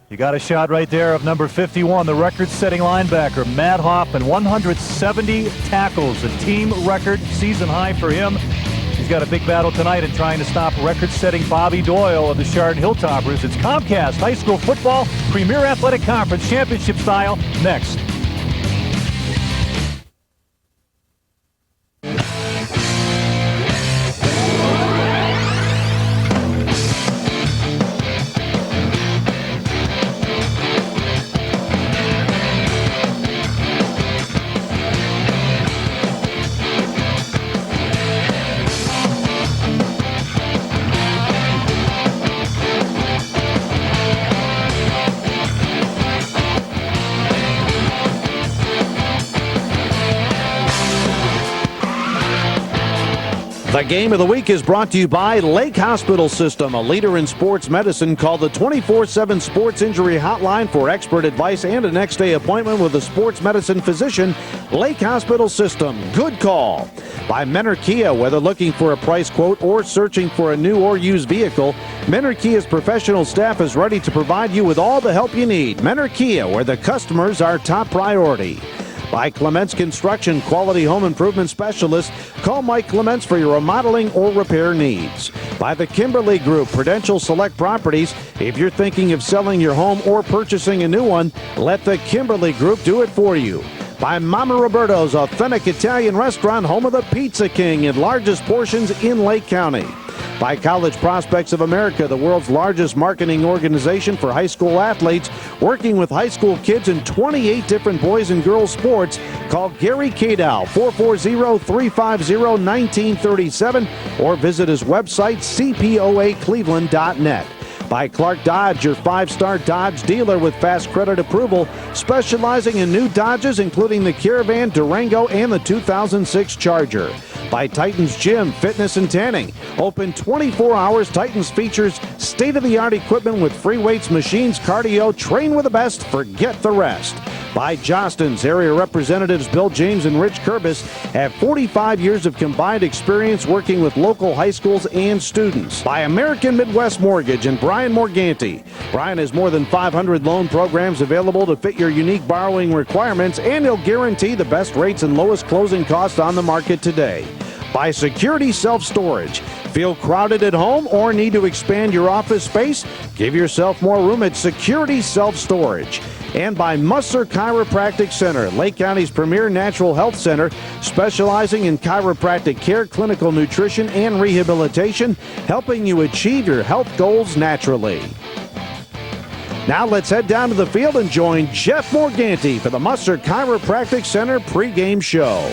You got a shot right there of number 51, the record-setting linebacker, Matt Hoffman, 170 tackles, a team record, season high for him. He's got a big battle tonight in trying to stop record-setting Bobby Doyle of the Chardon Hilltoppers. It's Comcast High School Football Premier Athletic Conference Championship style next. The game of the week is brought to you by Lake Hospital System, a leader in sports medicine. Call the 24/7 Sports Injury Hotline for expert advice and a next-day appointment with a sports medicine physician. Lake Hospital System, good call. By Menor Kia, whether looking for a price quote or searching for a new or used vehicle, Menor Kia's professional staff is ready to provide you with all the help you need. Menor Kia, where the customers are top priority. By Clements Construction, quality home improvement specialist. Call Mike Clements for your remodeling or repair needs. By the Kimberly Group, Prudential Select Properties. If you're thinking of selling your home or purchasing a new one, let the Kimberly Group do it for you. By Mama Roberto's, authentic Italian restaurant, home of the Pizza King and largest portions in Lake County. By College Prospects of America, the world's largest marketing organization for high school athletes, working with high school kids in 28 different boys and girls sports. Call Gary Kadow, 440-350-1937, or visit his website, cpoacleveland.net. By Clark Dodge, your 5-star Dodge dealer with fast credit approval, specializing in new Dodges, including the Caravan, Durango, and the 2006 Charger. By Titans Gym, Fitness and Tanning. Open 24 hours, Titans features state-of-the-art equipment with free weights, machines, cardio. Train with the best, forget the rest. By Jostens, area representatives Bill James and Rich Kurbis have 45 years of combined experience working with local high schools and students. By American Midwest Mortgage and Brian Morganti. Brian has more than 500 loan programs available to fit your unique borrowing requirements, and he'll guarantee the best rates and lowest closing costs on the market today. By Security Self-Storage. Feel crowded at home or need to expand your office space? Give yourself more room at Security Self-Storage. And by Musser Chiropractic Center, Lake County's premier natural health center, specializing in chiropractic care, clinical nutrition, and rehabilitation, helping you achieve your health goals naturally. Now let's head down to the field and join Jeff Morganti for the Musser Chiropractic Center pregame show.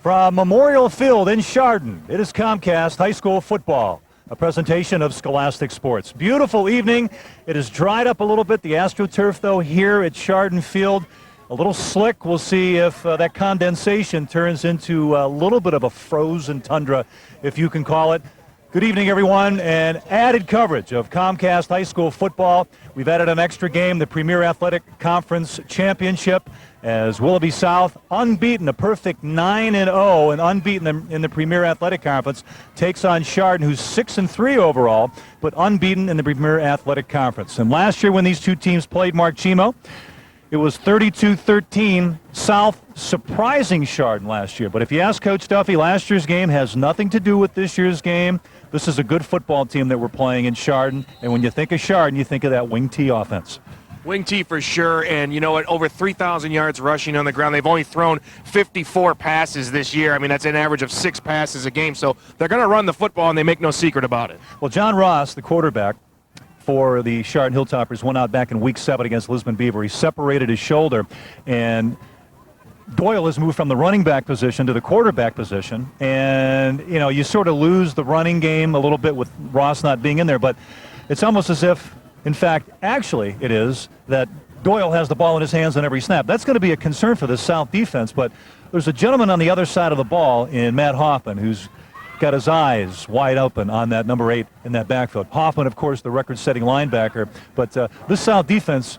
From Memorial Field in Chardon, it is Comcast High School Football, a presentation of Scholastic Sports. Beautiful evening. It has dried up a little bit. The AstroTurf, though, here at Chardon Field, a little slick. We'll see if that condensation turns into a little bit of a frozen tundra, if you can call it. Good evening, everyone, and added coverage of Comcast High School Football. We've added an extra game, the Premier Athletic Conference Championship, as Willoughby South, unbeaten, a perfect 9-0, and unbeaten in the Premier Athletic Conference, takes on Chardon, who's 6-3 overall, but unbeaten in the Premier Athletic Conference. And last year when these two teams played Mark Chimo, it was 32-13, South surprising Chardon last year. But if you ask Coach Duffy, last year's game has nothing to do with this year's game. This is a good football team that we're playing in Chardon, and when you think of Chardon, you think of that wing T offense. Wing T for sure, and you know what, over 3,000 yards rushing on the ground. They've only thrown 54 passes this year. I mean, that's an average of 6 passes a game, so they're going to run the football, and they make no secret about it. Well, John Ross, the quarterback for the Chardon Hilltoppers, went out back in Week 7 against Lisbon Beaver. He separated his shoulder, and Doyle has moved from the running back position to the quarterback position, and, you know, you sort of lose the running game a little bit with Ross not being in there, but it's almost as if, in fact, actually it is, that Doyle has the ball in his hands on every snap. That's going to be a concern for the South defense, but there's a gentleman on the other side of the ball in Matt Hoffman who's got his eyes wide open on that number 8 in that backfield. Hoffman, of course, the record-setting linebacker, but this South defense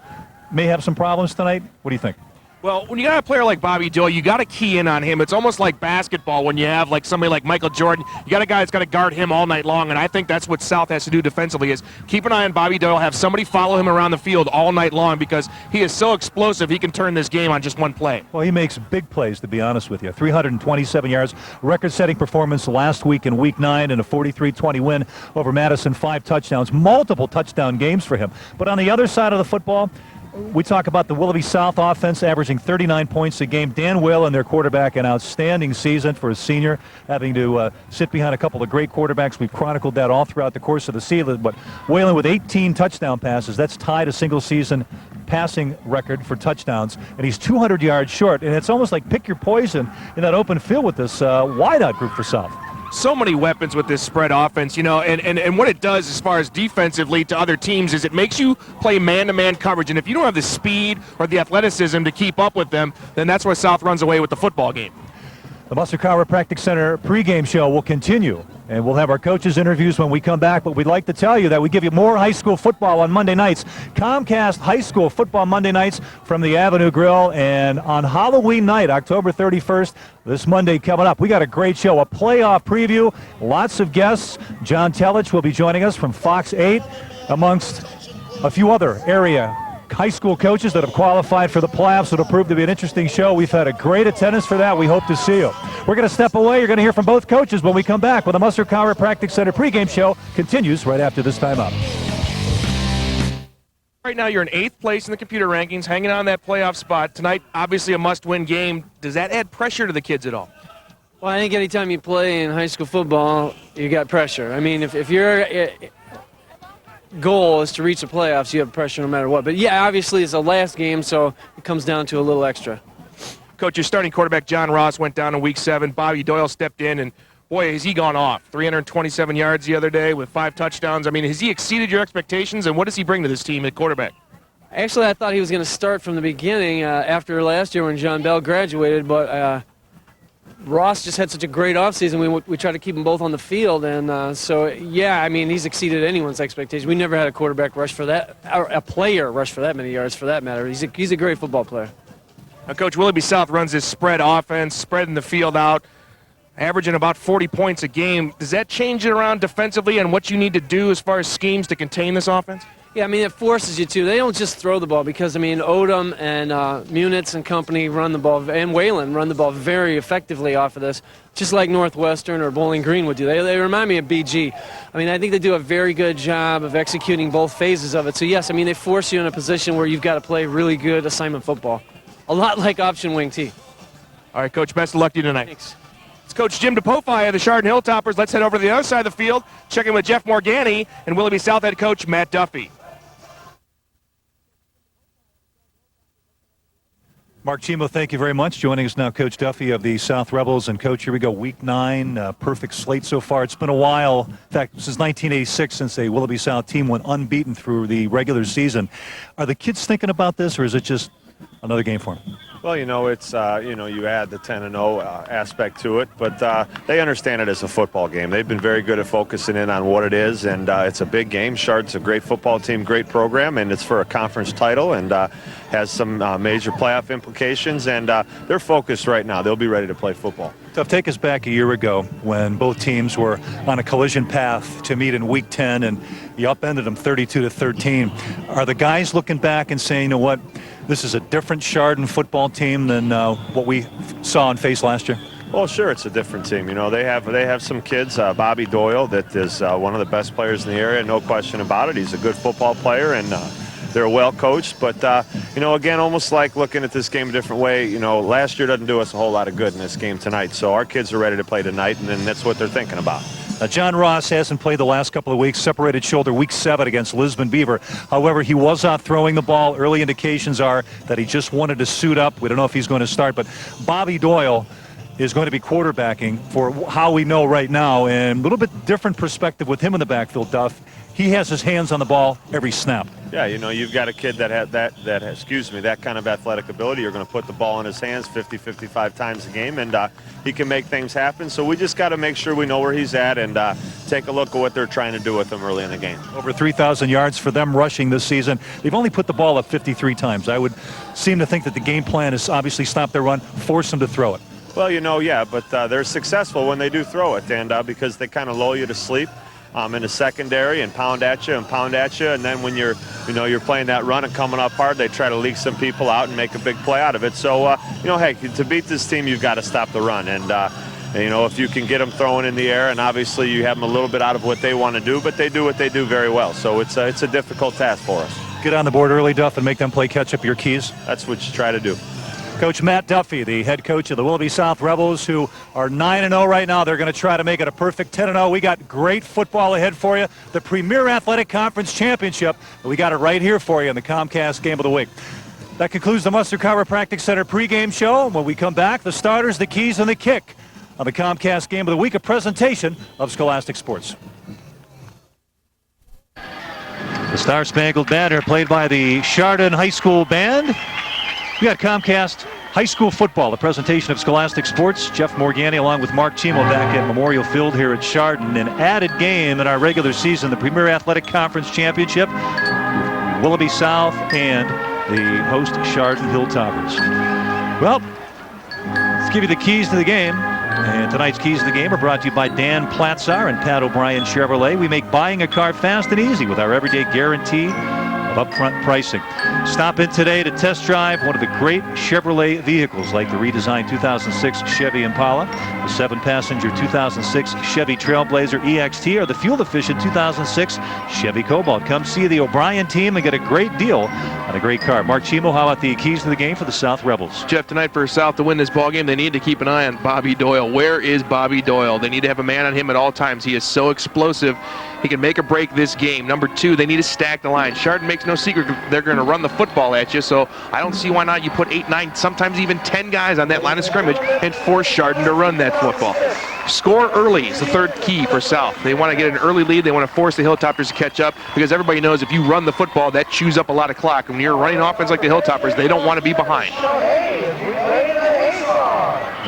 may have some problems tonight. What do you think? Well, when you got a player like Bobby Doyle, you got to key in on him. It's almost like basketball when you have like somebody like Michael Jordan. You got a guy that's got to guard him all night long, and I think that's what South has to do defensively is keep an eye on Bobby Doyle, have somebody follow him around the field all night long because he is so explosive he can turn this game on just one play. Well, he makes big plays, to be honest with you. 327 yards, record-setting performance last week in Week 9 and a 43-20 win over Madison, 5 touchdowns, multiple touchdown games for him. But on the other side of the football, we talk about the Willoughby South offense averaging 39 points a game. Dan Whalen, their quarterback, an outstanding season for a senior, having to sit behind a couple of great quarterbacks. We've chronicled that all throughout the course of the season. But Whalen with 18 touchdown passes, that's tied a single-season passing record for touchdowns, and he's 200 yards short. And it's almost like pick your poison in that open field with this wideout group for South. So many weapons with this spread offense, you know, and what it does as far as defensively to other teams is it makes you play man-to-man coverage, and if you don't have the speed or the athleticism to keep up with them, then that's where South runs away with the football game. The Musser Chiropractic Center pregame show will continue, and we'll have our coaches' interviews when we come back, but we'd like to tell you that we give you more high school football on Monday nights. Comcast High School Football Monday nights from the Avenue Grill, and on Halloween night, October 31st, this Monday coming up, we got a great show, a playoff preview, lots of guests. John Telich will be joining us from Fox 8, amongst a few other area high school coaches that have qualified for the playoffs. It'll prove to be an interesting show. We've had a great attendance for that. We hope to see you. We're going to step away. You're going to hear from both coaches when we come back when the Musser Chiropractic Center pregame show continues right after this time up. Right now you're in 8th place in the computer rankings, hanging on that playoff spot. Tonight, obviously a must-win game. Does that add pressure to the kids at all? Well, I think anytime you play in high school football, you got pressure. I mean, if your goal is to reach the playoffs, you have pressure no matter what. But yeah, obviously it's the last game, so it comes down to a little extra. Coach, your starting quarterback, John Ross, went down in Week 7. Bobby Doyle stepped in, and boy, has he gone off. 327 yards the other day with 5 touchdowns. I mean, has he exceeded your expectations, and what does he bring to this team at quarterback? Actually, I thought he was going to start from the beginning after last year when John Bell graduated, but Ross just had such a great offseason. We tried to keep them both on the field, and so, yeah, I mean, he's exceeded anyone's expectations. We never had a quarterback rush for that, or a player rush for that many yards for that matter. He's a great football player. Now, Coach, Willoughby South runs this spread offense, spreading the field out, averaging about 40 points a game. Does that change it around defensively and what you need to do as far as schemes to contain this offense? Yeah, I mean, it forces you to. They don't just throw the ball because, I mean, Odom and Munitz and company run the ball, and Whalen run the ball very effectively off of this, just like Northwestern or Bowling Green would do. They remind me of BG. I mean, I think they do a very good job of executing both phases of it. So, yes, I mean, they force you in a position where you've got to play really good assignment football, a lot like option wing T. All right, Coach, best of luck to you tonight. Thanks. It's Coach Jim DePofai of the Chardon Hilltoppers. Let's head over to the other side of the field, check in with Jeff Morgani and Willoughby South head coach Matt Duffy. Mark Chimo, thank you very much. Joining us now, Coach Duffy of the South Rebels. And, Coach, here we go, Week 9, perfect slate so far. It's been a while, in fact, since 1986, since a Willoughby South team went unbeaten through the regular season. Are the kids thinking about this, or is it just another game for them? Well, you know, it's, you add the 10-0 aspect to it, but they understand it as a football game. They've been very good at focusing in on what it is, and it's a big game. Chardon's a great football team, great program, and it's for a conference title and has some major playoff implications, and they're focused right now. They'll be ready to play football. Duff, take us back a year ago when both teams were on a collision path to meet in Week 10, and you upended them 32-13. Are the guys looking back and saying, you know what, this is a different Chardon football team than what we saw and faced last year? Well, sure, it's a different team. You know, they have some kids. Bobby Doyle, that is one of the best players in the area, no question about it. He's a good football player, and they're well coached. But, you know, again, almost like looking at this game a different way. You know, last year doesn't do us a whole lot of good in this game tonight. So our kids are ready to play tonight, and then that's what they're thinking about. John Ross hasn't played the last couple of weeks, separated shoulder Week 7 against Lisbon Beaver. However, he was out throwing the ball. Early indications are that he just wanted to suit up. We don't know if he's going to start, but Bobby Doyle is going to be quarterbacking for how we know right now, and a little bit different perspective with him in the backfield, Duff. he has his hands on the ball every snap. Yeah, you know, you've got a kid that has that kind of athletic ability. You're going to put the ball in his hands 50, 55 times a game, and he can make things happen. So we just got to make sure we know where he's at and take a look at what they're trying to do with him early in the game. Over 3,000 yards for them rushing this season. They've only put the ball up 53 times. I would seem to think that the game plan is obviously stop their run, force them to throw it. Well, you know, yeah, but they're successful when they do throw it, and because they kind of lull you to sleep in the secondary and pound at you, and then when you're playing that run and coming up hard, they try to leak some people out and make a big play out of it. So, you know, hey, to beat this team, you've got to stop the run, and you know, if you can get them throwing in the air, and obviously you have them a little bit out of what they want to do, but they do what they do very well. So it's a difficult task for us. Get on the board early, Duff, and make them play catch up your keys. That's what you try to do. Coach Matt Duffy, the head coach of the Willoughby South Rebels, who are 9-0 right now. They're going to try to make it a perfect 10-0. We got great football ahead for you. The Premier Athletic Conference Championship. We got it right here for you in the Comcast Game of the Week. That concludes the Munster Chiropractic Center pregame show. When we come back, the starters, the keys, and the kick on the Comcast Game of the Week, a presentation of Scholastic Sports. The Star Spangled Banner played by the Chardon High School Band. We got Comcast High School Football, a presentation of Scholastic Sports. Jeff Morgani along with Mark Chimo back at Memorial Field here at Chardon. An added game in our regular season, the Premier Athletic Conference Championship. Willoughby South and the host Chardon Hilltoppers. Well, let's give you the keys to the game. And tonight's keys to the game are brought to you by Dan Platzar and Pat O'Brien Chevrolet. We make buying a car fast and easy with our everyday guarantee of upfront pricing. Stop in today to test drive one of the great Chevrolet vehicles like the redesigned 2006 Chevy Impala, the 7-passenger 2006 Chevy Trailblazer EXT, or the fuel-efficient 2006 Chevy Cobalt. Come see the O'Brien team and get a great deal on a great car. Mark Chimo, how about the keys to the game for the South Rebels? Jeff, tonight for South to win this ball game, they need to keep an eye on Bobby Doyle. Where is Bobby Doyle? They need to have a man on him at all times. He is so explosive. He can make or break this game. Number 2, they need to stack the line. Chardon makes no secret they're going to run the football at you, so I don't see why not you put 8, 9, sometimes even 10 guys on that line of scrimmage and force Chardon to run that football. Score early is the third key for South. They want to get an early lead. They want to force the Hilltoppers to catch up, because everybody knows if you run the football, that chews up a lot of clock. When you're running offense like the Hilltoppers, they don't want to be behind.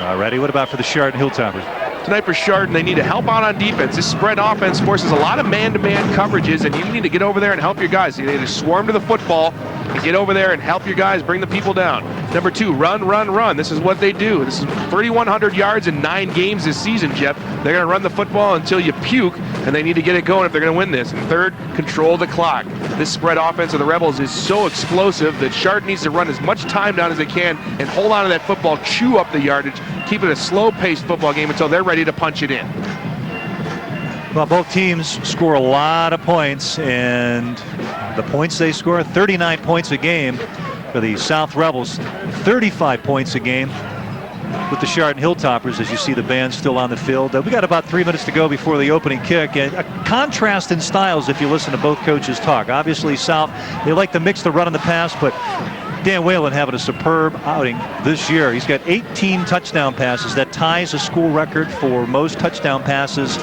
All righty, what about for the Chardon Hilltoppers? Tonight for Chardon, they need to help out on defense. This spread offense forces a lot of man-to-man coverages, and you need to get over there and help your guys. You need to swarm to the football and get over there and help your guys bring the people down. Number 2, run, run, run. This is what they do. This is 3,100 yards in 9 games this season, Jeff. They're going to run the football until you puke, and they need to get it going if they're going to win this. And third, control the clock. This spread offense of the Rebels is so explosive that Chardon needs to run as much time down as they can and hold on to that football, chew up the yardage, keep it a slow-paced football game until they're ready to punch it in. Well, both teams score a lot of points, and the points they score, 39 points a game for the South Rebels, 35 points a game with the Chardon Hilltoppers, as you see the band still on the field. We got about 3 minutes to go before the opening kick, and a contrast in styles if you listen to both coaches talk. Obviously, South, they like to mix the run and the pass, but Dan Whalen having a superb outing this year. He's got 18 touchdown passes. That ties a school record for most touchdown passes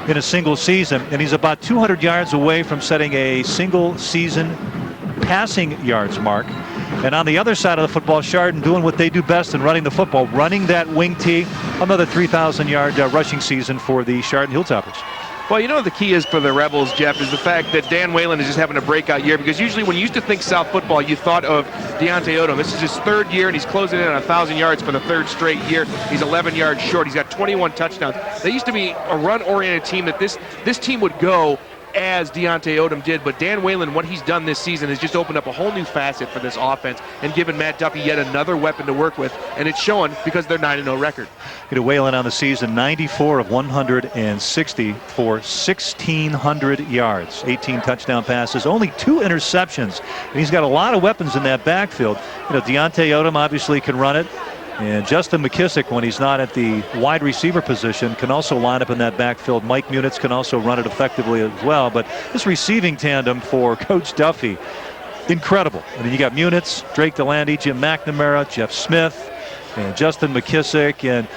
in a single season, and he's about 200 yards away from setting a single season passing yards mark. And on the other side of the football, Chardon doing what they do best in running the football, running that wing tee. Another 3,000-yard rushing season for the Chardon Hilltoppers. Well, you know what the key is for the Rebels, Jeff, is the fact that Dan Whalen is just having a breakout year, because usually when you used to think South football, you thought of Deontay Odom. This is his 3rd year, and he's closing in on 1,000 yards for the 3rd straight year. He's 11 yards short. He's got 21 touchdowns. They used to be a run-oriented team that this team would go as Deontay Odom did, but Dan Whalen, what he's done this season, has just opened up a whole new facet for this offense and given Matt Duffy yet another weapon to work with, and it's showing because they're 9-0 record. Whalen on the season, 94 of 160 for 1,600 yards, 18 touchdown passes, only 2 interceptions, and he's got a lot of weapons in that backfield. Deontay Odom obviously can run it, and Justin McKissick, when he's not at the wide receiver position, can also line up in that backfield. Mike Munitz can also run it effectively as well. But this receiving tandem for Coach Duffy, incredible. I mean, you got Munitz, Drake DeLandy, Jim McNamara, Jeff Smith, and Justin McKissick. And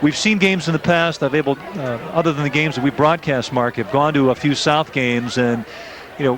we've seen games in the past. I've other than the games that we broadcast, Mark, have gone to a few South games, and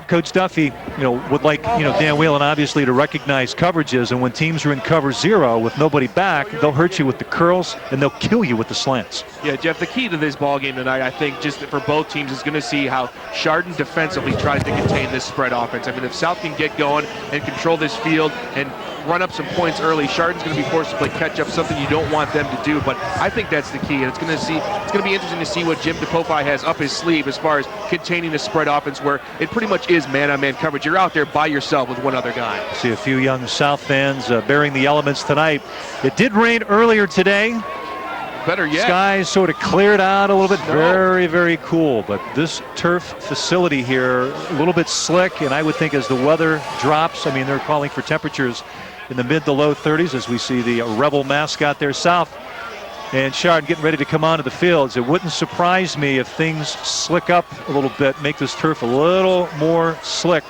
Coach Duffy, would like, Dan Whalen obviously to recognize coverages, and when teams are in cover 0 with nobody back, they'll hurt you with the curls and they'll kill you with the slants. Yeah, Jeff, the key to this ball game tonight, I think, just for both teams, is going to see how Chardon defensively tries to contain this spread offense. I mean, if South can get going and control this field and run up some points early, Chardon's going to be forced to play catch up, something you don't want them to do. But I think that's the key, and it's going to be interesting to see what Jim DePofi has up his sleeve as far as containing the spread offense, where it pretty much is man-on-man coverage. You're out there by yourself with one other guy. See a few young South fans bearing the elements tonight. It did rain earlier today. Better yet, skies sort of cleared out a little bit. Very, very cool. But this turf facility here, a little bit slick, and I would think as the weather drops, I mean, they're calling for temperatures in the mid to low 30s as we see the Rebel mascot there, South and Chardon getting ready to come onto the fields. It wouldn't surprise me if things slick up a little bit, make this turf a little more slick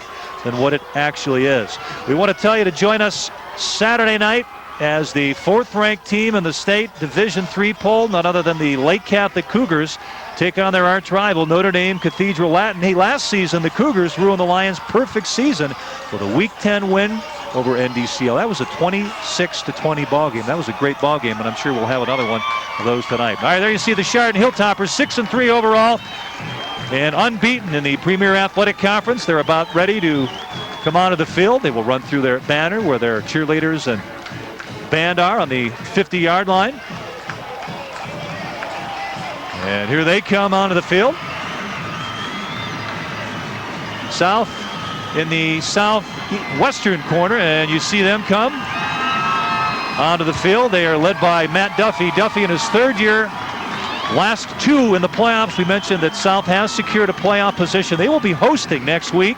than what it actually is. We want to tell you to join us Saturday night as the 4th-ranked team in the state Division III poll, none other than the Lake Catholic Cougars, take on their arch rival Notre Dame Cathedral Latin. Hey, last season the Cougars ruined the Lions' perfect season with a Week 10 win over NDCL. That was a 26-20 ball game. That was a great ball game, and I'm sure we'll have another one of those tonight. All right, there you see the Chardon Hilltoppers, 6-3 overall, and unbeaten in the Premier Athletic Conference. They're about ready to come onto the field. They will run through their banner where their cheerleaders and band are on the 50-yard line. And here they come onto the field. South in the southwestern corner, and you see them come onto the field. They are led by Matt Duffy. Duffy in his 3rd year, last 2 in the playoffs. We mentioned that South has secured a playoff position. They will be hosting next week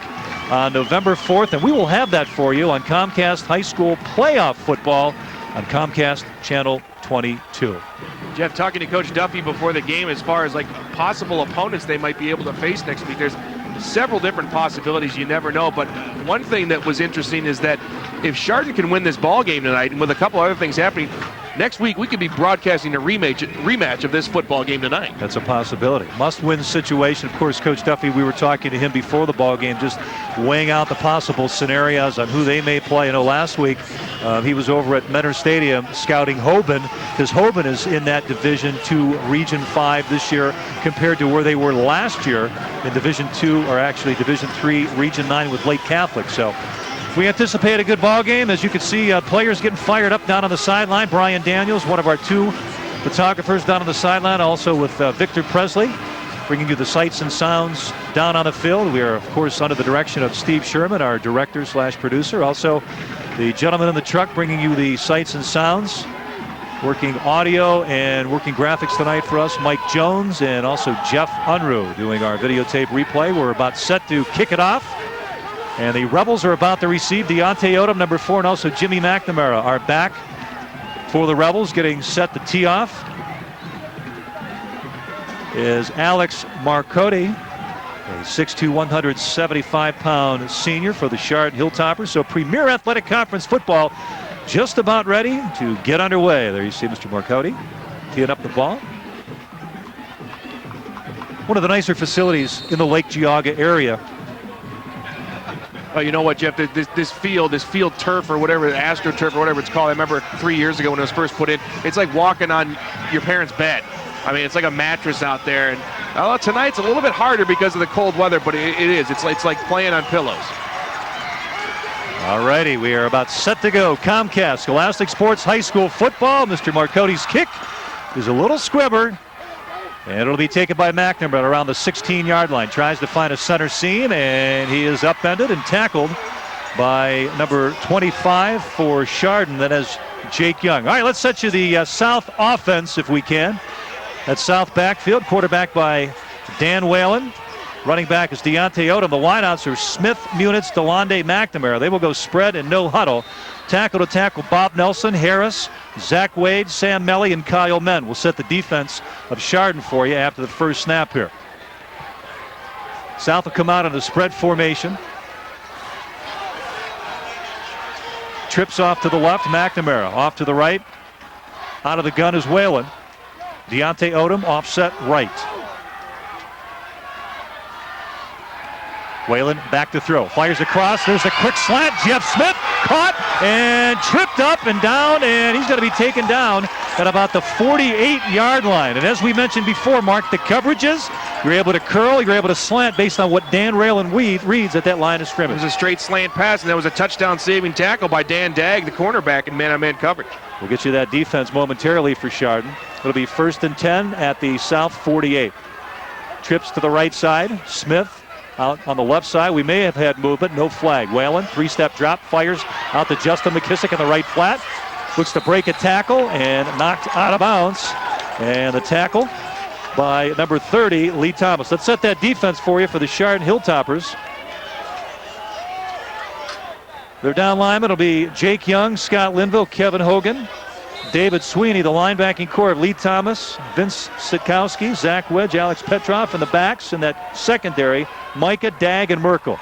on November 4th, and we will have that for you on Comcast High School Playoff Football on Comcast Channel 22. Jeff, talking to Coach Duffy before the game as far as like possible opponents they might be able to face next week, there's several different possibilities. You never know. But one thing that was interesting is that if Chardon can win this ball game tonight, and with a couple other things happening, next week we could be broadcasting a rematch of this football game tonight. That's a possibility. Must-win situation. Of course, Coach Duffy, we were talking to him before the ball game, just weighing out the possible scenarios on who they may play. Last week he was over at Mentor Stadium scouting Hoban, because Hoban is in that Division II Region 5 this year compared to where they were last year in Division II, or actually Division III Region 9 with Lake Catholic. So we anticipate a good ball game. As you can see, players getting fired up down on the sideline. Brian Daniels, one of our 2 photographers down on the sideline, also with Victor Presley, bringing you the sights and sounds down on the field. We are, of course, under the direction of Steve Sherman, our director/producer. Also, the gentleman in the truck bringing you the sights and sounds, working audio and working graphics tonight for us, Mike Jones, and also Jeff Unruh doing our videotape replay. We're about set to kick it off. And the Rebels are about to receive. Deontay Odom, number 4, and also Jimmy McNamara are back for the Rebels. Getting set to tee off is Alex Marcotti, a 6'2", 175-pound senior for the Chardon Hilltoppers. So Premier Athletic Conference football just about ready to get underway. There you see Mr. Marcotti teeing up the ball. One of the nicer facilities in the Lake Geauga area. Oh, you know what, Jeff? This field turf or whatever, AstroTurf or whatever it's called. I remember 3 years ago when it was first put in. It's like walking on your parents' bed. I mean, it's like a mattress out there. And tonight's a little bit harder because of the cold weather, but it is. It's like playing on pillows. All righty, we are about set to go. Comcast Scholastic Sports High School Football. Mr. Marcotti's kick is a little squibber. And it'll be taken by McNamara around the 16-yard line. Tries to find a center seam, and he is upended and tackled by number 25 for Chardon. That is Jake Young. All right, let's set you the South offense if we can. That South backfield, quarterback by Dan Whalen. Running back is Deontay Odom. The wideouts are Smith, Munitz, DeLonde, McNamara. They will go spread and no huddle. Tackle to tackle, Bob Nelson, Harris, Zach Wade, Sam Melly, and Kyle Men will set the defense of Chardon for you after the first snap here. South will come out in the spread formation. Trips off to the left, McNamara. Off to the right. Out of the gun is Whalen. Deontay Odom offset right. Whalen back to throw. Fires across. There's a quick slant. Jeff Smith caught and tripped up and down, and he's going to be taken down at about the 48-yard line. And as we mentioned before, Mark, the coverages, you're able to curl, you're able to slant based on what Dan Raylan reads at that line of scrimmage. It was a straight slant pass, and that was a touchdown-saving tackle by Dan Dagg, the cornerback, in man-on-man coverage. We'll get you that defense momentarily for Chardon. It'll be 1st and 10 at the South 48. Trips to the right side. Smith out on the left side. We may have had movement, no flag. Whalen, 3-step drop, fires out to Justin McKissick in the right flat. Looks to break a tackle and knocked out of bounds. And the tackle by number 30, Lee Thomas. Let's set that defense for you for the Chardon Hilltoppers. Their down linemen will be Jake Young, Scott Linville, Kevin Hogan, David Sweeney, the linebacking core of Lee Thomas, Vince Sitkowski, Zach Wedge, Alex Petroff in the backs, and that secondary, Micah, Dagg, and Merkel.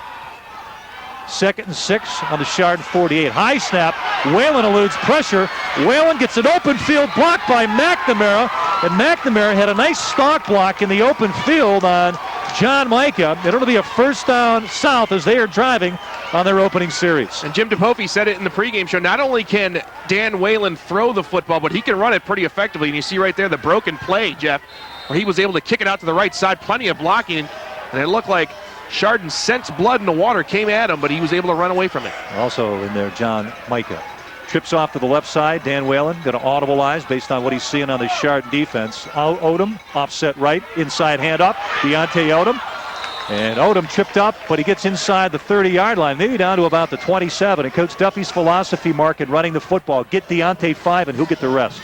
2nd and 6 on the Chardon 48. High snap. Whalen eludes pressure. Whalen gets an open field block by McNamara, and McNamara had a nice stalk block in the open field on John Micah. It'll be a 1st down South as they are driving on their opening series. And Jim DePofi said it in the pregame show. Not only can Dan Whalen throw the football, but he can run it pretty effectively. And you see right there the broken play, Jeff, where he was able to kick it out to the right side. Plenty of blocking, and it looked like Chardon sensed blood in the water, came at him, but he was able to run away from it. Also in there, John Micah. Trips off to the left side. Dan Whalen going to audibilize based on what he's seeing on the Chardon defense. Odom offset right, inside handoff. Deontay Odom. And Odom tripped up, but he gets inside the 30-yard line, maybe down to about the 27. And Coach Duffy's philosophy, Mark, in running the football, get Deontay 5 and he'll get the rest.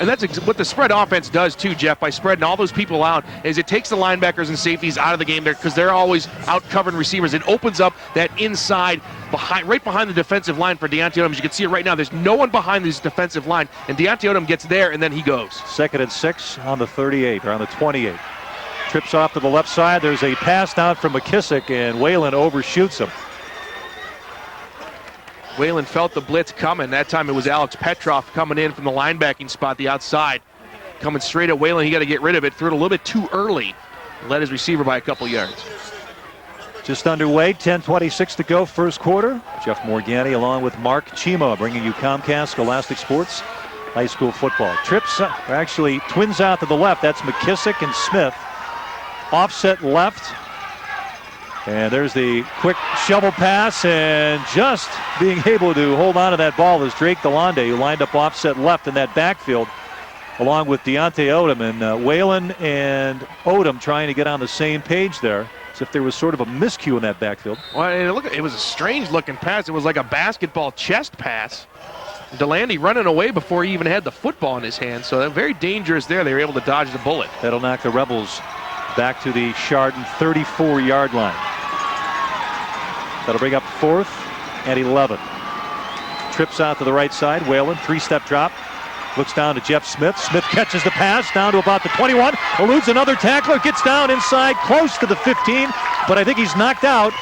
And that's what the spread offense does too, Jeff, by spreading all those people out, is it takes the linebackers and safeties out of the game there because they're always out covering receivers. It opens up that inside, right behind the defensive line for Deontay Odom. As you can see it right now, there's no one behind this defensive line, and Deontay Odom gets there, and then he goes. 2nd and 6 on the 38, or on the 28. Trips off to the left side. There's a pass down from McKissick, and Whalen overshoots him. Whalen felt the blitz coming. That time it was Alex Petroff coming in from the linebacking spot, the outside. Coming straight at Whalen. He got to get rid of it. Threw it a little bit too early. Led his receiver by a couple yards. Just underway, 10:26 to go, 1st quarter. Jeff Morgani along with Mark Chima bringing you Comcast Scholastic Sports High School Football. Trips are actually twins out to the left. That's McKissick and Smith. Offset left. And there's the quick shovel pass, and just being able to hold on to that ball is Drake Delonde, who lined up offset left in that backfield, along with Deontay Odom. And Whalen and Odom trying to get on the same page there, as if there was sort of a miscue in that backfield. Well, it was a strange-looking pass. It was like a basketball chest pass. Delonde running away before he even had the football in his hand, so very dangerous there. They were able to dodge the bullet. That'll knock the Rebels back to the Chardon 34-yard line. That'll bring up 4th and 11. Trips out to the right side. Whalen, 3-step drop. Looks down to Jeff Smith. Smith catches the pass down to about the 21. Eludes another tackler. Gets down inside close to the 15. But I think he's knocked out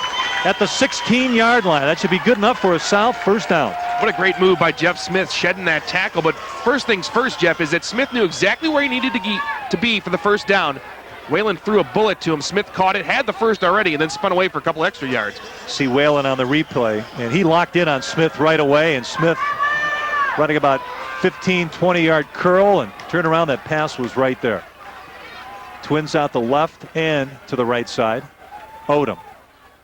at the 16-yard line. That should be good enough for a South 1st down. What a great move by Jeff Smith, shedding that tackle. But first things first, Jeff, is that Smith knew exactly where he needed to be for the 1st down. Whalen threw a bullet to him. Smith caught it, had the 1st already, and then spun away for a couple extra yards. See Whalen on the replay, and he locked in on Smith right away, and Smith running about 15, 20-yard curl, and turn around, that pass was right there. Twins out the left and to the right side. Odom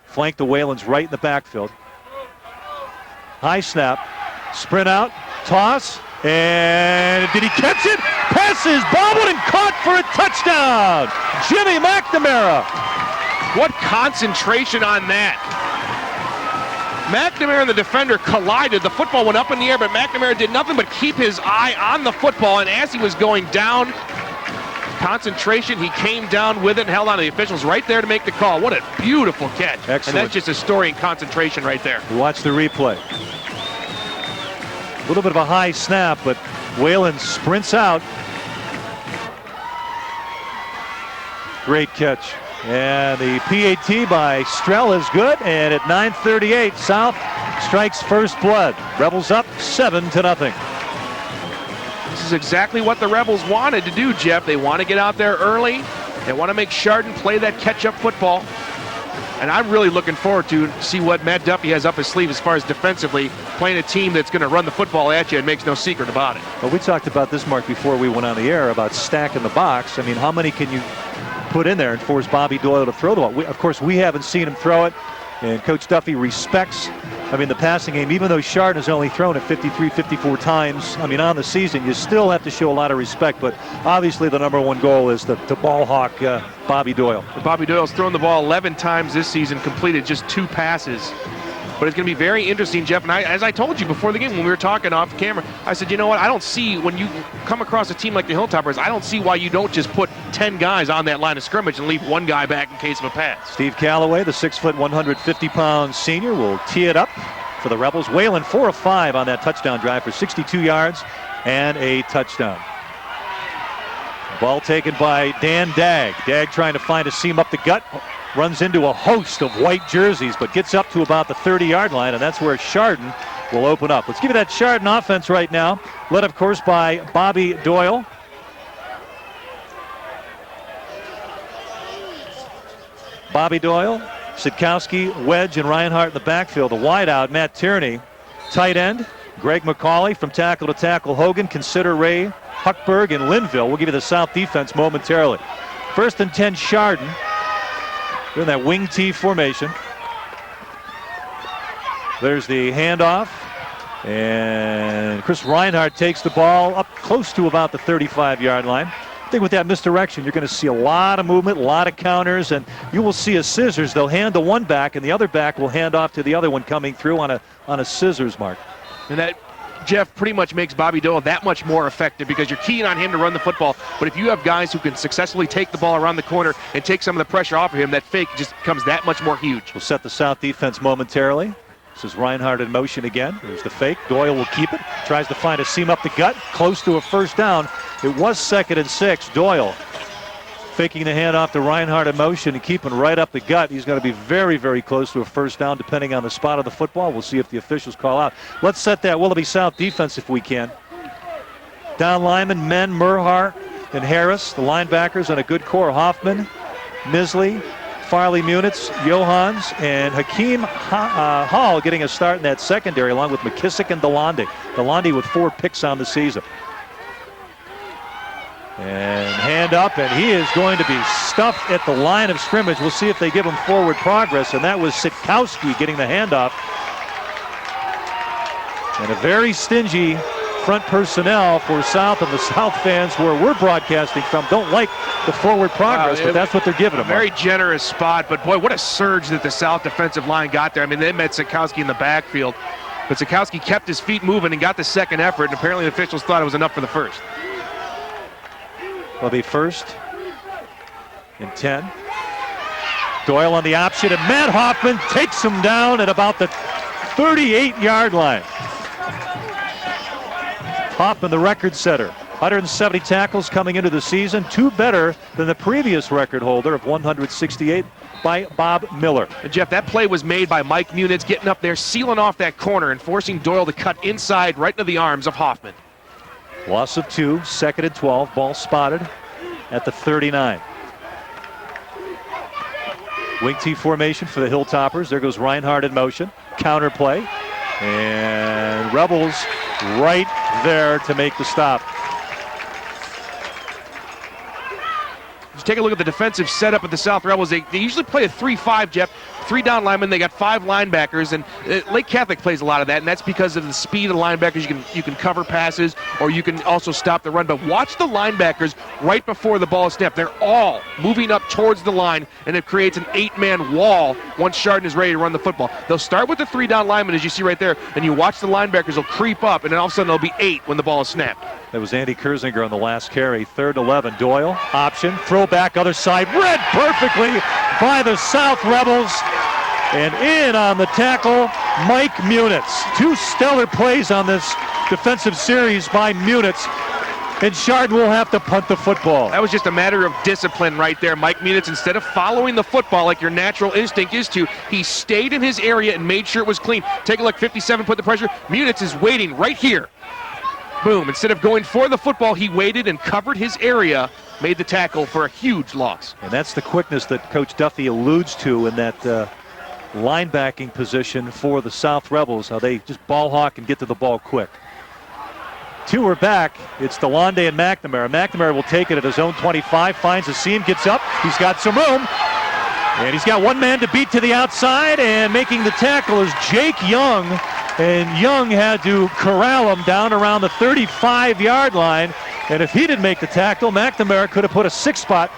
flanked the Whalen's right in the backfield. High snap, sprint out, toss, and did he catch it? Pass is bobbled and caught for a touchdown. Jimmy McNamara. What concentration on that. McNamara and the defender collided. The football went up in the air, but McNamara did nothing but keep his eye on the football, and as he was going down, concentration, he came down with it and held on to the officials right there to make the call. What a beautiful catch. Excellent. And that's just a story in concentration right there. Watch the replay. A little bit of a high snap, but Whalen sprints out. Great catch. And the PAT by Strell is good, and at 9:38, South strikes first blood. Rebels up 7-0. This is exactly what the Rebels wanted to do, Jeff. They want to get out there early. They want to make Chardon play that catch-up football. And I'm really looking forward to see what Matt Duffy has up his sleeve as far as defensively playing a team that's going to run the football at you and makes no secret about it. Well, we talked about this, Mark, before we went on the air about stacking the box. I mean, how many can you put in there and force Bobby Doyle to throw the ball? Of course, we haven't seen him throw it, and Coach Duffy respects, the passing game. Even though Chardon has only thrown it 53, 54 times, on the season, you still have to show a lot of respect. But obviously the #1 goal is to ball hawk Bobby Doyle. Bobby Doyle's thrown the ball 11 times this season, completed just 2 passes. But it's going to be very interesting, Jeff. And as I told you before the game when we were talking off camera, I said, you know what, I don't see, when you come across a team like the Hilltoppers, I don't see why you don't just put 10 guys on that line of scrimmage and leave 1 guy back in case of a pass. Steve Calloway, the 6', 150-pound senior, will tee it up for the Rebels. Whalen 4 of 5 on that touchdown drive for 62 yards and a touchdown. Ball taken by Dan Dagg. Dagg trying to find a seam up the gut. Runs into a host of white jerseys, but gets up to about the 30-yard line, and that's where Chardon will open up. Let's give you that Chardon offense right now, led, of course, by Bobby Doyle. Bobby Doyle, Sitkowski, Wedge, and Reinhardt in the backfield. The wideout, Matt Tierney. Tight end, Greg McCauley. From tackle to tackle, Hogan, Consider, Ray, Huckberg, and Linville. We'll give you the South defense momentarily. 1st and 10, Chardon. They're in that wing T formation. There's the handoff. And Chris Reinhardt takes the ball up close to about the 35-yard line. I think with that misdirection, you're going to see a lot of movement, a lot of counters, and you will see a scissors. They'll hand the one back, and the other back will hand off to the other one coming through on a scissors mark. And that, Jeff, pretty much makes Bobby Doyle that much more effective because you're keying on him to run the football. But if you have guys who can successfully take the ball around the corner and take some of the pressure off of him, that fake just becomes that much more huge. We'll set the South defense momentarily. This is Reinhardt in motion again. There's the fake. Doyle will keep it. Tries to find a seam up the gut. Close to a first down. It was 2nd and 6. Doyle faking the handoff to Reinhardt in motion and keeping right up the gut. He's going to be very, very close to a first down depending on the spot of the football. We'll see if the officials call out. Let's set that Willoughby South defense if we can. Down linemen, Men, Murhar, and Harris. The linebackers on a good core. Hoffman, Misley, Farley Munitz, Johans, and Hakeem Hall getting a start in that secondary along with McKissick and Delonde. Delonde with 4 picks on the season. And hand up, and he is going to be stuffed at the line of scrimmage. We'll see if they give him forward progress, and that was Sitkowski getting the handoff. And a very stingy front personnel for South, and the South fans where we're broadcasting from don't like the forward progress, but that's what they're giving them. A very generous spot, but boy, what a surge that the South defensive line got there. I mean, they met Sitkowski in the backfield, but Sitkowski kept his feet moving and got the second effort, and apparently the officials thought it was enough for the first. Will be 1st and 10. Doyle on the option, and Matt Hoffman takes him down at about the 38-yard line. Hoffman, the record setter. 170 tackles coming into the season, 2 better than the previous record holder of 168 by Bob Miller. And Jeff, that play was made by Mike Munitz getting up there, sealing off that corner and forcing Doyle to cut inside right into the arms of Hoffman. Loss of 2, 2nd and 12, ball spotted at the 39. Wing T formation for the Hilltoppers. There goes Reinhardt in motion. Counter play. And Rebels right there to make the stop. Just take a look at the defensive setup of the South Rebels. They usually play a 3-5, Jeff. 3 down linemen. They got 5 linebackers, and Lake Catholic plays a lot of that, and that's because of the speed of the linebackers. You can cover passes, or you can also stop the run. But watch the linebackers right before the ball is snapped. They're all moving up towards the line, and it creates an 8-man wall once Chardon is ready to run the football. They'll start with the 3 down linemen, as you see right there, and you watch the linebackers will creep up, and then all of a sudden there'll be 8 when the ball is snapped. That was Andy Kersinger on the last carry. 3rd and 11. Doyle, option, throwback, other side, read perfectly by the South Rebels. And in on the tackle, Mike Munitz. 2 stellar plays on this defensive series by Munitz. And Chardon will have to punt the football. That was just a matter of discipline right there. Mike Munitz, instead of following the football like your natural instinct is to, he stayed in his area and made sure it was clean. Take a look, 57 put the pressure. Munitz is waiting right here. boom, instead of going for the football, he waited and covered his area, made the tackle for a huge loss. And that's the quickness that Coach Duffy alludes to in that linebacking position for the South Rebels, how they just ball hawk and get to the ball quick. Two are back. It's DeLonde and McNamara. McNamara will take it at his own 25, finds a seam, gets up. He's got some room. And he's got one man to beat to the outside, and making the tackle is Jake Young. And Young had to corral him down around the 35-yard line. And if he didn't make the tackle, McNamara could have put a 6 spot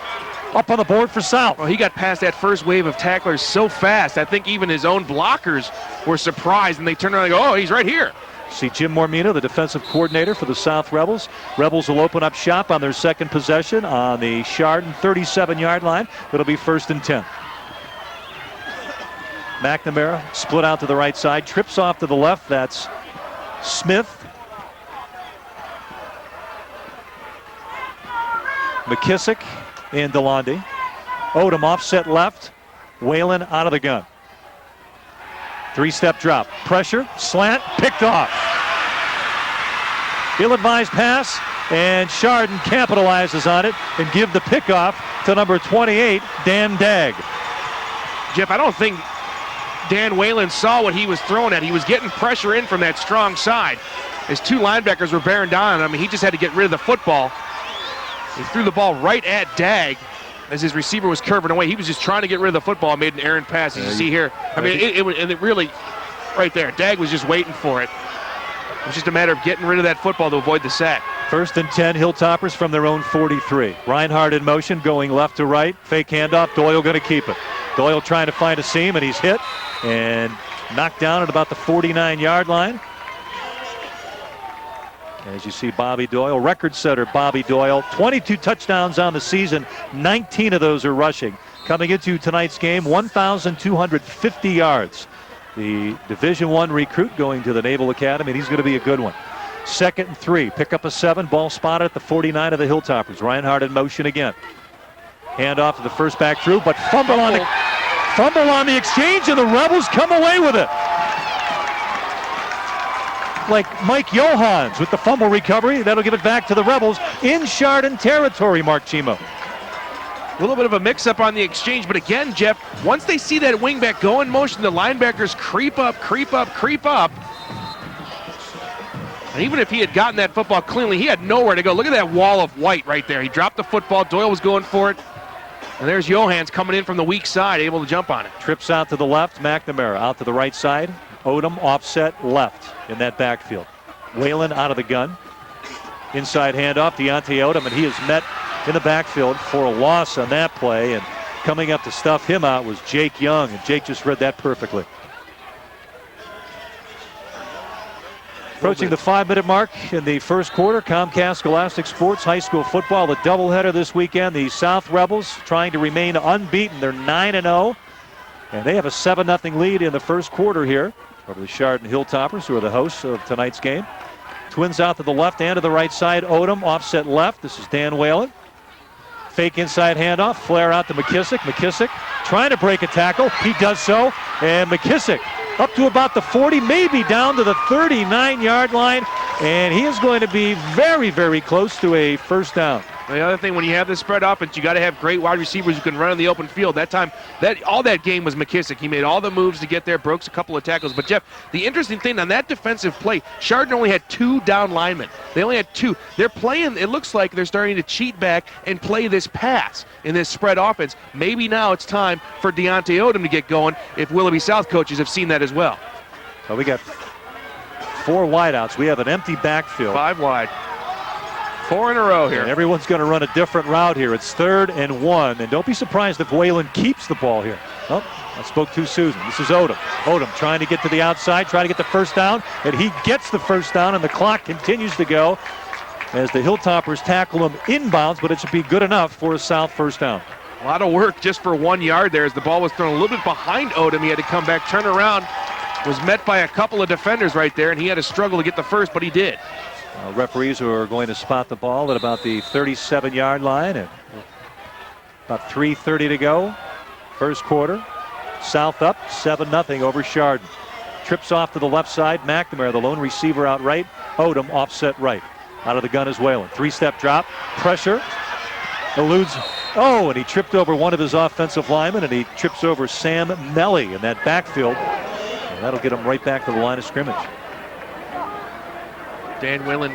up on the board for South. Well, he got past that first wave of tacklers so fast, I think even his own blockers were surprised, and they turned around and go, oh, he's right here. See Jim Mormino, the defensive coordinator for the South Rebels. Rebels will open up shop on their second possession on the Chardon 37-yard line. It'll be 1st and 10. McNamara split out to the right side, trips off to the left. That's Smith. McKissick and DeLonde. Odom offset left. Whalen out of the gun. 3-step drop. Pressure, slant, picked off. Ill-advised pass, and Chardon capitalizes on it and give the pickoff to number 28, Dan Dagg. Jeff, I don't think Dan Whalen saw what he was throwing at. He was getting pressure in from that strong side. His two linebackers were bearing down on him. He just had to get rid of the football. He threw the ball right at Dagg as his receiver was curving away. He was just trying to get rid of the football and made an errant pass, as you see here. I mean, it really, right there, Dagg was just waiting for it. It was just a matter of getting rid of that football to avoid the sack. 1st and 10, Hilltoppers from their own 43. Reinhardt in motion, going left to right. Fake handoff, Doyle going to keep it. Doyle trying to find a seam, and he's hit and knocked down at about the 49-yard line. As you see, Bobby Doyle, record setter Bobby Doyle, 22 touchdowns on the season, 19 of those are rushing. Coming into tonight's game, 1,250 yards. The Division I recruit going to the Naval Academy, and he's going to be a good one. 2nd and 3, pick up a 7, ball spotted at the 49 of the Hilltoppers. Reinhardt in motion again. Hand off to the first back through, but fumble on the exchange, and the Rebels come away with it. Like Mike Johans with the fumble recovery. That'll give it back to the Rebels in Chardon territory, Mark Chimo. A little bit of a mix-up on the exchange, but again, Jeff, once they see that wingback go in motion, the linebackers creep up. And even if he had gotten that football cleanly, he had nowhere to go. Look at that wall of white right there. He dropped the football. Doyle was going for it. And there's Johans coming in from the weak side, able to jump on it. Trips out to the left. McNamara out to the right side. Odom offset left in that backfield. Whalen out of the gun. Inside handoff, Deontay Odom, and he is met in the backfield for a loss on that play. And coming up to stuff him out was Jake Young, and Jake just read that perfectly. Approaching the 5-minute mark in the first quarter. Comcast Scholastic Sports High School Football, the doubleheader this weekend. The South Rebels trying to remain unbeaten. They're 9-0, and they have a 7-0 lead in the first quarter here over the Chardon Hilltoppers, who are the hosts of tonight's game. Twins out to the left and to the right side. Odom offset left. This is Dan Whalen. Fake inside handoff. Flare out to McKissick. McKissick trying to break a tackle. He does so, and McKissick up to about the 40, maybe down to the 39-yard line, and he is going to be very, very close to a first down. The other thing, when you have this spread offense, you got to have great wide receivers who can run in the open field. That time, all that game was McKissick. He made all the moves to get there, broke a couple of tackles. But, Jeff, the interesting thing on that defensive play, Chardon only had 2 down linemen. They only had 2. They're playing, it looks like they're starting to cheat back and play this pass in this spread offense. Maybe now it's time for Deontay Odom to get going if Willoughby South coaches have seen that as well. So we got 4 wideouts. We have an empty backfield. 5 wide. 4 in a row here. And everyone's going to run a different route here. It's 3rd and 1. And don't be surprised if Whalen keeps the ball here. Oh, I spoke too soon. This is Odom. Odom trying to get to the outside, trying to get the first down. And he gets the first down, and the clock continues to go as the Hilltoppers tackle him inbounds, but it should be good enough for a South first down. A lot of work just for 1 yard there as the ball was thrown a little bit behind Odom. He had to come back, turn around, was met by a couple of defenders right there, and he had to struggle to get the first, but he did. Referees are going to spot the ball at about the 37-yard line, and about 3:30 to go. First quarter. South up 7-0 over Chardon. Trips off to the left side. McNamara, the lone receiver out right. Odom offset right. Out of the gun is Whalen. 3-step drop. Pressure. Eludes. Oh, and he tripped over one of his offensive linemen, and he trips over Sam Melly in that backfield. And that'll get him right back to the line of scrimmage. Dan Whalen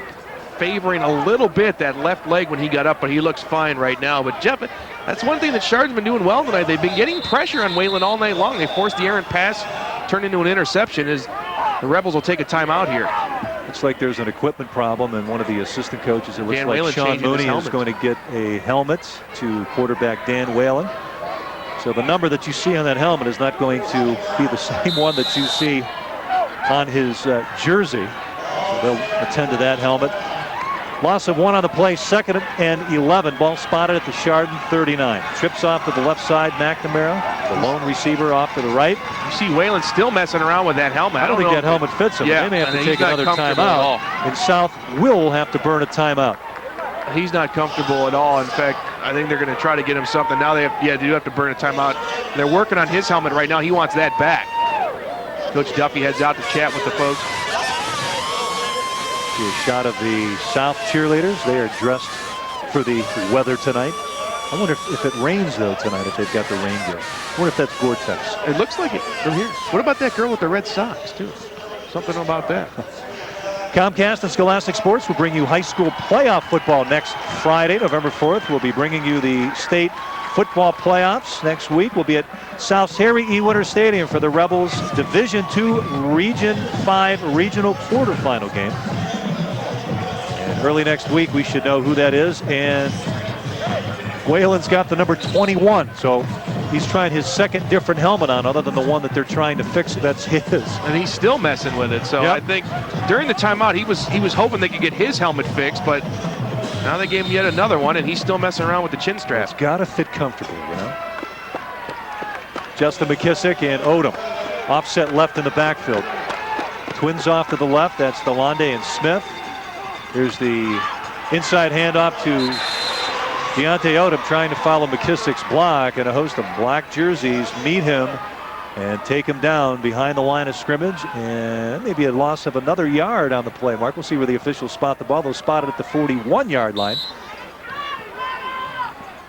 favoring a little bit that left leg when he got up, but he looks fine right now. But Jeff, that's one thing that Chardon's been doing well tonight. They've been getting pressure on Whalen all night long. They forced the errant pass, turned into an interception. As the Rebels will take a timeout here. Looks like there's an equipment problem, and one of the assistant coaches, it looks Dan like Whalen Sean changing his Mooney, is helmet. going to get a helmet to quarterback Dan Whalen. So the number that you see on that helmet is not going to be the same one that you see on his jersey. So they'll attend to that helmet. Loss of 1 on the play, 2nd and 11. Ball spotted at the Chardon 39. Trips off to the left side, McNamara, the lone receiver off to the right. You see Whalen still messing around with that helmet. I don't think that helmet fits him. Yeah, They may have and to he's take not another comfortable at all. timeout. And South will have to burn a timeout. He's not comfortable at all. In fact, I think they're going to try to get him something. Now they do have to burn a timeout. They're working on his helmet right now. He wants that back. Coach Duffy heads out to chat with the folks. See a shot of the South cheerleaders. They are dressed for the weather tonight. I wonder if it rains, though, tonight, if they've got the rain gear. I wonder if that's Gore-Tex. It looks like it from here. What about that girl with the red socks, too? Something about that. Comcast and Scholastic Sports will bring you high school playoff football next Friday, November 4th. We'll be bringing you the state football playoffs next week. We'll be at South's Harry E. Winter Stadium for the Rebels Division II Region 5 regional quarterfinal game. And early next week, we should know who that is. And Whalen's got the number 21, so he's trying his second different helmet on other than the one that they're trying to fix. That's his. And he's still messing with it. So Yep. I think during the timeout, he was hoping they could get his helmet fixed, but now they gave him yet another one, and he's still messing around with the chin strap. It's got to fit comfortably, you know. Justin McKissick and Odom offset left in the backfield. Twins off to the left. That's Delonde and Smith. Here's the inside handoff to Deontay Odom, trying to follow McKissick's block, and a host of black jerseys meet him and take him down behind the line of scrimmage, and maybe a loss of another yard on the play. Mark, we'll see where the officials spot the ball. They'll spot it at the 41-yard line.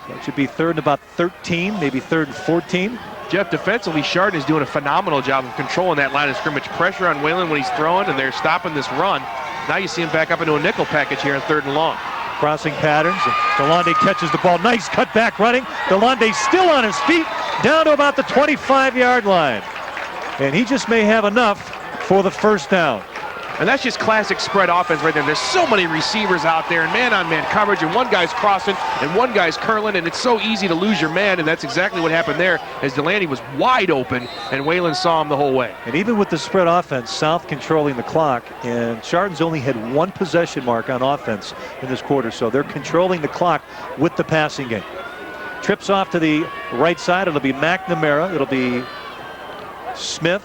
So it should be 3rd and about 13, maybe 3rd and 14. Jeff, defensively, Chardon is doing a phenomenal job of controlling that line of scrimmage. Pressure on Whalen when he's throwing, and they're stopping this run. Now you see him back up into a nickel package here on 3rd and long. Crossing patterns. Delonde catches the ball. Nice cut back running. Delonde still on his feet, down to about the 25-yard line. And he just may have enough for the first down. And that's just classic spread offense right there. There's so many receivers out there, and man-on-man coverage, and one guy's crossing, and one guy's curling, and it's so easy to lose your man, and that's exactly what happened there, as Delaney was wide open, and Whalen saw him the whole way. And even with the spread offense, South controlling the clock, and Chardon's only had 1 possession mark on offense in this quarter, so they're controlling the clock with the passing game. Trips off to the right side. It'll be McNamara. It'll be Smith.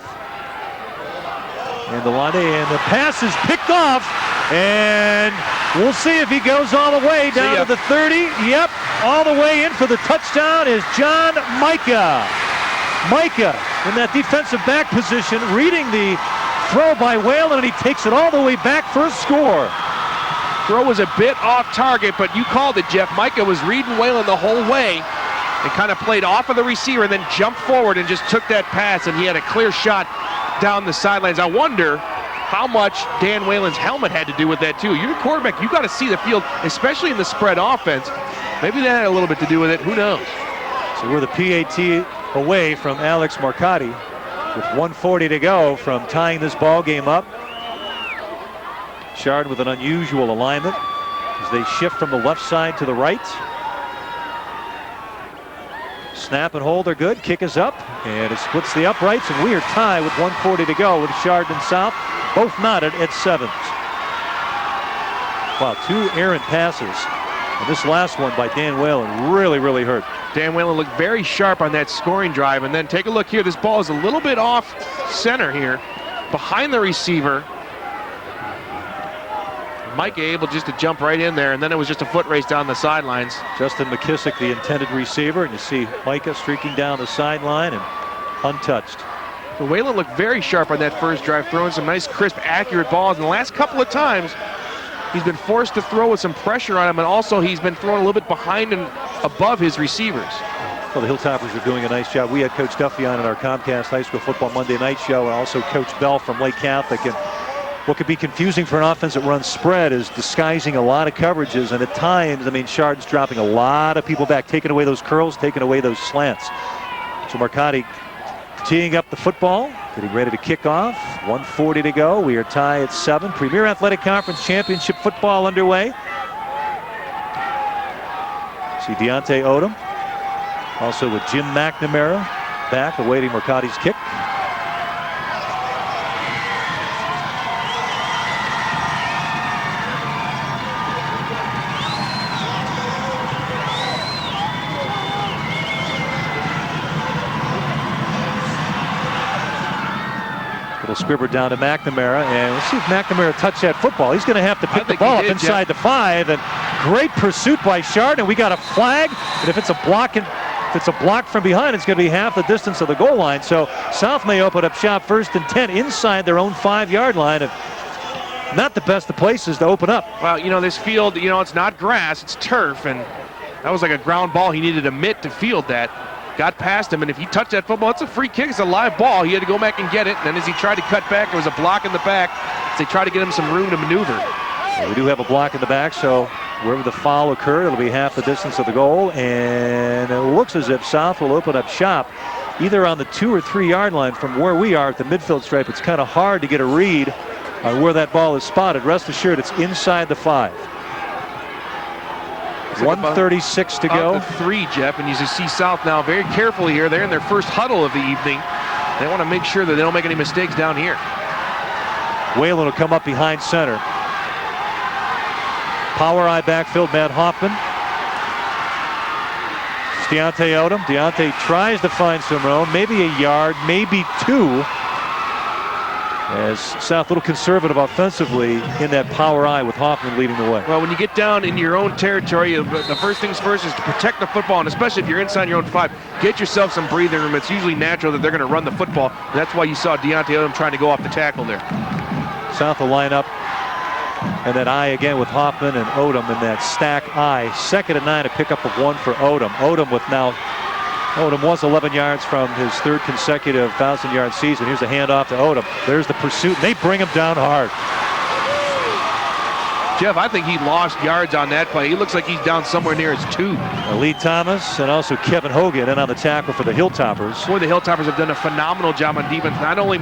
And Delonde, and the pass is picked off, and we'll see if he goes all the way down to the 30. Yep, all the way in for the touchdown is John Micah. Micah in that defensive back position, reading the throw by Whalen, and he takes it all the way back for a score. Throw was a bit off target, but you called it, Jeff. Micah was reading Whalen the whole way and kind of played off of the receiver and then jumped forward and just took that pass, and he had a clear shot down the sidelines. I wonder how much Dan Whalen's helmet had to do with that too. You're a quarterback, you got to see the field, especially in the spread offense. Maybe that had a little bit to do with it, who knows. So we're the PAT away from Alex Marcotti with 1:40 to go from tying this ball game up. Chardon with an unusual alignment as they shift from the left side to the right. Snap and hold are good. Kick is up, and it splits the uprights, and we are tied with 1:40 to go with Chardon and South, both knotted at 7s. Wow, 2 errant passes. And this last one by Dan Whalen really hurt. Dan Whalen looked very sharp on that scoring drive, and then take a look here. This ball is a little bit off center here, behind the receiver. Micah able just to jump right in there, and then it was just a foot race down the sidelines. Justin McKissick, the intended receiver, and you see Micah streaking down the sideline and untouched. But Whalen looked very sharp on that first drive, throwing some nice, crisp, accurate balls. And the last couple of times, he's been forced to throw with some pressure on him, and also he's been throwing a little bit behind and above his receivers. Well, the Hilltoppers are doing a nice job. We had Coach Duffy on in our Comcast High School Football Monday Night Show, and also Coach Bell from Lake Catholic. And what could be confusing for an offense that runs spread is disguising a lot of coverages, and at times, I mean, Chardon's dropping a lot of people back, taking away those curls, taking away those slants. So Marcotti teeing up the football, getting ready to kick off. 1:40 to go. We are tied at 7. Premier Athletic Conference Championship football underway. See Deontay Odom. Also with Jim McNamara back, awaiting Marcotti's kick. Scribber down to McNamara, and let's see if McNamara touched that football. He's going to have to pick the ball up inside the 5, and great pursuit by Chardon. We got a flag, and if it's a block from behind, it's going to be half the distance of the goal line. So South may open up shop 1st and 10 inside their own 5-yard line. And not the best of places to open up. Well, you know, this field, you know, it's not grass, it's turf, and that was like a ground ball. He needed a mitt to field that. Got past him, and if he touched that football, it's a free kick. It's a live ball. He had to go back and get it. And then as he tried to cut back, there was a block in the back. So they tried to get him some room to maneuver. Well, we do have a block in the back, so wherever the foul occurred, it'll be half the distance of the goal. And it looks as if South will open up shop either on the 2 or 3 yard line from where we are at the midfield stripe. It's kind of hard to get a read on where that ball is spotted. Rest assured, it's inside the 5. 1:36 to go. The 3, Jeff, and you just see South now very carefully here. They're in their first huddle of the evening. They want to make sure that they don't make any mistakes down here. Whalen will come up behind center. Power eye backfield, Matt Hoffman. It's Deontay Odom. Deontay tries to find some room, maybe a yard, maybe 2. As South a little conservative offensively in that power eye with Hoffman leading the way. Well, when you get down in your own territory, the first things first is to protect the football, and especially if you're inside your own 5, get yourself some breathing room. It's usually natural that they're going to run the football. And that's why you saw Deontay Odom trying to go off the tackle there. South will line up, and that eye again with Hoffman and Odom in that stack eye. 2nd and 9, a pickup of 1 for Odom. Odom was 11 yards from his 3rd consecutive 1,000-yard season. Here's a handoff to Odom. There's the pursuit, and they bring him down hard. Jeff, I think he lost yards on that play. He looks like he's down somewhere near his 2. Lee Thomas and also Kevin Hogan in on the tackle for the Hilltoppers. Boy, the Hilltoppers have done a phenomenal job on defense. Not only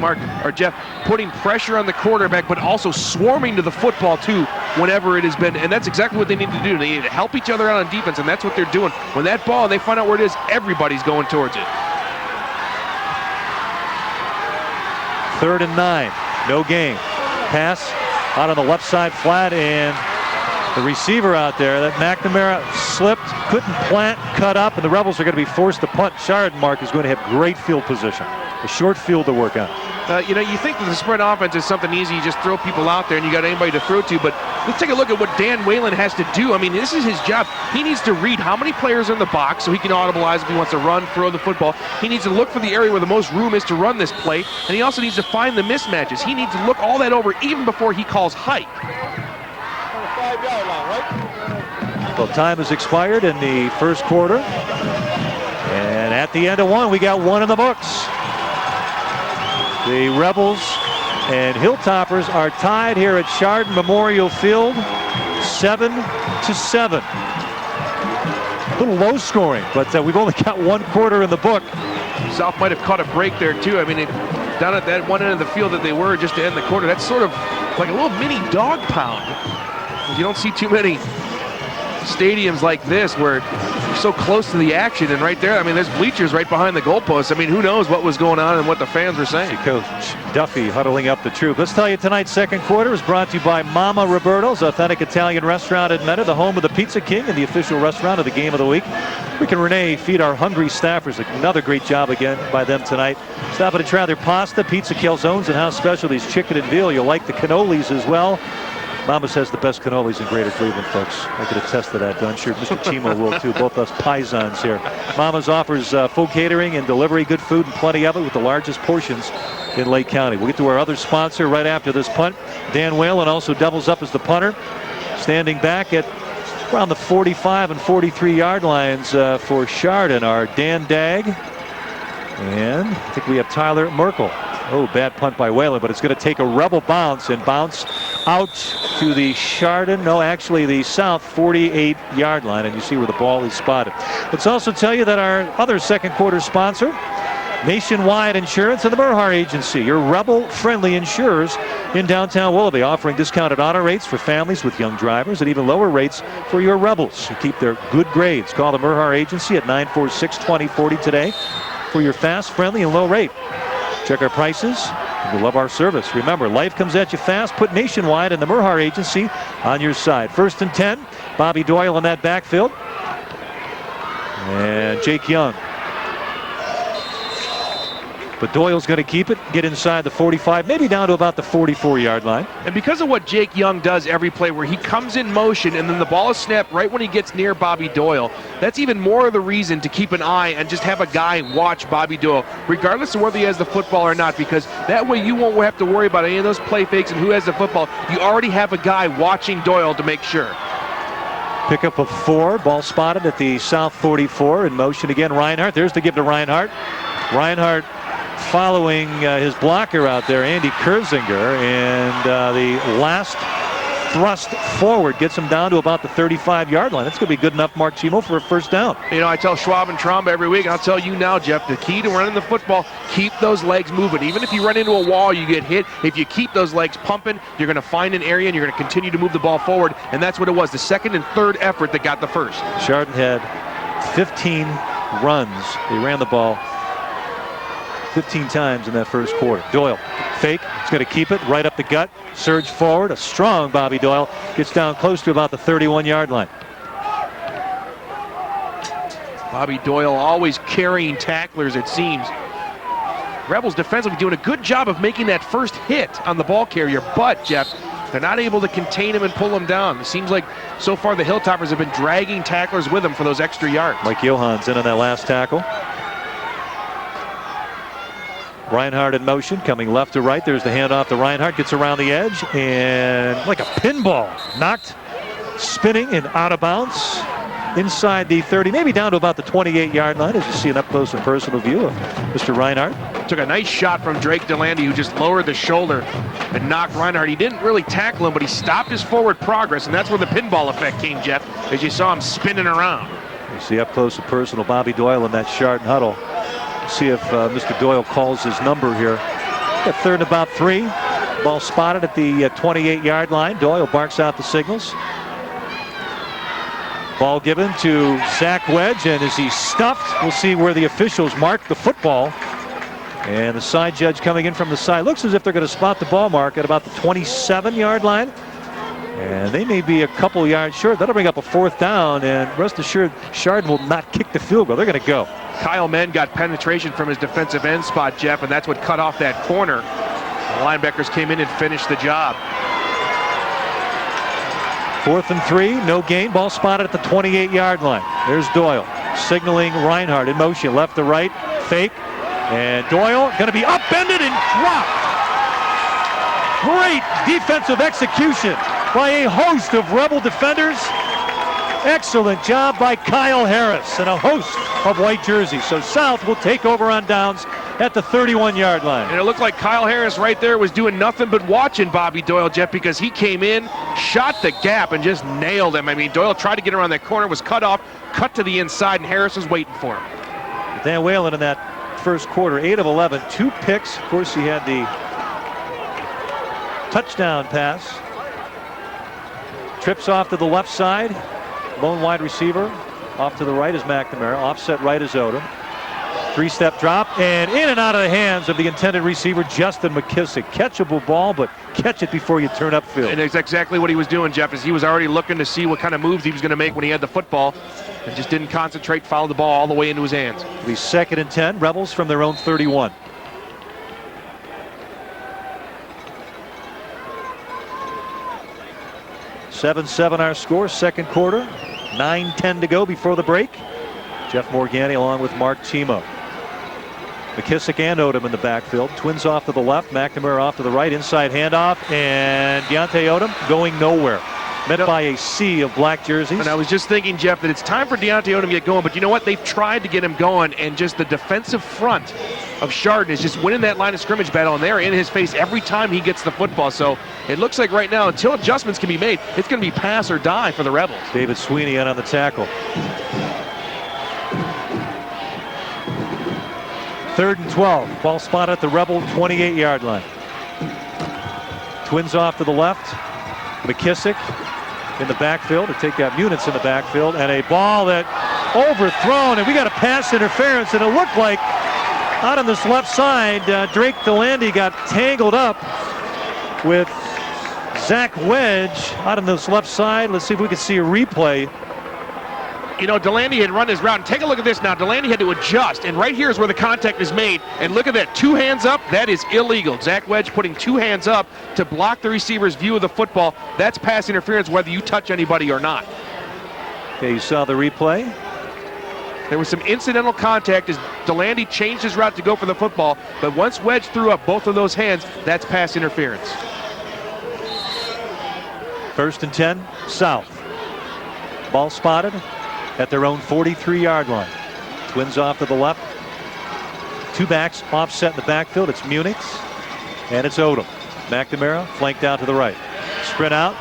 Jeff putting pressure on the quarterback, but also swarming to the football too whenever it has been. And that's exactly what they need to do. They need to help each other out on defense, and that's what they're doing. When that ball, they find out where it is, everybody's going towards it. 3rd and 9, no gain. Pass out on the left side flat, and the receiver out there, that McNamara slipped, couldn't plant, cut up, and the Rebels are going to be forced to punt. Chardon, Mark, is going to have great field position. A short field to work on. You know, you think that the spread offense is something easy. You just throw people out there and you got anybody to throw to. But let's take a look at what Dan Whalen has to do. I mean, this is his job. He needs to read how many players are in the box so he can audibilize if he wants to run, throw the football. He needs to look for the area where the most room is to run this play. And he also needs to find the mismatches. He needs to look all that over even before he calls height. Well, time has expired in the first quarter. And at the end of 1, we got 1 in the books. The Rebels and Hilltoppers are tied here at Chardon Memorial Field, 7-7. A little low scoring, but we've only got 1 quarter in the book. South might have caught a break there too. I mean, down at that one end of the field that they were just to end the quarter, that's sort of like a little mini dog pound. You don't see too many stadiums like this where you're so close to the action, and right there, I mean, there's bleachers right behind the goalposts. I mean, who knows what was going on and what the fans were saying. Coach Duffy huddling up the troop. Let's tell you, tonight's second quarter is brought to you by Mama Roberto's, authentic Italian restaurant in Meta, the home of the Pizza King and the official restaurant of the game of the week. Rick and Renee feed our hungry staffers. Another great job again by them tonight. Stop in and try their pasta, pizza, calzones, and house specialties, chicken and veal. You'll like the cannolis as well. Mama's has the best cannolis in Greater Cleveland, folks. I could attest to that. I'm sure Mr. Chimo will too. Both us paisans here. Mama's offers full catering and delivery, good food and plenty of it, with the largest portions in Lake County. We'll get to our other sponsor right after this punt. Dan Whalen also doubles up as the punter, standing back at around the 45 and 43 yard lines for Chardon are Dan Dagg, and I think we have Tyler Merkel. Oh, bad punt by Whalen, but it's going to take a rebel bounce and bounce out to the Chardon, no, actually the south 48 yard line, and you see where the ball is spotted. Let's also tell you that our other second quarter sponsor, Nationwide Insurance and the Merhar Agency, your rebel-friendly insurers in downtown Willoughby, offering discounted auto rates for families with young drivers and even lower rates for your rebels who keep their good grades. Call the Merhar Agency at 946-2040 today for your fast, friendly, and low rate. Check our prices. We love our service. Remember, life comes at you fast. Put Nationwide and the Merhar Agency on your side. 1st and 10. Bobby Doyle on that backfield. And Jake Young. But Doyle's going to keep it, get inside the 45, maybe down to about the 44-yard line. And because of what Jake Young does every play, where he comes in motion and then the ball is snapped right when he gets near Bobby Doyle, that's even more of the reason to keep an eye and just have a guy watch Bobby Doyle, regardless of whether he has the football or not, because that way you won't have to worry about any of those play fakes and who has the football. You already have a guy watching Doyle to make sure. Pickup of 4, ball spotted at the south 44, in motion again. Reinhardt, there's the give to Reinhardt. Reinhardt following his blocker out there, Andy Kurzinger, and the last thrust forward gets him down to about the 35-yard line. That's going to be good enough, Mark Chimo, for a first down. You know, I tell Schwab and Tromba every week, and I'll tell you now, Jeff, the key to running the football, keep those legs moving. Even if you run into a wall, you get hit. If you keep those legs pumping, you're going to find an area and you're going to continue to move the ball forward, and that's what it was, the second and third effort that got the first. Chardon had 15 runs. They ran the ball 15 times in that first quarter. Doyle, fake, he's going to keep it right up the gut, surge forward, a strong Bobby Doyle, gets down close to about the 31-yard line. Bobby Doyle always carrying tacklers, it seems. Rebels defensively doing a good job of making that first hit on the ball carrier, but, Jeff, they're not able to contain him and pull him down. It seems like so far the Hilltoppers have been dragging tacklers with them for those extra yards. Mike Johans in on that last tackle. Reinhardt in motion, coming left to right. There's the handoff to Reinhardt, gets around the edge, and like a pinball, knocked, spinning and out of bounds inside the 30, maybe down to about the 28-yard line, as you see an up-close and personal view of Mr. Reinhardt. Took a nice shot from Drake DeLandy, who just lowered the shoulder and knocked Reinhardt. He didn't really tackle him, but he stopped his forward progress, and that's where the pinball effect came, Jeff, as you saw him spinning around. You see up close and personal Bobby Doyle in that Chardon huddle. See if Mr. Doyle calls his number here. Got 3rd and about 3. Ball spotted at the 28-yard line. Doyle barks out the signals. Ball given to Zach Wedge, and as he's stuffed, we'll see where the officials mark the football. And the side judge coming in from the side. Looks as if they're going to spot the ball mark at about the 27-yard line. And they may be a couple yards short. That'll bring up a 4th down, and rest assured, Chardon will not kick the field goal. They're going to go. Kyle Menn got penetration from his defensive end spot, Jeff, and that's what cut off that corner. The linebackers came in and finished the job. 4th and 3, no gain. Ball spotted at the 28-yard line. There's Doyle signaling Reinhardt in motion, left to right, fake, and Doyle going to be upended and dropped. Great defensive execution by a host of Rebel defenders. Excellent job by Kyle Harris and a host of white jerseys. So South will take over on downs at the 31-yard line. And it looked like Kyle Harris right there was doing nothing but watching Bobby Doyle, Jeff, because he came in, shot the gap, and just nailed him. I mean, Doyle tried to get around that corner, was cut off, cut to the inside, and Harris was waiting for him. Dan Whalen in that first quarter, 8 of 11, 2 picks. Of course, he had the touchdown pass. Trips off to the left side. Lone wide receiver. Off to the right is McNamara. Offset right is Odom. 3-step drop, and in and out of the hands of the intended receiver, Justin McKissick. Catchable ball, but catch it before you turn upfield. And it's exactly what he was doing, Jeff, is he was already looking to see what kind of moves he was going to make when he had the football, and just didn't concentrate, followed the ball all the way into his hands. It'll be 2nd and 10, Rebels from their own 31. 7-7 our score, second quarter. 9:10 to go before the break. Jeff Morgani along with Mark Timo. McKissick and Odom in the backfield. Twins off to the left, McNamara off to the right. Inside handoff, and Deontay Odom going nowhere. Met by a sea of black jerseys. And I was just thinking, Jeff, that it's time for Deontay Odom to get going, but you know what? They've tried to get him going, and just the defensive front of Chardon is just winning that line of scrimmage battle, and they're in his face every time he gets the football. So it looks like right now, until adjustments can be made, it's going to be pass or die for the Rebels. David Sweeney in on the tackle. 3rd and 12. Ball spotted at the Rebel 28-yard line. Twins off to the left. McKissick in the backfield to take out Munitz in the backfield, and a ball that overthrown, and we got a pass interference, and it looked like out on this left side, Drake Delandy got tangled up with Zach Wedge out on this left side. Let's see if we can see a replay. You know, Delandy had run his route. And take a look at this now. Delandy had to adjust, and right here is where the contact is made. And look at that, 2 hands up. That is illegal. Zach Wedge putting 2 hands up to block the receiver's view of the football. That's pass interference whether you touch anybody or not. Okay, you saw the replay. There was some incidental contact as Delandy changed his route to go for the football, but once Wedge threw up both of those hands, that's pass interference. 1st and 10, South. Ball spotted at their own 43-yard line. Twins off to the left. 2 backs offset in the backfield. It's Munitz and it's Odom. McNamara flanked out to the right. Sprint out,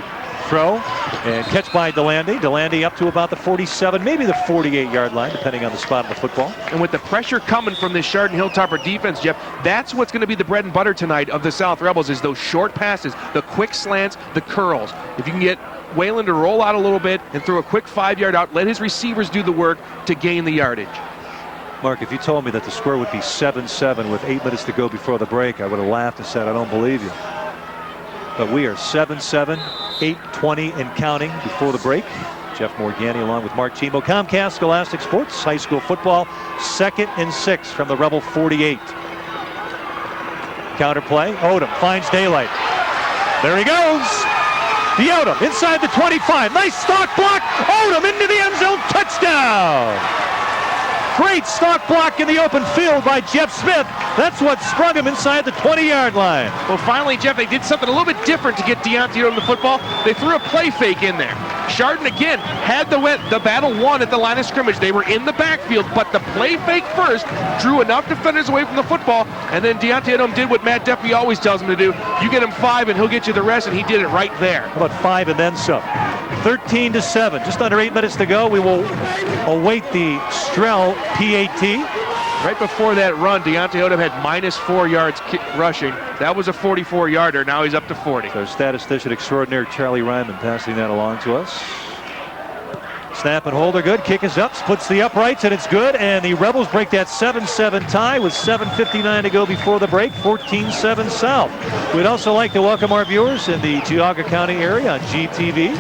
throw, and catch by Delandy. Delandy up to about the 47, maybe the 48-yard line, depending on the spot of the football. And with the pressure coming from this Chardon Hilltopper defense, Jeff, that's what's going to be the bread and butter tonight of the South Rebels, is those short passes, the quick slants, the curls. If you can get Whalen to roll out a little bit and throw a quick 5-yard out, let his receivers do the work to gain the yardage. Mark, if you told me that the score would be 7-7 with 8 minutes to go before the break, I would have laughed and said, I don't believe you. But we are 7-7, 8:20 and counting before the break. Jeff Morgani along with Mark Timo. Comcast Scholastic Sports, high school football, 2nd and 6 from the Rebel 48. Counterplay, Odom finds daylight. There he goes. The Odom inside the 25. Nice stock block. Odom into the end zone. Touchdown. Great stock block in the open field by Jeff Smith. That's what sprung him inside the 20-yard line. Well, finally, Jeff, they did something a little bit different to get Deontay Odom the football. They threw a play fake in there. Chardon, again, had the battle won at the line of scrimmage. They were in the backfield, but the play fake first drew enough defenders away from the football, and then Deontay Odom did what Matt Duffy always tells him to do. You get him 5, and he'll get you the rest, and he did it right there. How about 5 and then some? 13-7, just under 8 minutes to go. We will await the Strell PAT. Right before that run, Deontay Odom had -4 yards rushing. That was a 44-yarder. Now he's up to 40. So statistician extraordinaire Charlie Ryman passing that along to us. Snap and hold are good. Kick is up, splits the uprights, and it's good. And the Rebels break that 7-7 tie with 7:59 to go before the break. 14-7 South. We'd also like to welcome our viewers in the Geauga County area on GTV.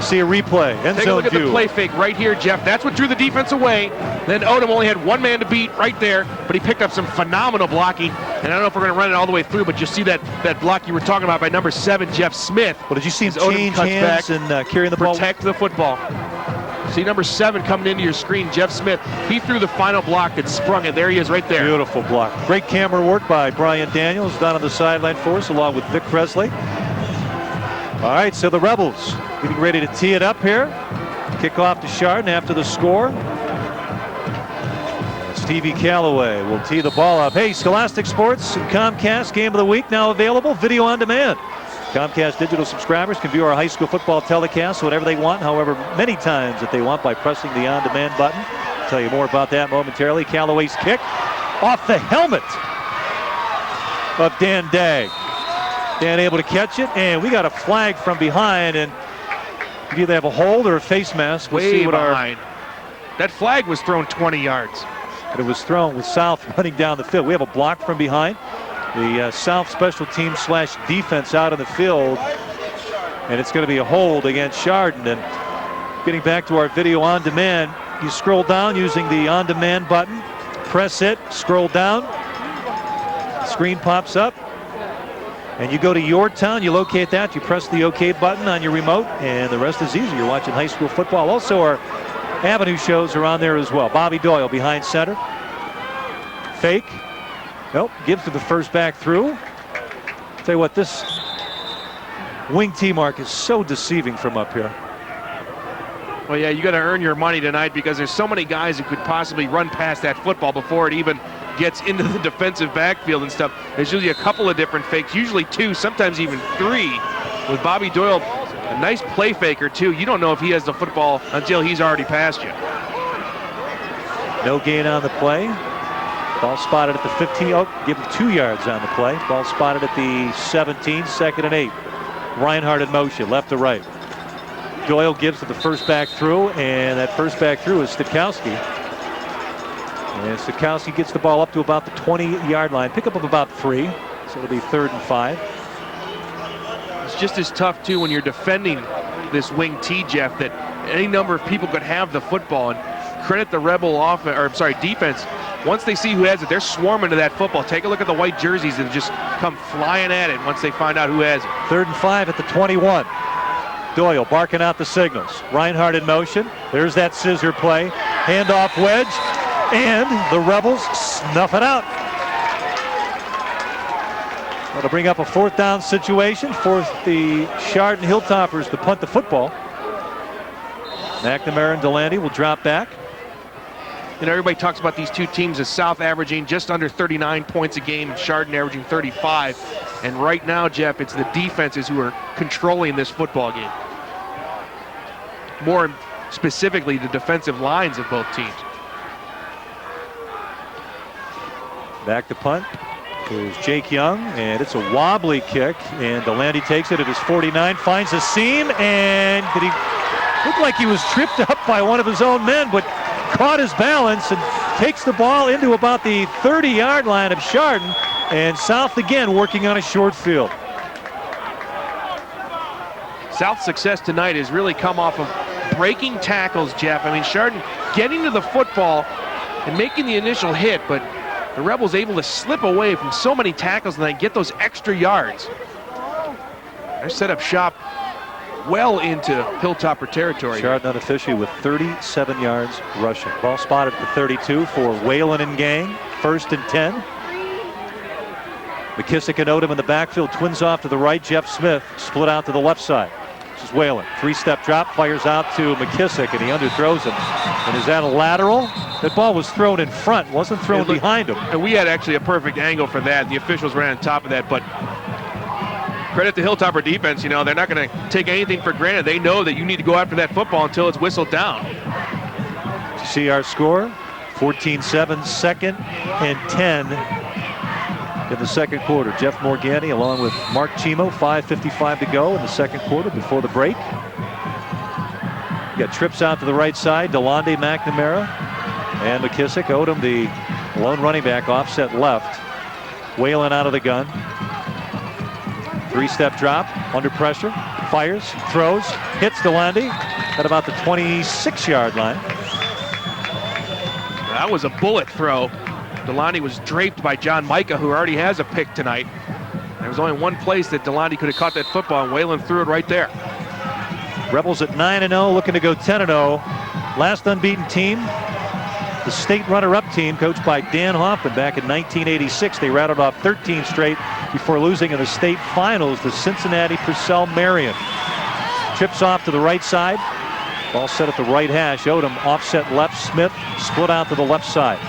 See a replay. End Take a zone look at view. the play fake right here, Jeff. That's what drew the defense away. Then Odom only had 1 man to beat right there, but he picked up some phenomenal blocking. And I don't know if we're going to run it all the way through, but you see that block you were talking about by number 7, Jeff Smith. Well, did you see him Odom change cuts hands back, and carrying the ball? protect the football. See number 7 coming into your screen, Jeff Smith. He threw the final block that sprung it. There he is right there. Beautiful block. Great camera work by Brian Daniels down on the sideline for us, along with Vic Presley. All right, so the Rebels getting ready to tee it up here. Kick off to Chardon after the score. Stevie Calloway will tee the ball up. Hey, Scholastic Sports and Comcast Game of the Week now available, video on demand. Comcast digital subscribers can view our high school football telecast whenever they want, however many times that they want, by pressing the on-demand button. I'll tell you more about that momentarily. Calloway's kick off the helmet of Dan Dagg. Dan able to catch it, and we got a flag from behind, and you either have a hold or a face mask. We'll see Way what behind. That flag was thrown 20 yards. But it was thrown with South running down the field. We have a block from behind. The South special team / defense out on the field, and it's going to be a hold against Chardon. And getting back to our video on demand, you scroll down using the on demand button, press it, scroll down, Screen pops up, and you go to your town, you locate that, you press the OK button on your remote, and the rest is easy. You're watching high school football. Also, our Avenue shows are on there as well. Bobby Doyle behind center. Fake. Nope, gives to the first back through. Tell you what, this wing T mark is so deceiving from up here. Well, yeah, you got to earn your money tonight because there's so many guys who could possibly run past that football before it even gets into the defensive backfield and stuff. There's usually a couple of different fakes, usually 2, sometimes even 3. With Bobby Doyle, a nice play faker too. You don't know if he has the football until he's already past you. No gain on the play. Ball spotted at the 15. Oh, give him 2 yards on the play. Ball spotted at the 17, 2nd and 8. Reinhardt in motion, left to right. Doyle gives to the first back through, and that first back through is Stikowski. And Stikowski gets the ball up to about the 20-yard line. Pick up of about 3, so it'll be 3rd and 5. It's just as tough too when you're defending this wing T, Jeff, that any number of people could have the football. And credit the Rebel defense. Once they see who has it, they're swarming to that football. Take a look at the white jerseys and just come flying at it once they find out who has it. 3rd and 5 at the 21. Doyle barking out the signals. Reinhardt in motion. There's that scissor play. Handoff wedge. And the Rebels snuff it out. That'll bring up a 4th down situation. Force the Chardon Hilltoppers to punt the football. McNamara and Delaney will drop back. And everybody talks about these two teams as South averaging just under 39 points a game and Chardon averaging 35. And right now, Jeff, it's the defenses who are controlling this football game. More specifically, the defensive lines of both teams. Back to punt. Here's Jake Young, and it's a wobbly kick, and Delaney takes it at his 49, finds a seam, and did he look like he was tripped up by one of his own men, but caught his balance and takes the ball into about the 30-yard line of Chardon, and South again working on a short field. South's success tonight has really come off of breaking tackles, Jeff. I mean, Chardon getting to the football and making the initial hit, but the Rebels able to slip away from so many tackles and then get those extra yards. They're set up shop well into Hilltopper territory. Chardon unofficially with 37 yards rushing. Ball spotted at the 32 for Whalen and gang. 1st and 10. McKissick and Odom in the backfield. Twins off to the right. Jeff Smith split out to the left side. This is Whalen. 3-step drop. Fires out to McKissick, and he underthrows him. And is that a lateral? That ball was thrown in front. Wasn't thrown behind him. And we had actually a perfect angle for that. The officials ran on top of that, but credit to Hilltopper defense. You know, they're not going to take anything for granted. They know that you need to go after that football until it's whistled down. You see our score? 14-7, 2nd and 10 in the 2nd quarter. Jeff Morgani along with Mark Chimo. 5:55 to go in the 2nd quarter before the break. You got trips out to the right side. DeLonde, McNamara, and McKissick. Odom, the lone running back, offset left. Whalen out of the gun. 3-step drop, under pressure, fires, throws, hits DeLonde at about the 26-yard line. That was a bullet throw. DeLonde was draped by John Micah, who already has a pick tonight. There was only one place that DeLonde could have caught that football, and Whalen threw it right there. Rebels at 9-0, looking to go 10-0. Last unbeaten team, the state runner-up team, coached by Dan Hoffman back in 1986. They rattled off 13 straight before losing in the state finals to Cincinnati Purcell Marion. Trips off to the right side. Ball set at the right hash. Odom offset left. Smith split out to the left side.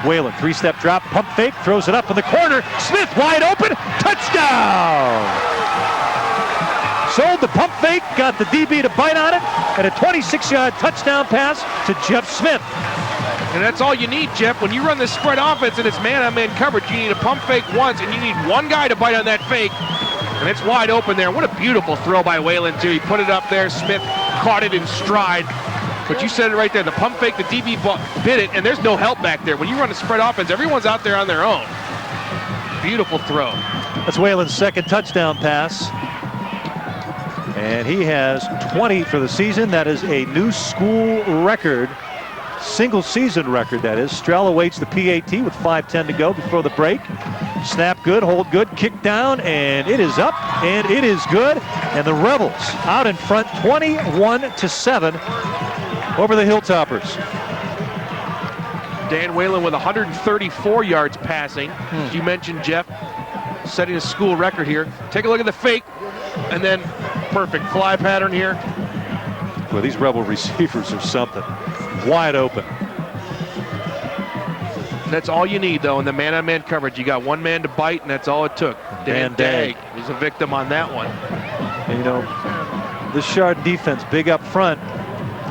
Whalen, 3-step drop, pump fake, throws it up in the corner. Smith wide open, touchdown! Sold the pump fake, got the DB to bite on it, and a 26-yard touchdown pass to Jeff Smith. And that's all you need, Jeff. When you run this spread offense and it's man-on-man coverage, you need a pump fake once, and you need one guy to bite on that fake. And it's wide open there. What a beautiful throw by Whalen, too. He put it up there. Smith caught it in stride. But you said it right there. The pump fake, the DB bit it, and there's no help back there. When you run a spread offense, everyone's out there on their own. Beautiful throw. That's Whalen's 2nd touchdown pass. And he has 20 for the season. That is a new school record. single season record, that is. Strell awaits the PAT with 5:10 to go before the break. Snap good, hold good, kick down, and it is up, and it is good. And the Rebels out in front 21-7 over the Hilltoppers. Dan Whalen with 134 yards passing. As you mentioned, Jeff, setting a school record here. Take a look at the fake, and then perfect fly pattern here. Well, these Rebel receivers are something. Wide open. That's all you need, though, in the man-on-man coverage. You got one man to bite, and that's all it took. Dan Dagg was a victim on that one. And, you know, this Chardon defense, big up front,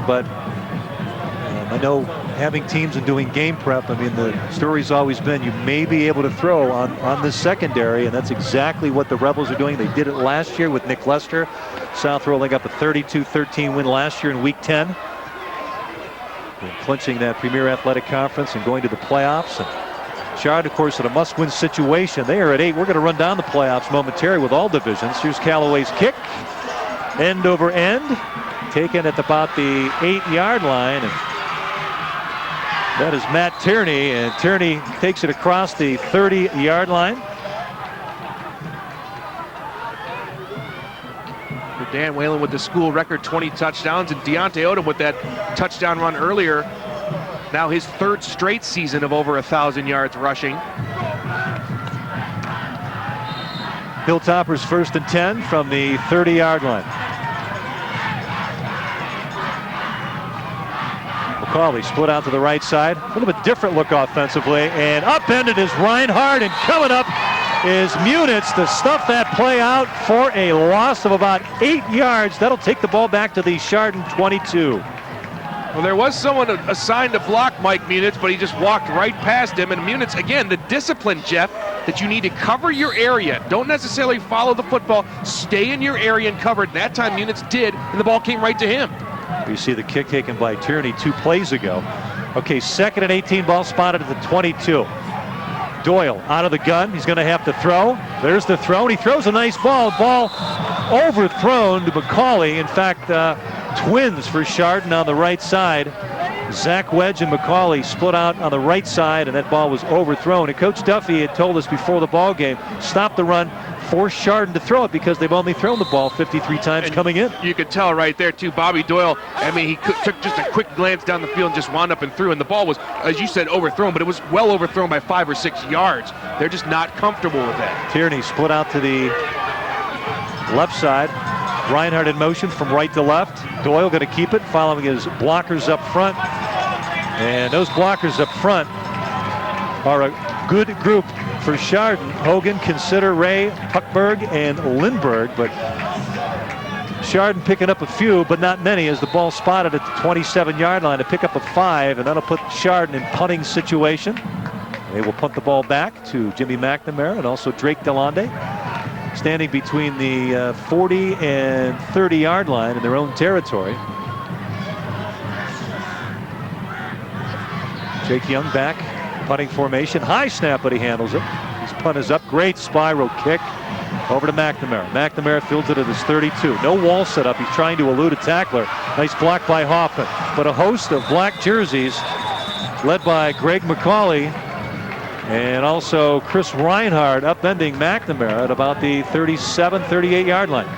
but I know having teams and doing game prep, I mean, the story's always been you may be able to throw on this secondary, and that's exactly what the Rebels are doing. They did it last year with Nick Lester. South rolling up a 32-13 win last year in Week 10. And clinching that Premier Athletic Conference and going to the playoffs. And Chardon, of course, in a must-win situation. They are at 8. We're going to run down the playoffs momentarily with all divisions. Here's Callaway's kick. End over end. Taken at about the 8-yard line. And that is Matt Tierney, and Tierney takes it across the 30-yard line. For Dan Whalen with the school record 20 touchdowns, and Deontay Odom with that touchdown run earlier. Now his third straight season of over 1,000 yards rushing. Hilltoppers 1st and 10 from the 30-yard line. McCauley split out to the right side. A little bit different look offensively. And upended is Reinhardt. And coming up is Munitz to stuff that play out for a loss of about 8 yards. That'll take the ball back to the Chardon 22. Well, there was someone assigned to block Mike Munitz, but he just walked right past him. And Munitz, again, the discipline, Jeff, that you need to cover your area. Don't necessarily follow the football. Stay in your area and cover it. That time Munitz did, and the ball came right to him. You see the kick taken by Tierney 2 plays ago. Okay, 2nd and 18, ball spotted at the 22. Doyle out of the gun. He's going to have to throw. There's the throw, and he throws a nice ball. Ball overthrown to McCauley. In fact, twins for Chardon on the right side. Zach Wedge and McCauley split out on the right side, and that ball was overthrown. And Coach Duffy had told us before the ball game, stop the run, force Chardon to throw it because they've only thrown the ball 53 times and coming in. You could tell right there, too, Bobby Doyle, I mean, he took just a quick glance down the field and just wound up and threw. And the ball was, as you said, overthrown, but it was well overthrown by 5 or 6 yards. They're just not comfortable with that. Tierney split out to the left side. Reinhardt in motion from right to left. Doyle going to keep it, following his blockers up front. And those blockers up front are a good group for Chardon. Hogan, Consider, Ray, Puckberg, and Lindbergh. But Chardon picking up a few, but not many, as the ball spotted at the 27-yard line to pick up a 5, and that'll put Chardon in punting situation. They will punt the ball back to Jimmy McNamara and also Drake DeLonde, standing between the 40 and 30-yard line in their own territory. Jake Young back, punting formation. High snap, but he handles it. His punt is up. Great spiral kick over to McNamara. McNamara fields it at his 32. No wall set up. He's trying to elude a tackler. Nice block by Hoffman. But a host of black jerseys led by Greg McCauley and also Chris Reinhardt upending McNamara at about the 37, 38-yard line.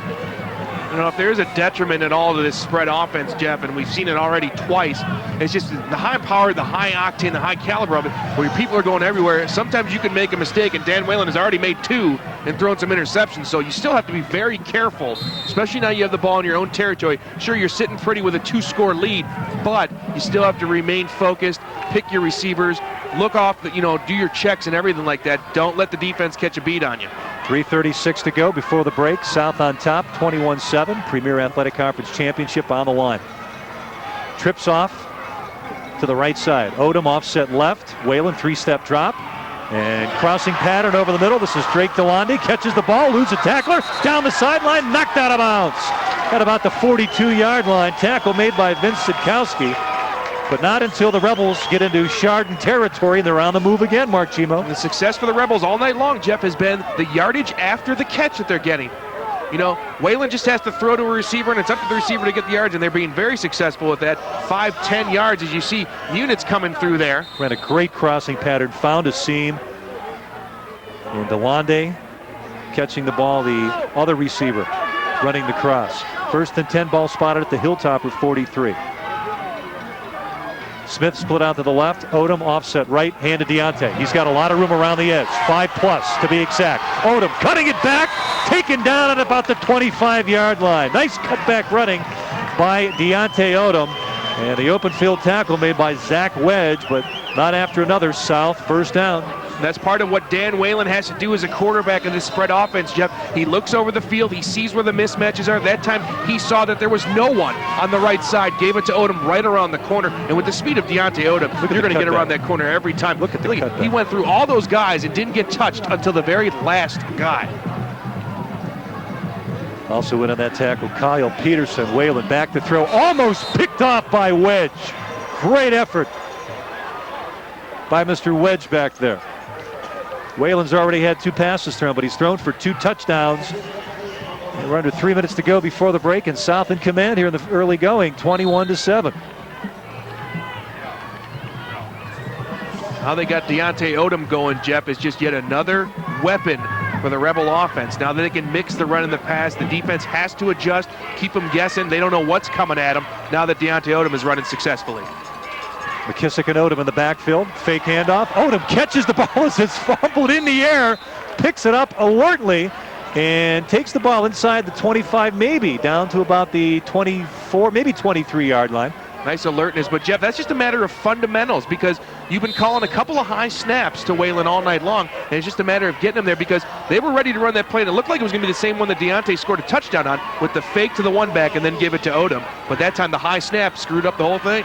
You know, if there is a detriment at all to this spread offense, Jeff, and we've seen it already twice, it's just the high power, the high octane, the high caliber of it, where your people are going everywhere. Sometimes you can make a mistake, and Dan Whalen has already made 2 and thrown some interceptions, so you still have to be very careful, especially now you have the ball in your own territory. Sure, you're sitting pretty with a 2-score lead, but you still have to remain focused, pick your receivers, look off, do your checks and everything like that. Don't let the defense catch a beat on you. 3:36 to go before the break. South on top, 21-7. Premier Athletic Conference Championship on the line. Trips off to the right side. Odom offset left. Whalen 3-step drop. And crossing pattern over the middle. This is Drake DeLonde. Catches the ball, eludes a tackler. Down the sideline, knocked out of bounds. At about the 42-yard line. Tackle made by Vince Sidkowski. But not until the Rebels get into Chardon territory, and they're on the move again, Mark Chimo. The success for the Rebels all night long, Jeff, has been the yardage after the catch that they're getting. You know, Whalen just has to throw to a receiver, and it's up to the receiver to get the yards, and they're being very successful with that. 5-10 yards as you see units coming through there. Ran a great crossing pattern, found a seam. And DeLonde catching the ball, the other receiver running the cross. 1st and 10, ball spotted at the Hilltop with 43. Smith split out to the left. Odom offset right, hand to Deontay. He's got a lot of room around the edge. 5+ to be exact. Odom cutting it back, taken down at about the 25-yard line. Nice cutback running by Deontay Odom. And the open field tackle made by Zach Wedge, but not after another. South, 1st down. That's part of what Dan Whalen has to do as a quarterback in this spread offense, Jeff. He looks over the field. He sees where the mismatches are. That time, he saw that there was no one on the right side. Gave it to Odom right around the corner. And with the speed of Deontay Odom, you're going to get around that corner every time. Look at the cutback. He went through all those guys and didn't get touched until the very last guy. Also in on that tackle, Kyle Peterson. Whalen back to throw. Almost picked off by Wedge. Great effort by Mr. Wedge back there. Whalen's already had 2 passes thrown, but he's thrown for 2 touchdowns. And we're under 3 minutes to go before the break, and South in command here in the early going, 21-7. How they got Deontay Odom going, Jeff, is just yet another weapon for the Rebel offense. Now that they can mix the run and the pass, the defense has to adjust, keep them guessing. They don't know what's coming at them now that Deontay Odom is running successfully. McKissick and Odom in the backfield. Fake handoff. Odom catches the ball as it's fumbled in the air, picks it up alertly, and takes the ball inside the 25, maybe down to about the 24, maybe 23-yard line. Nice alertness, but Jeff, that's just a matter of fundamentals because you've been calling a couple of high snaps to Whalen all night long, and it's just a matter of getting them there because they were ready to run that play, and it looked like it was going to be the same one that Deontay scored a touchdown on with the fake to the one back and then give it to Odom. But that time the high snap screwed up the whole thing.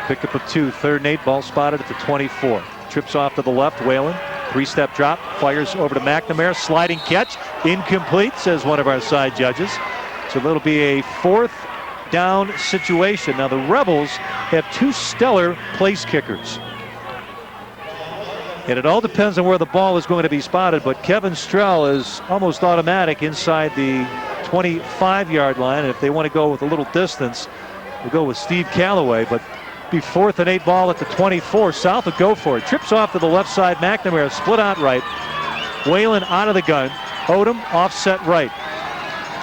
Pickup of 2, 3rd and 8, ball spotted at the 24. Trips off to the left, Whalen. 3-step drop, fires over to McNamara. Sliding catch, incomplete, says one of our side judges. So that'll be a 4th down situation. Now the Rebels have 2 stellar place kickers. And it all depends on where the ball is going to be spotted, but Kevin Strell is almost automatic inside the 25-yard line. And if they want to go with a little distance, we'll go with Steve Calloway, but be 4th and 8 ball at the 24. South will go for it. Trips off to the left side. McNamara split out right. Whalen out of the gun. Odom offset right.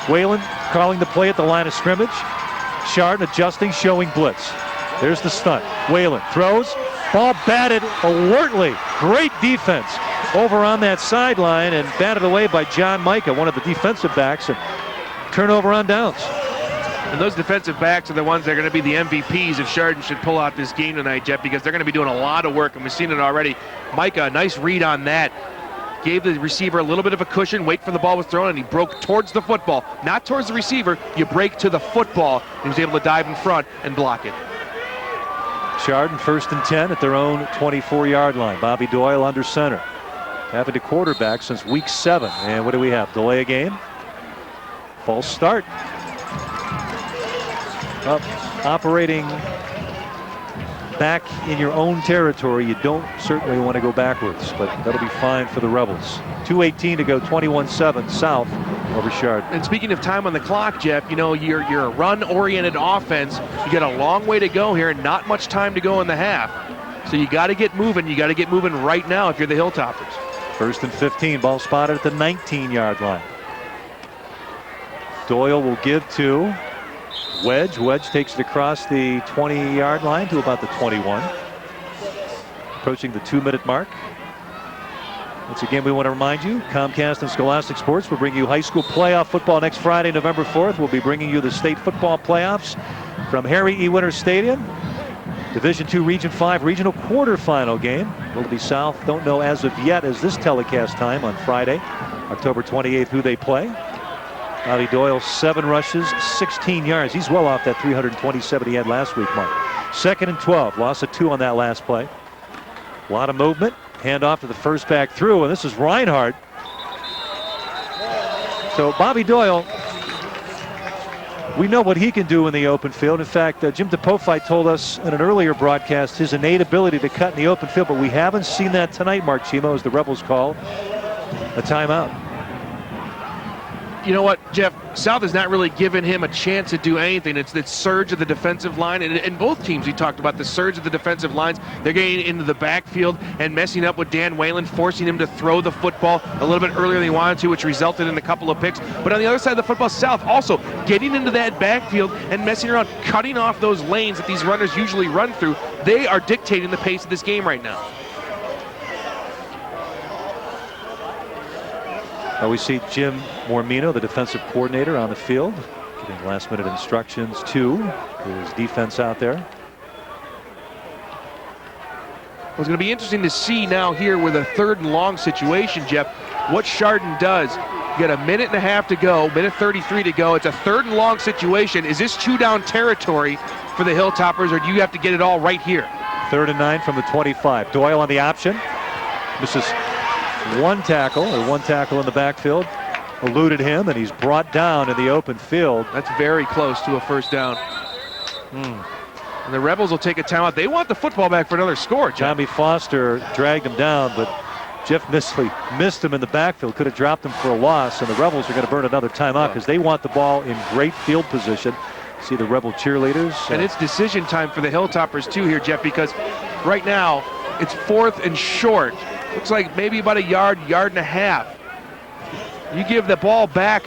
Whalen calling the play at the line of scrimmage. Chardon adjusting, showing blitz. There's the stunt. Whalen throws. Ball batted alertly. Great defense over on that sideline and batted away by John Micah, one of the defensive backs, and turnover on downs. And those defensive backs are the ones that are going to be the MVPs if Chardon should pull out this game tonight, Jeff, because they're going to be doing a lot of work, and we've seen it already. Micah, a nice read on that. Gave the receiver a little bit of a cushion, wait for the ball was thrown, and he broke towards the football. Not towards the receiver, you break to the football, and he was able to dive in front and block it. Chardon 1st and 10 at their own 24-yard line. Bobby Doyle under center. Having to quarterback since week 7. And what do we have? Delay a game? False start. Operating back in your own territory, you don't certainly want to go backwards, but that'll be fine for the Rebels. 2:18 to go, 21-7 South over Chardon. And speaking of time on the clock, Jeff, you know, you're a run-oriented offense. You got a long way to go here and not much time to go in the half. So you got to get moving. You got to get moving right now if you're the Hilltoppers. 1st and 15, ball spotted at the 19-yard line. Doyle will give to Wedge. Wedge takes it across the 20-yard line to about the 21. Approaching the 2-minute mark. Once again, we want to remind you, Comcast and Scholastic Sports will bring you high school playoff football next Friday, November 4th. We'll be bringing you the state football playoffs from Harry E. Winter Stadium. Division II Region 5 regional quarterfinal game. Willoughby South don't know as of yet as this telecast time on Friday, October 28th, who they play. Bobby Doyle, 7 rushes, 16 yards. He's well off that 327 he had last week, Mark. 2nd and 12. Loss of 2 on that last play. A lot of movement. Hand off to the first back through, and this is Reinhardt. So Bobby Doyle, we know what he can do in the open field. In fact, Jim DePofite told us in an earlier broadcast his innate ability to cut in the open field, but we haven't seen that tonight, Mark Chimo, as the Rebels call a timeout. you know what, Jeff? South has not really given him a chance to do anything. It's the surge of the defensive line, and both teams we talked about the surge of the defensive lines. They're getting into the backfield and messing up with Dan Whalen, forcing him to throw the football a little bit earlier than he wanted to, which resulted in a couple of picks. But on the other side of the football, South also getting into that backfield and messing around, cutting off those lanes that these runners usually run through. They are dictating the pace of this game right now. We see Jim Mormino, the defensive coordinator, on the field, giving last-minute instructions to his defense out there. Well, it's going to be interesting to see now here with a 3rd and long situation, Jeff, what Chardon does. You got a minute and a half to go, minute 33 to go. It's a 3rd and long situation. Is this 2-down territory for the Hilltoppers, or do you have to get it all right here? 3rd and 9 from the 25. Doyle on the option. Misses one tackle in the backfield. Eluded him, and he's brought down in the open field. That's very close to a 1st down. And the Rebels will take a timeout. They want the football back for another score, Jeff. Tommy Foster dragged him down, but Jeff Missley missed him in the backfield, could have dropped him for a loss, and the Rebels are going to burn another timeout because they want the ball in great field position. See the Rebel cheerleaders. And it's decision time for the Hilltoppers too here, Jeff, because right now it's 4th and short. Looks like maybe about a yard and a half. You give the ball back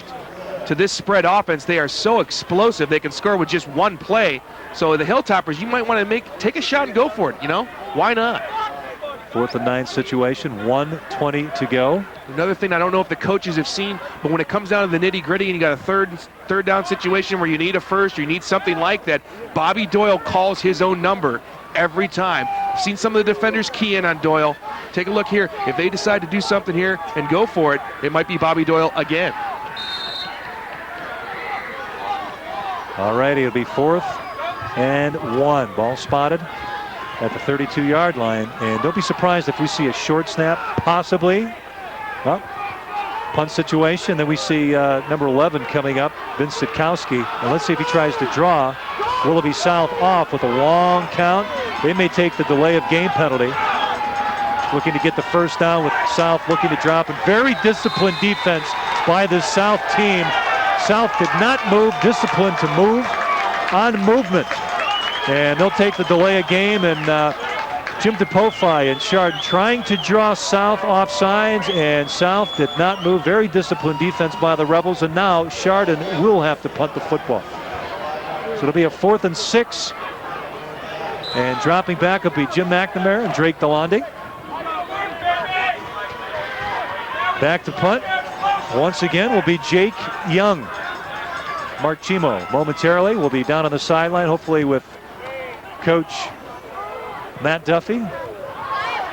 to this spread offense, they are so explosive they can score with just one play. So the Hilltoppers, you might want to take a shot and go for it, you know? Why not? 4th and 9 situation, 1:20 to go. Another thing I don't know if the coaches have seen, but when it comes down to the nitty-gritty and you got a third down situation where you need a first or you need something like that, Bobby Doyle calls his own number every time. I've seen some of the defenders key in on Doyle. Take a look here. If they decide to do something here and go for it, it might be Bobby Doyle again. All right, it'll be 4th and 1. Ball spotted at the 32-yard line. And don't be surprised if we see a short snap, possibly. Well, punt situation. Then we see number 11 coming up, Vince Sitkowski. And let's see if he tries to draw Willoughby South off with a long count. They may take the delay of game penalty. Looking to get the 1st down with South looking to drop. And very disciplined defense by this South team. South did not move, disciplined to move on movement. And they'll take the delay of game, and Jim DePofi and Chardon trying to draw South off sides, and South did not move. Very disciplined defense by the Rebels, and now Chardon will have to punt the football. So it'll be a 4th and 6. And dropping back will be Jim McNamara and Drake Delonde. Back to punt. Once again will be Jake Young. Mark Chimo momentarily will be down on the sideline, hopefully with Coach Matt Duffy.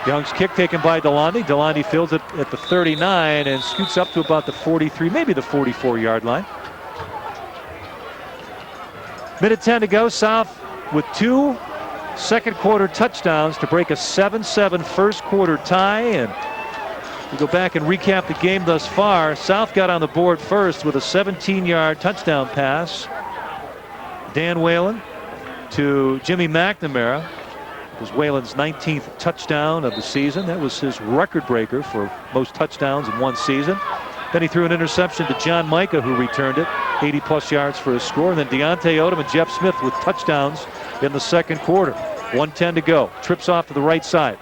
Young's kick taken by Delonde. Delonde fields it at the 39 and scoots up to about the 43, maybe the 44-yard line. Minute 10 to go. South with 2 second-quarter touchdowns to break a 7-7 first-quarter tie. And we go back and recap the game thus far. South got on the board first with a 17-yard touchdown pass. Dan Whalen to Jimmy McNamara. It was Whalen's 19th touchdown of the season. That was his record breaker for most touchdowns in one season. Then he threw an interception to John Micah, who returned it, 80-plus yards for a score. And then Deontay Odom and Jeff Smith with touchdowns in the second quarter. 1:10 to go. Trips off to the right side.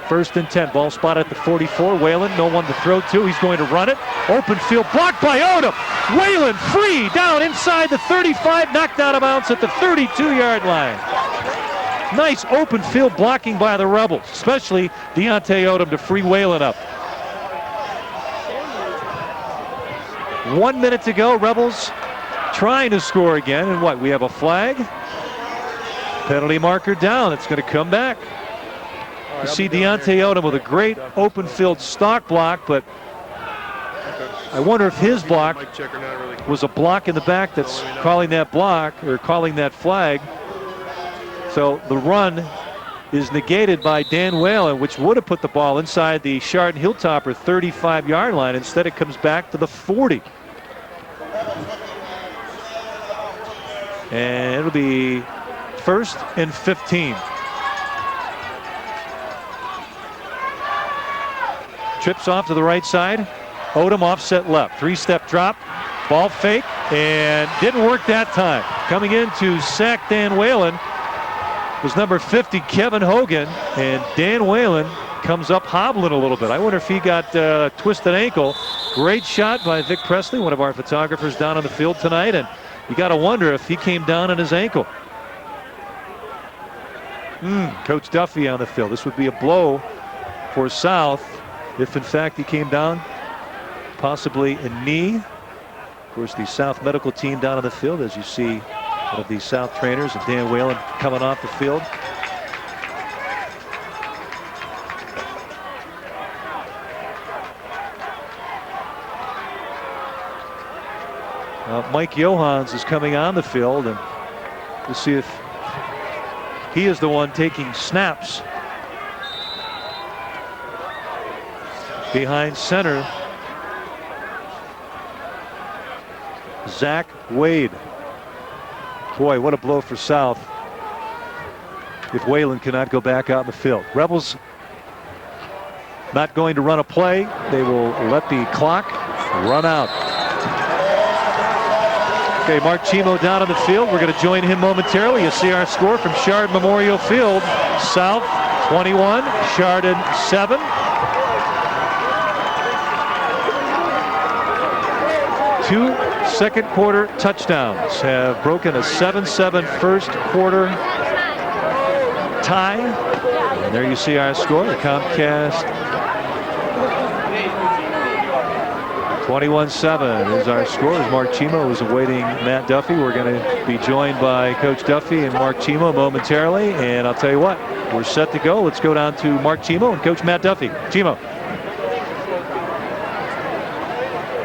1st and 10. Ball spotted at the 44. Whalen, no one to throw to. He's going to run it. Open field blocked by Odom. Whalen free down inside the 35. Knocked out of bounds at the 32-yard line. Nice open field blocking by the Rebels, especially Deontay Odom to free Whalen up. 1 minute to go. Rebels trying to score again. And what? We have a flag. Penalty marker down. It's going to come back. You see Deontay Odom with a great open field stock block, but I wonder if his block was a block in the back that's calling that block or calling that flag. So the run is negated by Dan Whalen, which would have put the ball inside the Chardon Hilltopper 35-yard line. Instead, it comes back to the 40. And it'll be 1st and 15. Trips off to the right side. Odom offset left. 3-step drop. Ball fake, and didn't work that time. Coming in to sack Dan Whalen was number 50, Kevin Hogan, and Dan Whalen comes up hobbling a little bit. I wonder if he got twisted ankle. Great shot by Vic Presley, one of our photographers down on the field tonight, and you got to wonder if he came down on his ankle. Coach Duffy on the field. This would be a blow for South if in fact he came down, possibly a knee. Of course, the South medical team down on the field, as you see one of the South trainers and Dan Whalen coming off the field. Mike Johans is coming on the field, and we'll see if he is the one taking snaps behind center. Zach Wade. Boy, what a blow for South if Whalen cannot go back out in the field. Rebels not going to run a play. They will let the clock run out. Okay, Mark Chimo down on the field. We're going to join him momentarily. You'll see our score from Chardon Memorial Field. South 21, Chardon 7. Two second quarter touchdowns have broken a 7-7 first quarter tie. And there you see our score, the Comcast 21-7 is our score, as Mark Chimo is awaiting Matt Duffy. We're going to be joined by Coach Duffy and Mark Chimo momentarily, and I'll tell you what, we're set to go. Let's go down to Mark Chimo and Coach Matt Duffy. Chimo.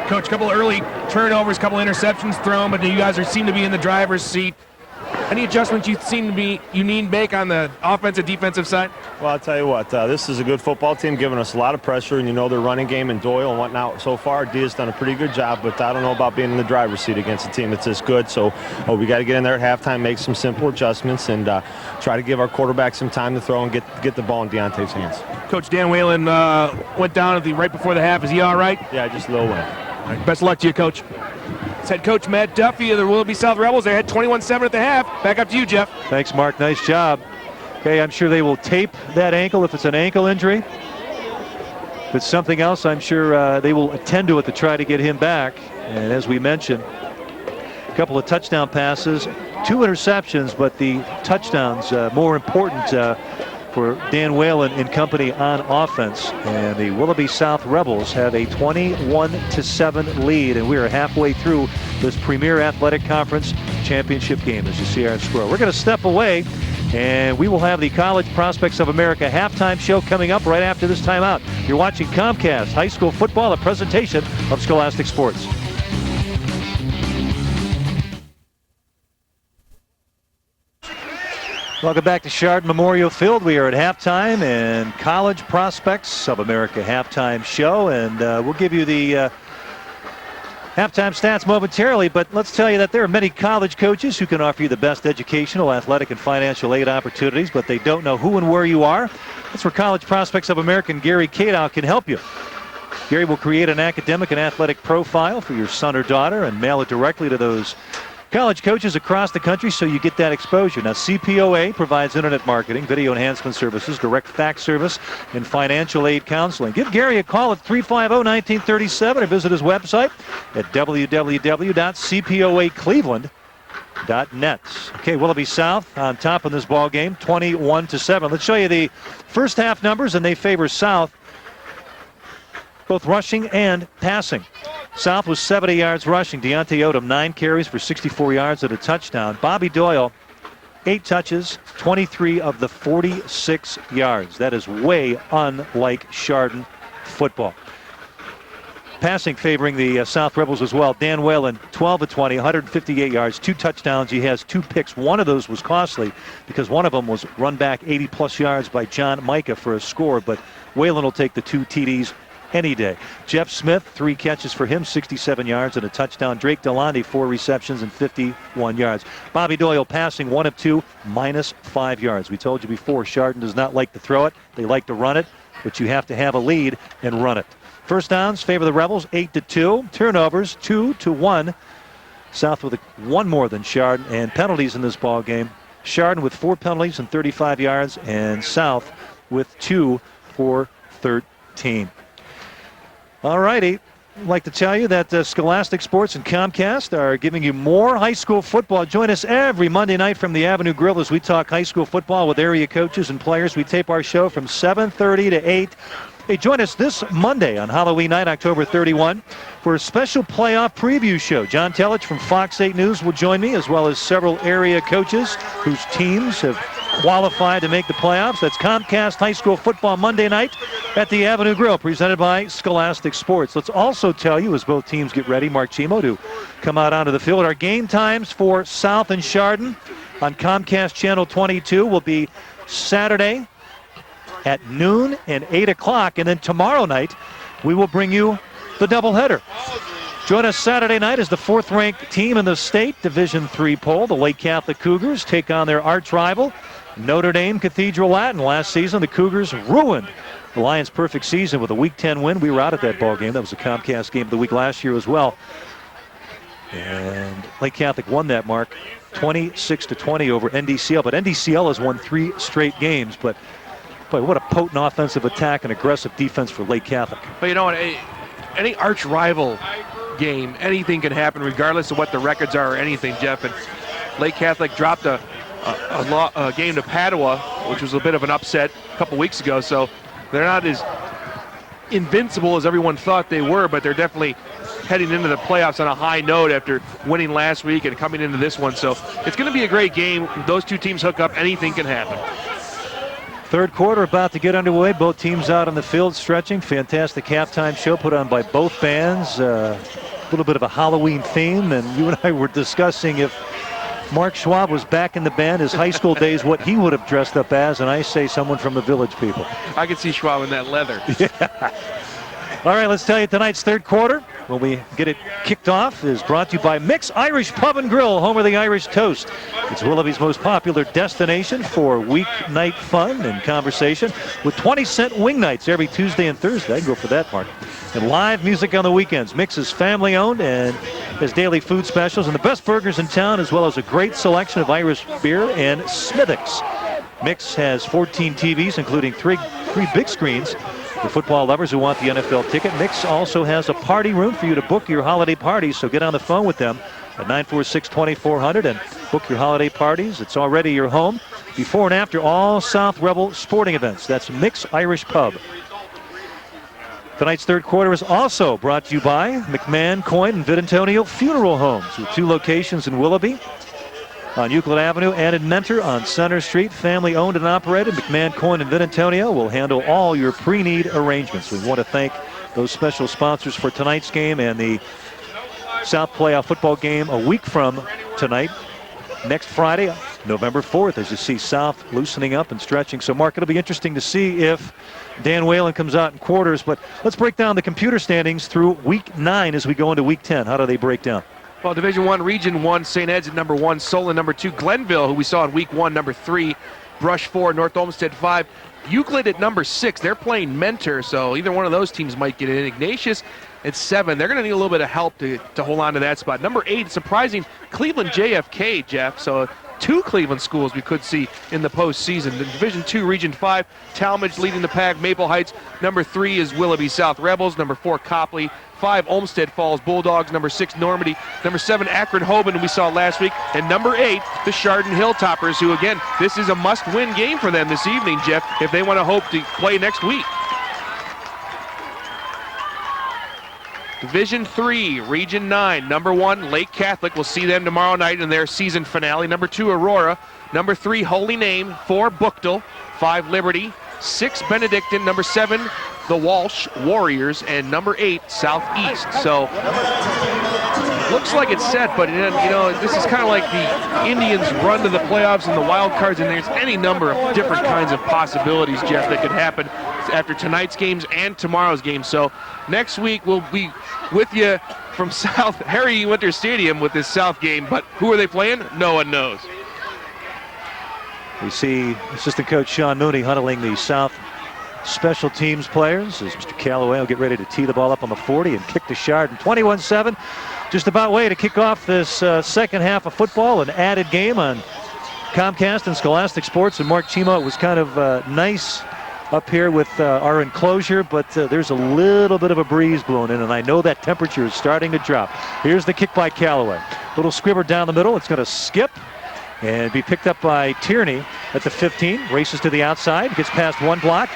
Coach, a couple early turnovers, couple interceptions thrown, but you guys seem to be in the driver's seat. Any adjustments you need to make on the offensive, defensive side? Well, I'll tell you what, this is a good football team giving us a lot of pressure, and you know their running game and Doyle and whatnot so far. Dia's done a pretty good job, but I don't know about being in the driver's seat against a team that's this good. So we got to get in there at halftime, make some simple adjustments, and try to give our quarterback some time to throw and get the ball in Deontay's hands. Coach, Dan Whalen went down right before the half. Is he all right? Yeah, just a little win. All right, best of luck to you, Coach. It's head coach Matt Duffy of the Willoughby South Rebels. They had 21-7 at the half. Back up to you, Jeff. Thanks, Mark. Nice job. Okay, I'm sure they will tape that ankle if it's an ankle injury. If it's something else, I'm sure they will attend to it to try to get him back. And as we mentioned, a couple of touchdown passes, 2 interceptions, but the touchdowns more important for Dan Whalen and company on offense. And the Willoughby South Rebels have a 21-7 lead, and we are halfway through this Premier Athletic Conference championship game, as you see our score. We're going to step away, and we will have the College Prospects of America halftime show coming up right after this timeout. You're watching Comcast High School Football, a presentation of Scholastic Sports. Welcome back to Chardon Memorial Field. We are at halftime and College Prospects of America halftime show, and we'll give you the halftime stats momentarily, but let's tell you that there are many college coaches who can offer you the best educational, athletic, and financial aid opportunities, but they don't know who and where you are. That's where College Prospects of America and Gary Kadow can help you. Gary will create an academic and athletic profile for your son or daughter and mail it directly to those college coaches across the country so you get that exposure. Now, CPOA provides internet marketing, video enhancement services, direct fax service, and financial aid counseling. Give Gary a call at 350-1937 or visit his website at www.cpoacleveland.net. Okay, Willoughby South on top of this ball game, 21-7. Let's show you the first half numbers, and they favor South, both rushing and passing. South was 70 yards rushing. Deontay Odom, 9 carries for 64 yards and a touchdown. Bobby Doyle, 8 touches, 23 of the 46 yards. That is way unlike Chardon football. Passing favoring the South Rebels as well. Dan Whalen, 12 of 20, 158 yards, 2 touchdowns. He has 2 picks. One of those was costly because one of them was run back 80-plus yards by John Micah for a score, but Whalen will take the 2 TDs any day. Jeff Smith, 3 catches for him, 67 yards and a touchdown. Drake Delonde, 4 receptions and 51 yards. Bobby Doyle passing 1 of 2, -5 yards. We told you before, Chardon does not like to throw it. They like to run it, but you have to have a lead and run it. First downs favor the Rebels, 8-2. Turnovers, 2-1. South with one more than Chardon, and penalties in this ball game. Chardon with 4 penalties and 35 yards, and South with 2 for 13. All righty. I'd like to tell you that Scholastic Sports and Comcast are giving you more high school football. Join us every Monday night from the Avenue Grill as we talk high school football with area coaches and players. We tape our show from 7:30 to 8. Hey, join us this Monday on Halloween night, October 31, for a special playoff preview show. John Telich from Fox 8 News will join me, as well as several area coaches whose teams have qualified to make the playoffs. That's Comcast High School Football Monday night at the Avenue Grill, presented by Scholastic Sports. Let's also tell you, as both teams get ready, Mark Chimo, to come out onto the field, our game times for South and Chardon on Comcast Channel 22 will be Saturday at noon and 8 o'clock. And then tomorrow night, we will bring you the doubleheader. Join us Saturday night as the 4th-ranked team in the state Division III poll. The Lake Catholic Cougars take on their arch rival, Notre Dame Cathedral Latin. Last season, the Cougars ruined the Lions' perfect season with a Week 10 win. We were out at that ball game. That was a Comcast game of the week last year as well. And Lake Catholic won that, Mark, 26-20 over NDCL. But NDCL has won 3 straight games. But boy, what a potent offensive attack and aggressive defense for Lake Catholic. But you know what, any arch rival game, anything can happen regardless of what the records are or anything, Jeff. And Lake Catholic dropped a game to Padua, which was a bit of an upset a couple weeks ago. So they're not as invincible as everyone thought they were, but they're definitely heading into the playoffs on a high note after winning last week and coming into this one. So it's going to be a great game. Those two teams hook up, anything can happen. Third quarter about to get underway. Both teams out on the field stretching. Fantastic halftime show put on by both bands. A little bit of a Halloween theme, and you and I were discussing if Mark Schwab was back in the band, his high school days, what he would have dressed up as, and I say someone from the Village People. I can see Schwab in that leather. Yeah. All right, let's tell you tonight's third quarter, when we get it kicked off, is brought to you by Mick's Irish Pub and Grill, home of the Irish Toast. It's Willoughby's most popular destination for weeknight fun and conversation, with 20-cent wing nights every Tuesday and Thursday. I'd go for that, Mark. And live music on the weekends. Mick's is family-owned and has daily food specials and the best burgers in town, as well as a great selection of Irish beer and Smithwick's. Mick's has 14 TVs, including three big screens. For football lovers who want the NFL ticket, Mick's also has a party room for you to book your holiday parties, so get on the phone with them at 946-2400 and book your holiday parties. It's already your home before and after all South Rebel sporting events. That's Mick's Irish Pub. Tonight's third quarter is also brought to you by McMahon, Coyne, and Vidantonio Funeral Homes, with 2 locations in Willoughby, on Euclid Avenue, and in Mentor on Center Street. Family owned and operated. McMahon, Coyne, and Vidantonio will handle all your pre-need arrangements. We want to thank those special sponsors for tonight's game and the South Playoff football game a week from tonight. Next Friday, November 4th, as you see South loosening up and stretching. So, Mark, it'll be interesting to see if Dan Whalen comes out in quarters. But let's break down the computer standings through Week 9 as we go into Week 10. How do they break down? Well, Division I, Region 1, St. Ed's at number 1, Solon number 2, Glenville, who we saw in Week 1, number 3, Brush 4, North Olmsted 5, Euclid at number 6. They're playing Mentor, so either one of those teams might get in. Ignatius at 7. They're going to need a little bit of help to hold on to that spot. Number 8, surprising, Cleveland JFK, Jeff. So 2 Cleveland schools we could see in the postseason. The Division II, Region 5, Talmadge leading the pack, Maple Heights. Number 3 is Willoughby South Rebels. Number 4, Copley. 5, Olmsted Falls Bulldogs. Number 6, Normandy. Number 7, Akron Hoban, we saw last week. And number 8, the Chardon Hilltoppers, who, again, this is a must-win game for them this evening, Jeff, if they want to hope to play next week. Division 3, Region 9, number 1, Lake Catholic. We'll see them tomorrow night in their season finale. Number 2, Aurora. Number 3, Holy Name. 4, Bookdale. 5, Liberty. 6, Benedictine. Number 7, the Walsh Warriors. And number 8, Southeast. So, looks like it's set, but, you know, this is kind of like the Indians' run to the playoffs and the wild cards, and there's any number of different kinds of possibilities, Jeff, that could happen after tonight's games and tomorrow's games. So, next week we'll be with you from South Harry Winter Stadium with this South game, but who are they playing? No one knows. We see assistant coach Sean Mooney huddling the South special teams players as Mr. Callaway will get ready to tee the ball up on the 40 and kick to Chardon. 21-7, just about way to kick off this second half of football. An added game on Comcast and Scholastic Sports. And Mark Chimo, it was kind of nice up here with our enclosure, but there's a little bit of a breeze blowing in, and I know that temperature is starting to drop. Here's the kick by Callaway. Little squibber down the middle. It's going to skip and be picked up by Tierney at the 15. Races to the outside, gets past one block,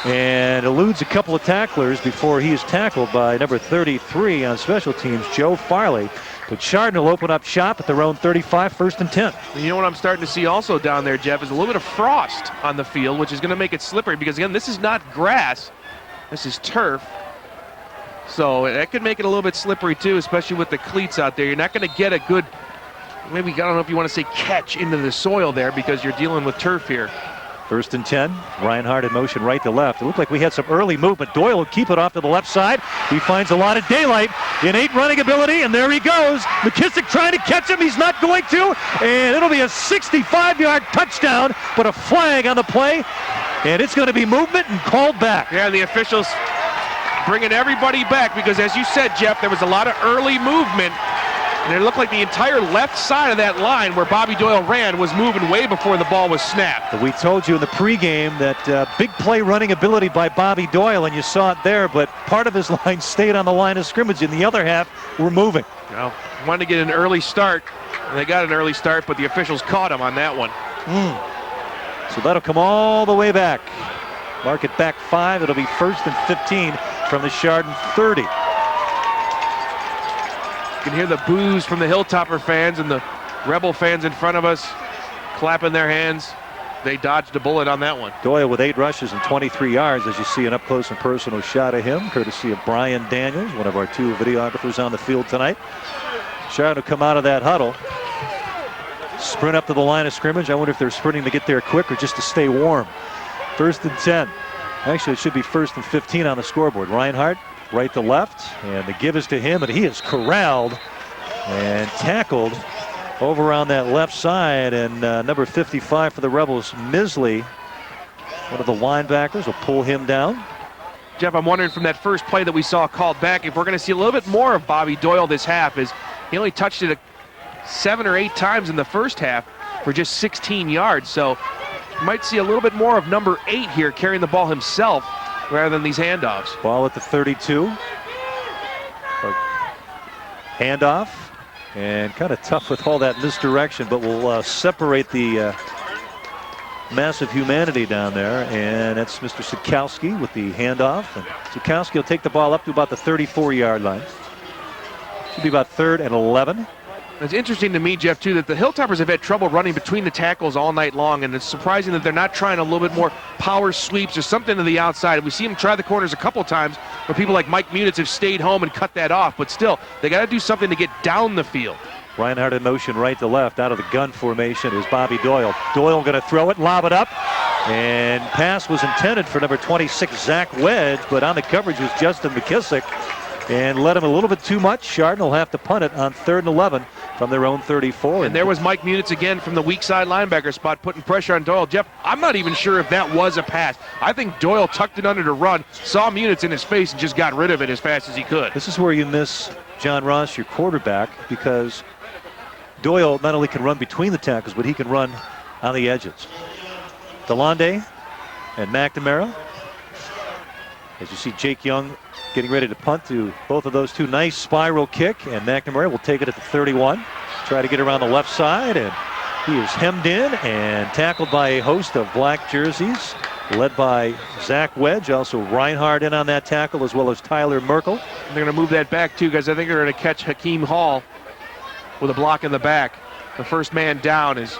and eludes a couple of tacklers before he is tackled by number 33 on special teams, Joe Farley. But Chardon will open up shop at their own 35, 1st and 10. You know what I'm starting to see also down there, Jeff, is a little bit of frost on the field, which is going to make it slippery because, again, this is not grass. This is turf. So that could make it a little bit slippery, too, especially with the cleats out there. You're not going to get a good, maybe, I don't know if you want to say catch into the soil there because you're dealing with turf here. 1st and 10. Reinhardt in motion right to left. It looked like we had some early movement. Doyle will keep it off to the left side. He finds a lot of daylight, innate running ability, and there he goes. McKissick trying to catch him. He's not going to, and it'll be a 65-yard touchdown, but a flag on the play, and it's going to be movement and called back. Yeah, the officials bringing everybody back because, as you said, Jeff, there was a lot of early movement. And it looked like the entire left side of that line where Bobby Doyle ran was moving way before the ball was snapped. We told you in the pregame that big play running ability by Bobby Doyle, and you saw it there, but part of his line stayed on the line of scrimmage, and the other half were moving. Well, wanted to get an early start, and they got an early start, but the officials caught him on that one. So that'll come all the way back. Mark it back 5. It'll be 1st and 15 from the Chardon 30. You can hear the boos from the Hilltopper fans and the Rebel fans in front of us clapping their hands. They dodged a bullet on that one. Doyle with 8 rushes and 23 yards, as you see an up-close and personal shot of him, courtesy of Brian Daniels, one of our 2 videographers on the field tonight. Chardon will come out of that huddle, sprint up to the line of scrimmage. I wonder if they're sprinting to get there quick or just to stay warm. 1st and 10. Actually, it should be 1st and 15 on the scoreboard. Reinhardt right to left, and the give is to him, and he is corralled and tackled over on that left side, and number 55 for the Rebels, Misley, one of the linebackers, will pull him down. Jeff, I'm wondering from that first play that we saw called back if we're going to see a little bit more of Bobby Doyle this half, as he only touched it 7 or 8 times in the first half for just 16 yards, so you might see a little bit more of number 8 here carrying the ball himself rather than these handoffs. Ball at the 32. Handoff. And kind of tough with all that misdirection, but we'll separate the massive humanity down there. And that's Mr. Sikowski with the handoff. And Sikowski will take the ball up to about the 34-yard line. Should be about 3rd and 11. It's interesting to me, Jeff, too, that the Hilltoppers have had trouble running between the tackles all night long, and it's surprising that they're not trying a little bit more power sweeps or something to the outside. We see them try the corners a couple times where people like Mike Munitz have stayed home and cut that off, but still, they got to do something to get down the field. Reinhardt in motion right to left. Out of the gun formation is Bobby Doyle. Doyle going to throw it, lob it up, and pass was intended for number 26, Zach Wedge, but on the coverage was Justin McKissick, and led him a little bit too much. Chardon will have to punt it on 3rd and 11 from their own 34. And there was Mike Munitz again from the weak side linebacker spot, putting pressure on Doyle. Jeff, I'm not even sure if that was a pass. I think Doyle tucked it under to run, saw Munitz in his face, and just got rid of it as fast as he could. This is where you miss John Ross, your quarterback, because Doyle not only can run between the tackles, but he can run on the edges. DeLonde and McNamara. As you see Jake Young getting ready to punt to both of those 2. Nice spiral kick, and McNamara will take it at the 31. Try to get around the left side, and he is hemmed in and tackled by a host of black jerseys, led by Zach Wedge, also Reinhardt in on that tackle, as well as Tyler Merkel. And they're going to move that back, too, guys. I think they're going to catch Hakeem Hall with a block in the back. The first man down is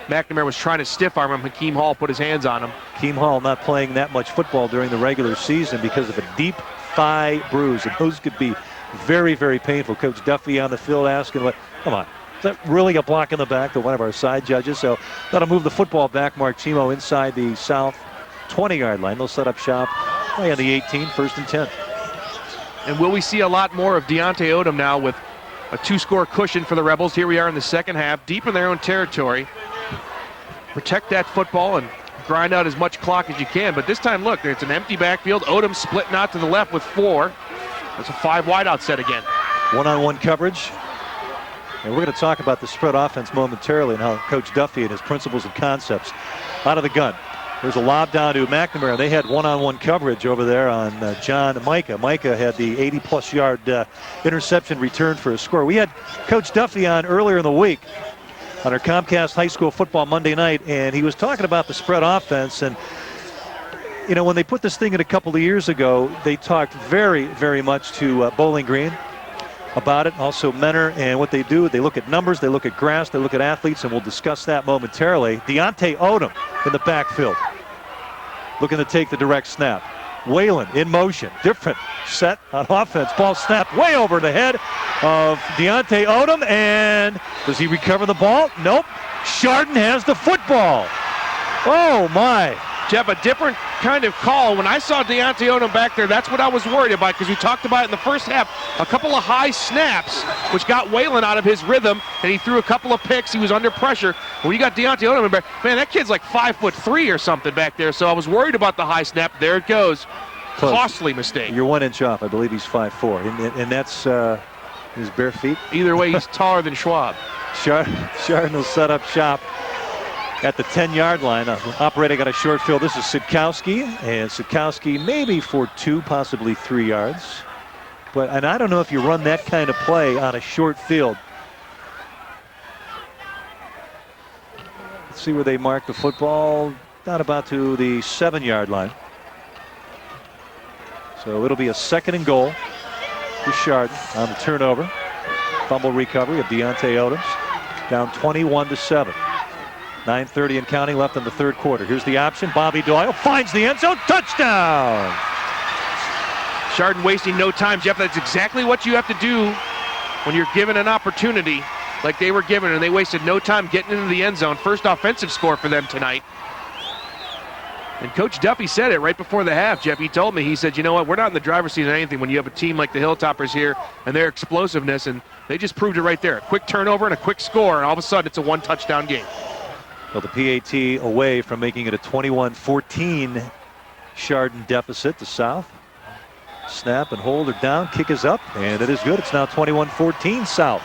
McNamara was trying to stiff arm him. Hakeem Hall put his hands on him. Hakeem Hall not playing that much football during the regular season because of a deep thigh bruise, and those could be very, very painful. Coach Duffy on the field asking, come on, is that really a block in the back to one of our side judges? So that'll move the football back. Mark Chimo inside the south 20-yard line. They'll set up shop on the 18, 1st and 10. And will we see a lot more of Deontay Odom now with a 2-score cushion for the Rebels? Here we are in the second half, deep in their own territory. Protect that football and grind out as much clock as you can. But this time, look, it's an empty backfield. Odom splitting out to the left with 4. It's a 5 wideout set again. One-on-one coverage. And we're going to talk about the spread offense momentarily and how Coach Duffy and his principles and concepts. Out of the gun. There's a lob down to McNamara. They had one-on-one coverage over there on John Micah. Micah had the 80-plus yard interception return for a score. We had Coach Duffy on earlier in the week on our Comcast High School Football Monday night, and he was talking about the spread offense. And, you know, when they put this thing in a couple of years ago, they talked very, very much to Bowling Green about it. Also Menor, and what they do, they look at numbers, they look at grass, they look at athletes, and we'll discuss that momentarily. Deontay Odom in the backfield, looking to take the direct snap. Whalen in motion, different set on offense. Ball snapped way over the head of Deontay Odom, and does he recover the ball? Nope. Chardon has the football. Oh my. Jeff, a different kind of call. When I saw Deontay Odom back there, that's what I was worried about, because we talked about it in the first half. A couple of high snaps, which got Whalen out of his rhythm, and he threw a couple of picks. He was under pressure. When you got Deontay Odom back, man, that kid's like 5'3" or something back there, so I was worried about the high snap. There it goes. Close. Costly mistake. You're 1 inch off. I believe he's 5'4", and that's his bare feet. Either way, he's taller than Schwab. Chardon will set up shop at the 10-yard line. Operating on a short field. This is Sidkowski, and Sidkowski maybe for 2, possibly 3 yards. And I don't know if you run that kind of play on a short field. Let's see where they mark the football. Down about to the 7-yard line. So it'll be a 2nd and goal for Chardon on the turnover. Fumble recovery of Deontay Odom. Down 21-7. 9:30 and counting left in the 3rd quarter. Here's the option. Bobby Doyle finds the end zone. Touchdown! Chardon wasting no time, Jeff. That's exactly what you have to do when you're given an opportunity like they were given, and they wasted no time getting into the end zone. First offensive score for them tonight. And Coach Duffy said it right before the half, Jeff. He told me, he said, you know what, we're not in the driver's seat on anything when you have a team like the Hilltoppers here and their explosiveness, and they just proved it right there. A quick turnover and a quick score, and all of a sudden it's a 1-touchdown game. Well, the PAT away from making it a 21-14 Chardon deficit to South. Snap and hold her down. Kick is up, and it is good. It's now 21-14 South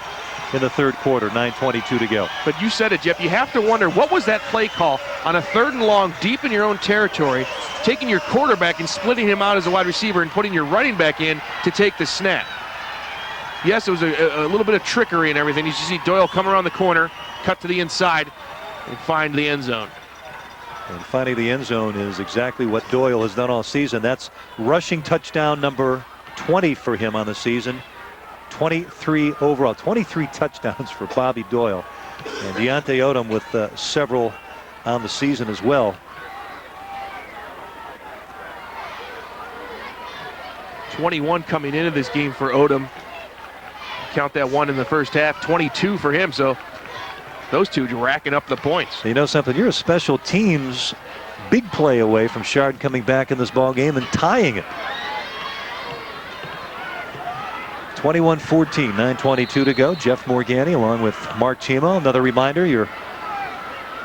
in the 3rd quarter. 9:22 to go. But you said it, Jeff. You have to wonder, what was that play call on a 3rd and long, deep in your own territory, taking your quarterback and splitting him out as a wide receiver and putting your running back in to take the snap? Yes, it was a little bit of trickery and everything. You see Doyle come around the corner, cut to the inside, and find the end zone. And finding the end zone is exactly what Doyle has done all season. That's rushing touchdown number 20 for him on the season. 23 overall. 23 touchdowns for Bobby Doyle. And Deontay Odom with several on the season as well. 21 coming into this game for Odom. Count that 1 in the first half. 22 for him. So those two racking up the points. You know something? You're a special teams big play away from Chardon coming back in this ball game and tying it. 21-14, 9:22 to go. Jeff Morgani along with Mark Chimo. Another reminder, you're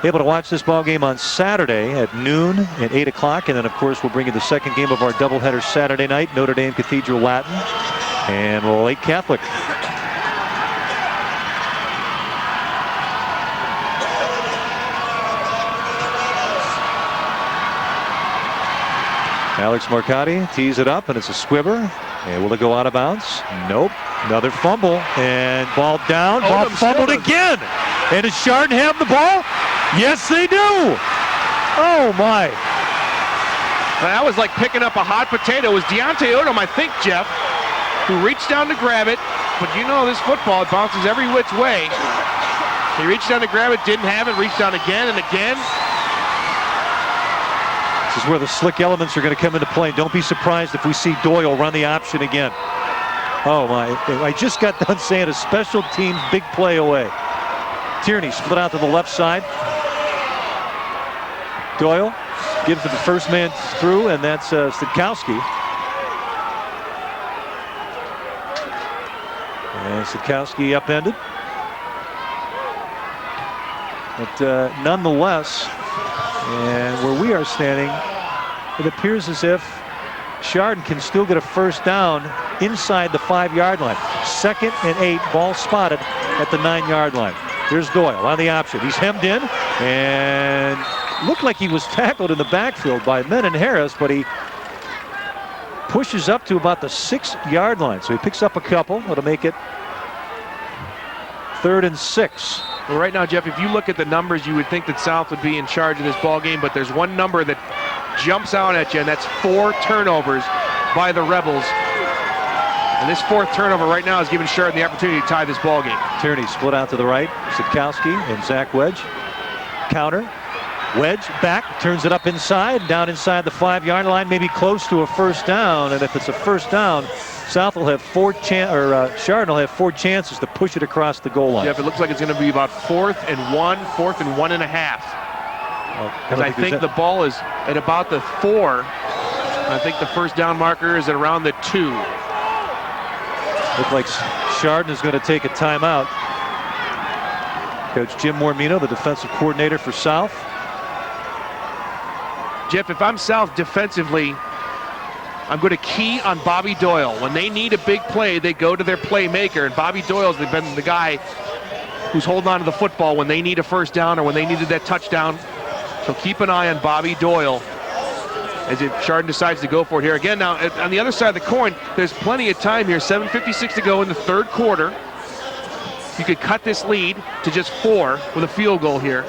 able to watch this ball game on Saturday at noon and 8 o'clock. And then, of course, we'll bring you the 2nd game of our doubleheader Saturday night. Notre Dame Cathedral Latin and Lake Catholic. Alex Marcotti tees it up, and it's a squibber. And will it go out of bounds? Nope. Another fumble, and ball down. Ball fumbled again. And does Chardon have the ball? Yes, they do. Oh, my. That was like picking up a hot potato. It was Deontay Odom, I think, Jeff, who reached down to grab it. But you know this football, it bounces every which way. He reached down to grab it, didn't have it, reached down again and again. This is where the slick elements are going to come into play. Don't be surprised if we see Doyle run the option again. Oh, my. I just got done saying a special teams big play away. Tierney split out to the left side. Doyle gives to the first man through, and that's Sidkowski. And Sidkowski upended. But nonetheless, And where we are standing, it appears as if Chardon can still get a first down inside the 5-yard line. 2nd and 8, ball spotted at the 9-yard line. Here's Doyle on the option. He's hemmed in and looked like he was tackled in the backfield by Menon Harris, but he pushes up to about the 6-yard line. So he picks up a couple. It'll make it 3rd and 6. Well, right now, Jeff, if you look at the numbers, you would think that South would be in charge of this ball game, but there's one number that jumps out at you, and that's 4 turnovers by the Rebels. And this 4th turnover right now is giving Chardon the opportunity to tie this ball game. Tierney split out to the right. Sitkowski and Zach Wedge. Counter. Wedge back, turns it up inside, down inside the 5-yard line, maybe close to a first down. And if it's a first down, South will have Chardon will have 4 chances to push it across the goal line. Jeff, it looks like it's going to be about 4th and 1, 4th and 1.5. Because I think the ball is at about the 4. I think the first down marker is at around the 2. Looks like Chardon is going to take a timeout. Coach Jim Mormino, the defensive coordinator for South. Jeff, if I'm South defensively, I'm going to key on Bobby Doyle. When they need a big play, they go to their playmaker, and Bobby Doyle's been the guy who's holding on to the football when they need a first down or when they needed that touchdown. So keep an eye on Bobby Doyle as if Chardon decides to go for it here. Again, now, on the other side of the coin, there's plenty of time here. 7:56 to go in the 3rd quarter. You could cut this lead to just 4 with a field goal here.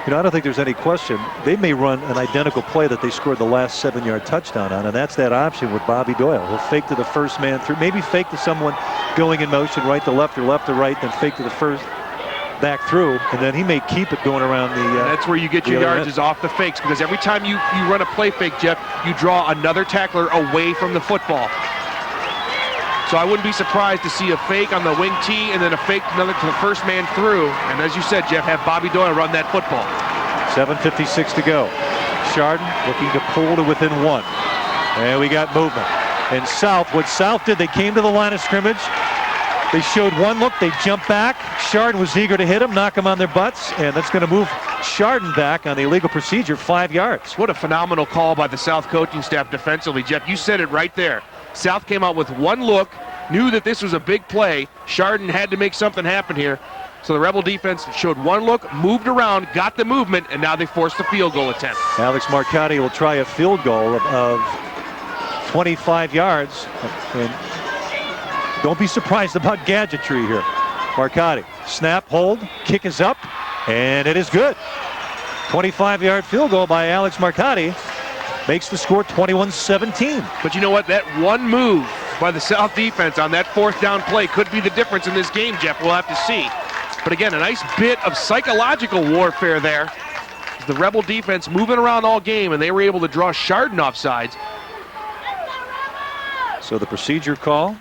You know, I don't think there's any question. They may run an identical play that they scored the last 7-yard touchdown on, and that's that option with Bobby Doyle. He'll fake to the first man through, maybe fake to someone going in motion, right to left or left to right, then fake to the first back through, and then he may keep it going around the that's where you get your yards is off the fakes, because every time you run a play fake, Jeff, you draw another tackler away from the football. So I wouldn't be surprised to see a fake on the wing tee and then a fake to the first man through. And as you said, Jeff, have Bobby Doyle run that football. 7:56 to go. Chardon looking to pull to within 1. And we got movement. And South, what South did, they came to the line of scrimmage. They showed one look, they jumped back. Chardon was eager to hit them, knock them on their butts, and that's going to move Chardon back on the illegal procedure 5 yards. What a phenomenal call by the South coaching staff defensively, Jeff. You said it right there. South came out with one look, knew that this was a big play. Chardon had to make something happen here. So the Rebel defense showed one look, moved around, got the movement, and now they forced the field goal attempt. Alex Marcotti will try a field goal of 25 yards. And don't be surprised about gadgetry here. Marcotti, snap, hold, kick is up, and it is good. 25-yard field goal by Alex Marcotti makes the score 21-17. But you know what? That one move by the South defense on that 4th down play could be the difference in this game, Jeff. We'll have to see. But again, a nice bit of psychological warfare there. The Rebel defense moving around all game, and they were able to draw Chardon offsides. So the procedure call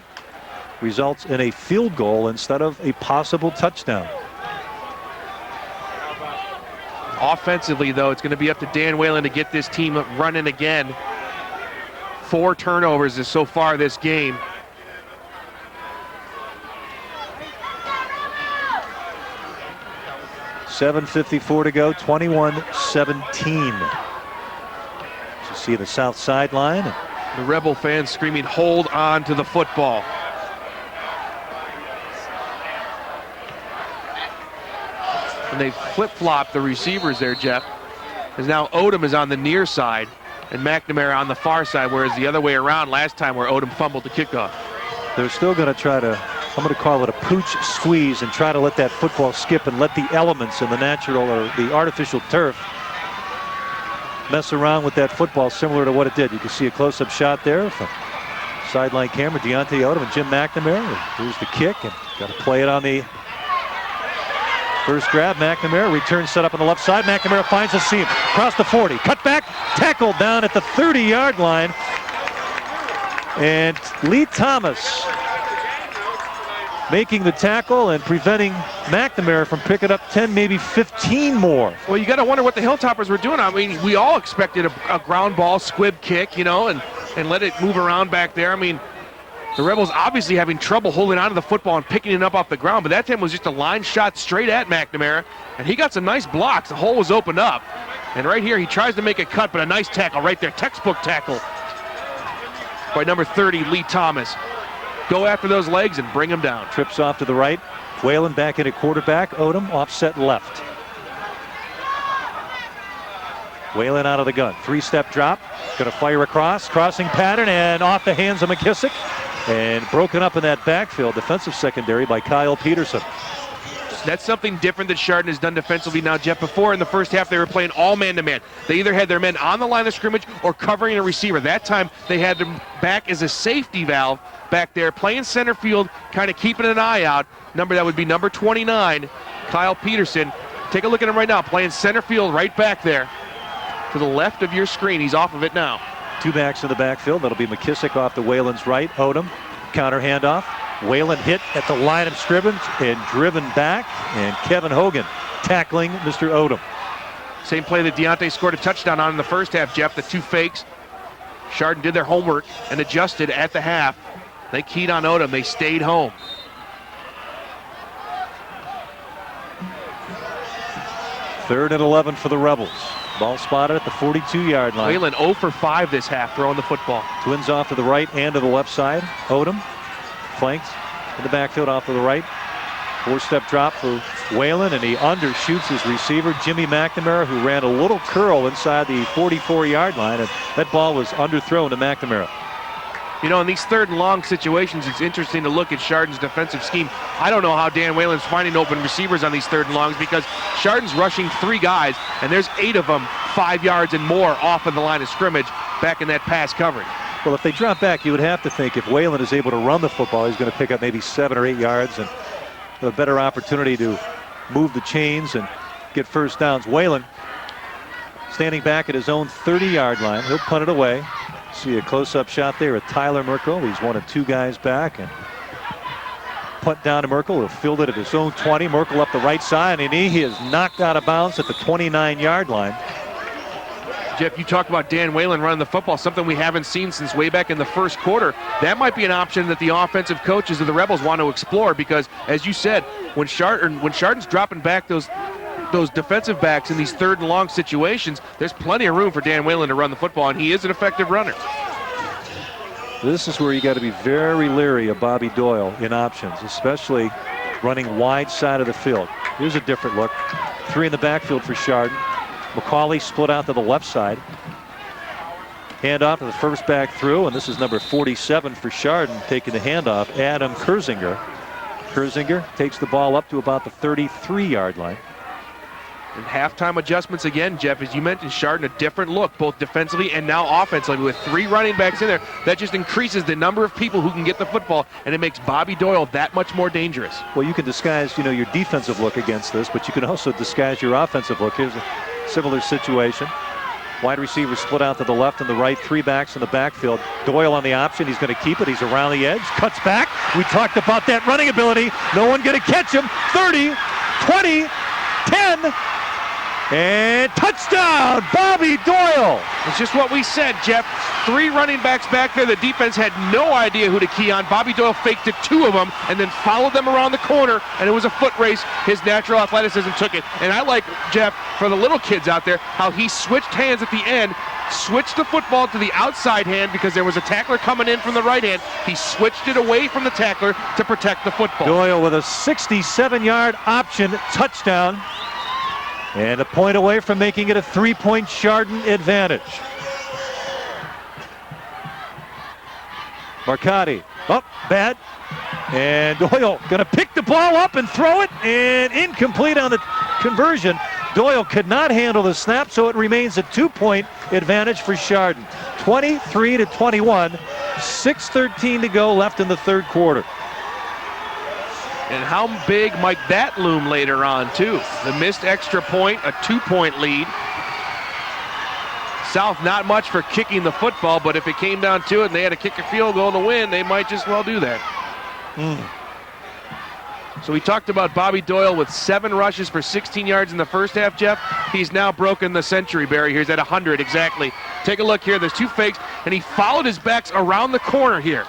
results in a field goal instead of a possible touchdown. Offensively, though, it's going to be up to Dan Whalen to get this team running again. 4 turnovers is so far this game. $7:54 to go, 21-17. You see the south sideline. The Rebel fans screaming, hold on to the football. And they flip-flop the receivers there, Jeff. As now Odom is on the near side and McNamara on the far side, whereas the other way around last time where Odom fumbled the kickoff. They're still going to try to, I'm going to call it a pooch squeeze, and try to let that football skip and let the elements in the natural or the artificial turf mess around with that football, similar to what it did. You can see a close-up shot there from sideline camera. Deontay Odom and Jim McNamara. Here's the kick, and got to play it on the first grab. McNamara, return set up on the left side. McNamara finds a seam across the 40. Cut back, tackled down at the 30-yard line. And Lee Thomas making the tackle and preventing McNamara from picking up 10, maybe 15 more. Well, you got to wonder what the Hilltoppers were doing. I mean, we all expected a ground ball squib kick, you know, and let it move around back there. I mean, The Rebels obviously having trouble holding on to the football and picking it up off the ground, but that time was just a line shot straight at McNamara, and he got some nice blocks. The hole was opened up. And right here, he tries to make a cut, but a nice tackle right there, textbook tackle by number 30, Lee Thomas. Go after those legs and bring him down. Trips off to the right. Whalen back in at quarterback. Odom offset left. Whalen out of the gun. 3-step drop. Going to fire across. Crossing pattern and off the hands of McKissick. And broken up in that backfield. Defensive secondary by Kyle Peterson. That's something different that Chardon has done defensively now, Jeff. Before in the first half, they were playing all man-to-man. They either had their men on the line of scrimmage or covering a receiver. That time, they had them back as a safety valve back there, playing center field, kind of keeping an eye out. That would be number 29, Kyle Peterson. Take a look at him right now, playing center field right back there to the left of your screen. He's off of it now. 2 backs in the backfield. That'll be McKissick off to Whalen's right. Odom, counter handoff. Whalen hit at the line of scrimmage and driven back, and Kevin Hogan tackling Mr. Odom. Same play that Deontay scored a touchdown on in the first half, Jeff. The 2 fakes. Chardon did their homework and adjusted at the half. They keyed on Odom. They stayed home. Third and 11 for the Rebels. Ball spotted at the 42-yard line. Whalen 0 for 5 this half throwing the football. Twins off to the right and to the left side. Odom flanked in the backfield off to the right. 4-step drop for Whalen, and he undershoots his receiver, Jimmy McNamara, who ran a little curl inside the 44-yard line, and that ball was underthrown to McNamara. You know, in these 3rd and long situations, it's interesting to look at Chardon's defensive scheme. I don't know how Dan Whalen's finding open receivers on these 3rd and longs, because Chardon's rushing 3 guys, and there's 8 of them 5 yards and more off of the line of scrimmage back in that pass coverage. Well, if they drop back, you would have to think if Whalen is able to run the football, he's going to pick up maybe 7 or 8 yards and have a better opportunity to move the chains and get first downs. Whalen standing back at his own 30-yard line. He'll punt it away. See a close-up shot there at Tyler Merkel. He's 1 of 2 guys back, and punt down to Merkel. He'll field it at his own 20. Merkel up the right side, and he is knocked out of bounds at the 29-yard line. Jeff, you talked about Dan Whalen running the football, something we haven't seen since way back in the first quarter. That might be an option that the offensive coaches of the Rebels want to explore, because, as you said, when Chardon's dropping back those defensive backs in these 3rd and long situations, there's plenty of room for Dan Whalen to run the football, and he is an effective runner. This is where you got to be very leery of Bobby Doyle in options, especially running wide side of the field. Here's a different look. 3 in the backfield for Chardon. McCauley split out to the left side. Handoff to the first back through, and this is number 47 for Chardon taking the handoff, Adam Kurzinger. Kurzinger takes the ball up to about the 33-yard line. And halftime adjustments again, Jeff, as you mentioned, Chardon a different look, both defensively and now offensively, with 3 running backs in there. That just increases the number of people who can get the football, and it makes Bobby Doyle that much more dangerous. Well, you can disguise, your defensive look against this, but you can also disguise your offensive look. Here's a similar situation. Wide receivers split out to the left and the right. 3 backs in the backfield. Doyle on the option. He's going to keep it. He's around the edge. Cuts back. We talked about that running ability. No one going to catch him. 30, 20, 10. And touchdown, Bobby Doyle. It's just what we said, Jeff. 3 running backs back there. The defense had no idea who to key on. Bobby Doyle faked it 2 of them and then followed them around the corner, and it was a foot race. His natural athleticism took it. And I like, Jeff, for the little kids out there, how he switched hands at the end, switched the football to the outside hand because there was a tackler coming in from the right hand. He switched it away from the tackler to protect the football. Doyle with a 67-yard option touchdown. And a point away from making it a 3-point Chardon advantage. Marcotti up, bad. And Doyle going to pick the ball up and throw it, and incomplete on the conversion. Doyle could not handle the snap, so it remains a 2-point advantage for Chardon. 23-21, 6:13 to go left in the 3rd quarter. And how big might that loom later on, too? The missed extra point, a 2-point lead. South not much for kicking the football, but if it came down to it and they had to kick a field goal to win, they might just well do that. So we talked about Bobby Doyle with 7 rushes for 16 yards in the first half, Jeff. He's now broken the century barrier. He's at 100 exactly. Take a look here. There's 2 fakes, and he followed his backs around the corner here.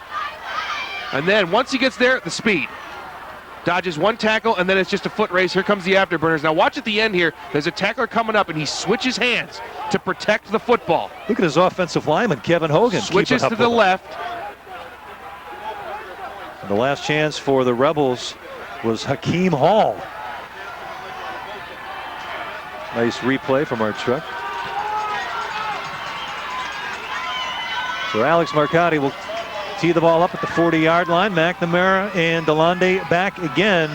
And then once he gets there, the speed. Dodges one tackle, and then it's just a foot race. Here comes the afterburners. Now watch at the end here. There's a tackler coming up, and he switches hands to protect the football. Look at his offensive lineman, Kevin Hogan. Switches to the left. And the last chance for the Rebels was Hakeem Hall. Nice replay from our truck. So Alex Marcotti will tee the ball up at the 40-yard line. McNamara and Delonde back again.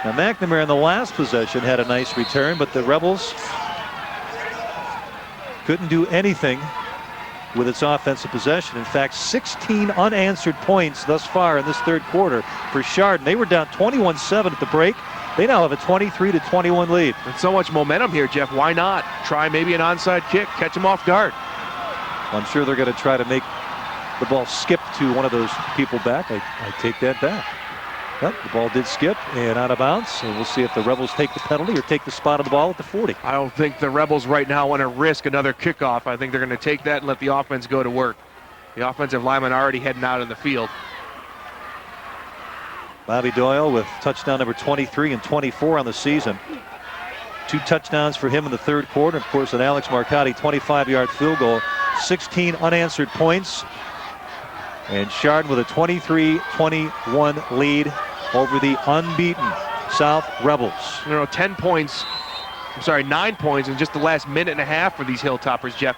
Now McNamara in the last possession had a nice return, but the Rebels couldn't do anything with its offensive possession. In fact, 16 unanswered points thus far in this third quarter for Chardon. They were down 21-7 at the break. They now have a 23-21 lead. And so much momentum here, Jeff. Why not try maybe an onside kick, catch them off guard? I'm sure they're going to try to make the ball skip to one of those people back. I take that back. Yep, the ball did skip and out of bounds. And we'll see if the Rebels take the penalty or take the spot of the ball at the 40. I don't think the Rebels right now want to risk another kickoff. I think they're going to take that and let the offense go to work. The offensive linemen already heading out in the field. Bobby Doyle with touchdown number 23 and 24 on the season. 2 touchdowns for him in the third quarter. Of course, an Alex Marcotti 25-yard field goal. 16 unanswered points. And Chardon with a 23-21 lead over the unbeaten South Rebels. 9 points in just the last minute and a half for these Hilltoppers, Jeff.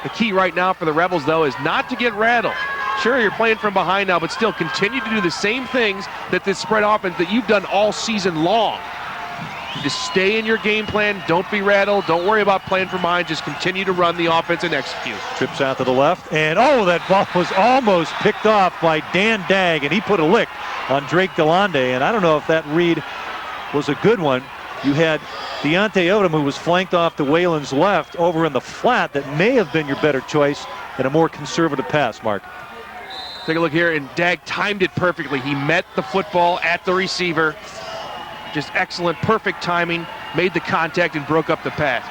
The key right now for the Rebels, though, is not to get rattled. Sure, you're playing from behind now, but still continue to do the same things that this spread offense that you've done all season long. You just stay in your game plan. Don't be rattled. Don't worry about playing from behind. Just continue to run the offense and execute. Trips out to the left, and that ball was almost picked off by Dan Dagg, and he put a lick on Drake Delonde, and I don't know if that read was a good one. You had Deontay Odom, who was flanked off to Whalen's left over in the flat. That may have been your better choice and a more conservative pass, Mark. Take a look here, and Dagg timed it perfectly. He met the football at the receiver. Just excellent, perfect timing, made the contact and broke up the pass.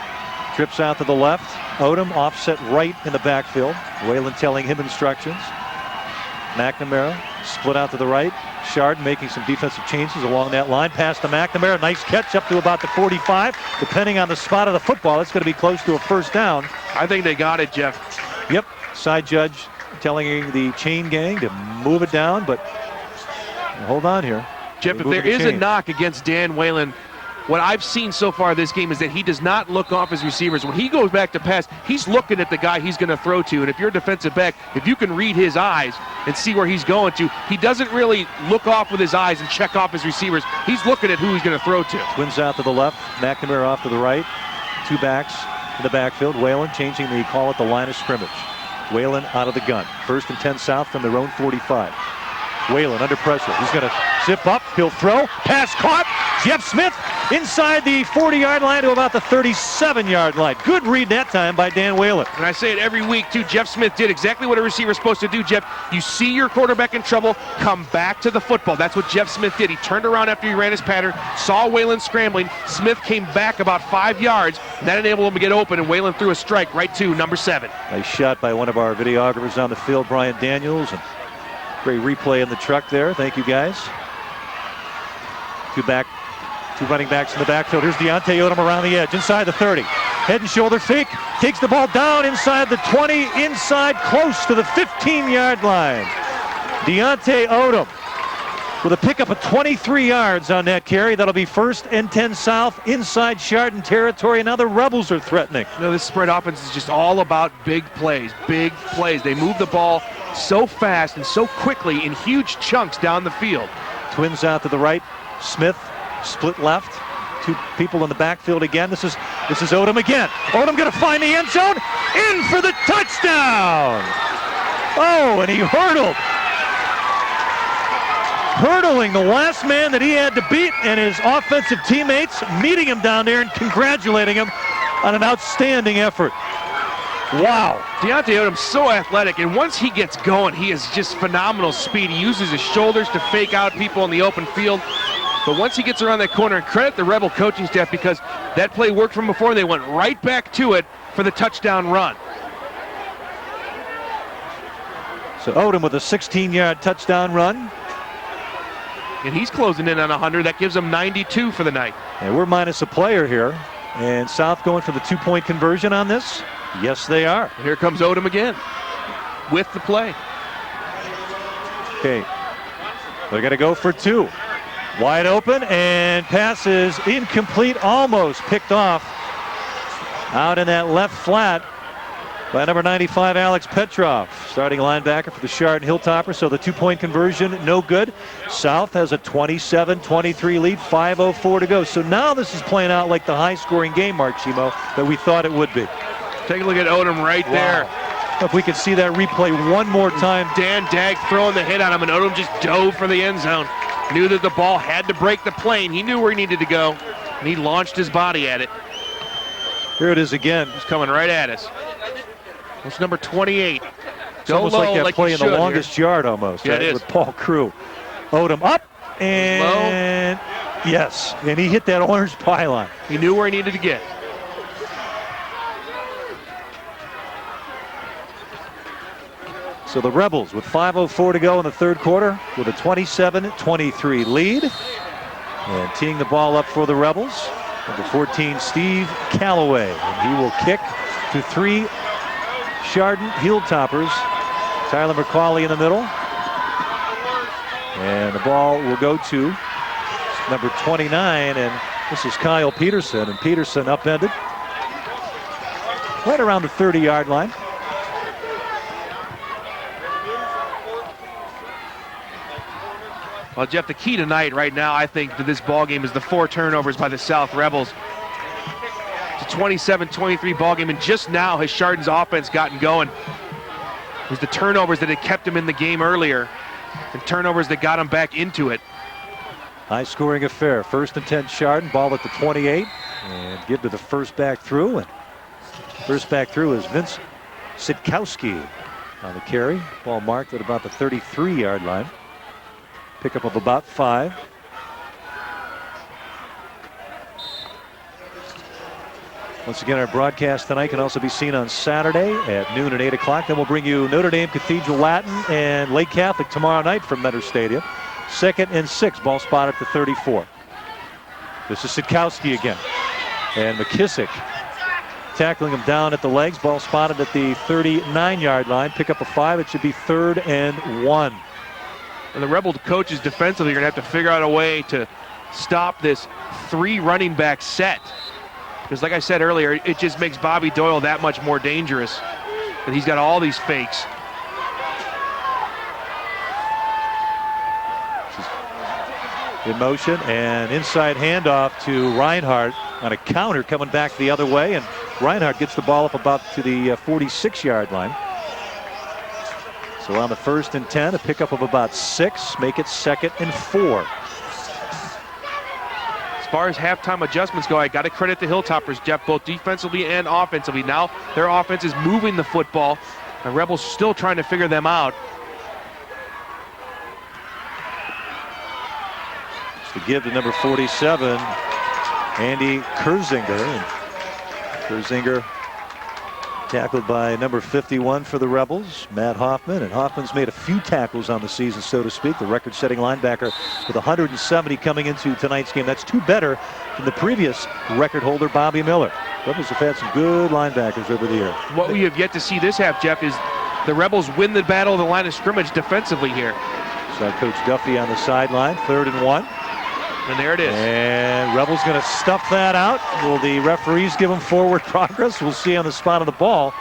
Trips out to the left. Odom offset right in the backfield. Whalen telling him instructions. McNamara split out to the right. Chardon making some defensive changes along that line. Pass to McNamara. Nice catch up to about the 45. Depending on the spot of the football, it's going to be close to a first down. I think they got it, Jeff. Yep. Side judge telling the chain gang to move it down, but hold on here. Jeff, if there is a knock against Dan Whalen, what I've seen so far this game is that he does not look off his receivers. When he goes back to pass, he's looking at the guy he's going to throw to. And if you're a defensive back, if you can read his eyes and see where he's going to, he doesn't really look off with his eyes and check off his receivers. He's looking at who he's going to throw to. Twins out to the left, McNamara off to the right. 2 backs in the backfield. Whalen changing the call at the line of scrimmage. Whalen out of the gun. 1st and 10 south from their own 45. Whalen under pressure. He's going to zip up. He'll throw. Pass caught. Jeff Smith inside the 40-yard line to about the 37-yard line. Good read that time by Dan Whalen. And I say it every week, too. Jeff Smith did exactly what a receiver is supposed to do, Jeff. You see your quarterback in trouble, come back to the football. That's what Jeff Smith did. He turned around after he ran his pattern, saw Whalen scrambling. Smith came back about 5 yards. And that enabled him to get open, and Whalen threw a strike right to number 7. Nice shot by one of our videographers on the field, Brian Daniels. And great replay in the truck there. Thank you, guys. 2 running backs in the backfield. Here's Deontay Odom around the edge, inside the 30. Head and shoulder fake. Takes the ball down inside the 20, inside close to the 15-yard line. Deontay Odom with a pickup of 23 yards on that carry. That'll be 1st and 10 south inside Chardon territory. And now the Rebels are threatening. This spread offense is just all about big plays, big plays. They move the ball so fast and so quickly in huge chunks down the field. Twins out to the right. Smith split left. 2 people in the backfield again. This is Odom again. Odom going to find the end zone. In for the touchdown. Oh, and he hurdling the last man that he had to beat, and his offensive teammates meeting him down there and congratulating him on an outstanding effort. Wow. Deontay Odom's so athletic, and once he gets going, he has just phenomenal speed. He uses his shoulders to fake out people in the open field. But once he gets around that corner, and credit the Rebel coaching staff because that play worked from before, and they went right back to it for the touchdown run. So Odom with a 16-yard touchdown run. And he's closing in on 100. That gives him 92 for the night. And we're minus a player here. And South going for the 2-point conversion on this? Yes, they are. Here comes Odom again with the play. Okay. They're going to go for 2. Wide open, and passes incomplete, almost picked off out in that left flat by number 95, Alex Petrov, starting linebacker for the Chardon Hilltoppers. So the 2-point conversion, no good. South has a 27-23 lead, 5:04 to go. So now this is playing out like the high-scoring game, Mark Chimo, that we thought it would be. Take a look at Odom right there. If we could see that replay one more time. Dan Dagg throwing the hit on him, and Odom just dove for the end zone. Knew that the ball had to break the plane. He knew where he needed to go, and he launched his body at it. Here it is again. He's coming right at us. It's number 28. It's almost like that play in the longest yard almost, yeah, right? it is. With Paul Crew. Odom up, and yes, and he hit that orange pylon. He knew where he needed to get. So the Rebels with 5:04 to go in the third quarter with a 27-23 lead. And teeing the ball up for the Rebels, number 14, Steve Calloway. And he will kick to 3 Chardon Hilltoppers. Tyler McCauley in the middle. And the ball will go to number 29, and this is Kyle Peterson. And Peterson upended right around the 30-yard line. Well, Jeff, the key tonight right now, I think, to this ball game is the 4 turnovers by the South Rebels. It's a 27-23 ball game, and just now has Chardon's offense gotten going. It was the turnovers that had kept him in the game earlier, and turnovers that got him back into it. High-scoring affair. 1st and 10 Chardon, ball at the 28, and give to the first back through. And first back through is Vince Sitkowski on the carry. Ball marked at about the 33-yard line. Pickup of about 5. Once again, our broadcast tonight can also be seen on Saturday at noon and 8 o'clock. Then we'll bring you Notre Dame Cathedral Latin and Lake Catholic tomorrow night from Metter Stadium. 2nd and 6, ball spot at the 34. This is Sitkowski again. And McKissick tackling him down at the legs. Ball spotted at the 39-yard line. Pick up a 5. It should be 3rd and 1. And the Rebel coaches defensively are going to have to figure out a way to stop this 3 running back set. Because like I said earlier, it just makes Bobby Doyle that much more dangerous. And he's got all these fakes. In motion, and inside handoff to Reinhardt on a counter coming back the other way. And Reinhardt gets the ball up about to the 46-yard line. So on the 1st and 10, a pickup of about 6, make it 2nd and 4. As far as halftime adjustments go, I got to credit the Hilltoppers, Jeff, both defensively and offensively. Now their offense is moving the football. The Rebels still trying to figure them out. Just to give to number 47, Andy Kurzinger. And Kurzinger tackled by number 51 for the Rebels, Matt Hoffman. And Hoffman's made a few tackles on the season, so to speak. The record-setting linebacker with 170 coming into tonight's game. That's 2 better than the previous record holder, Bobby Miller. Rebels have had some good linebackers over the year. What we have yet to see this half, Jeff, is the Rebels win the battle of the line of scrimmage defensively here. So Coach Duffy on the sideline, 3rd and 1. And there it is. And Rebels going to stuff that out. Will the referees give them forward progress? We'll see on the spot of the ball.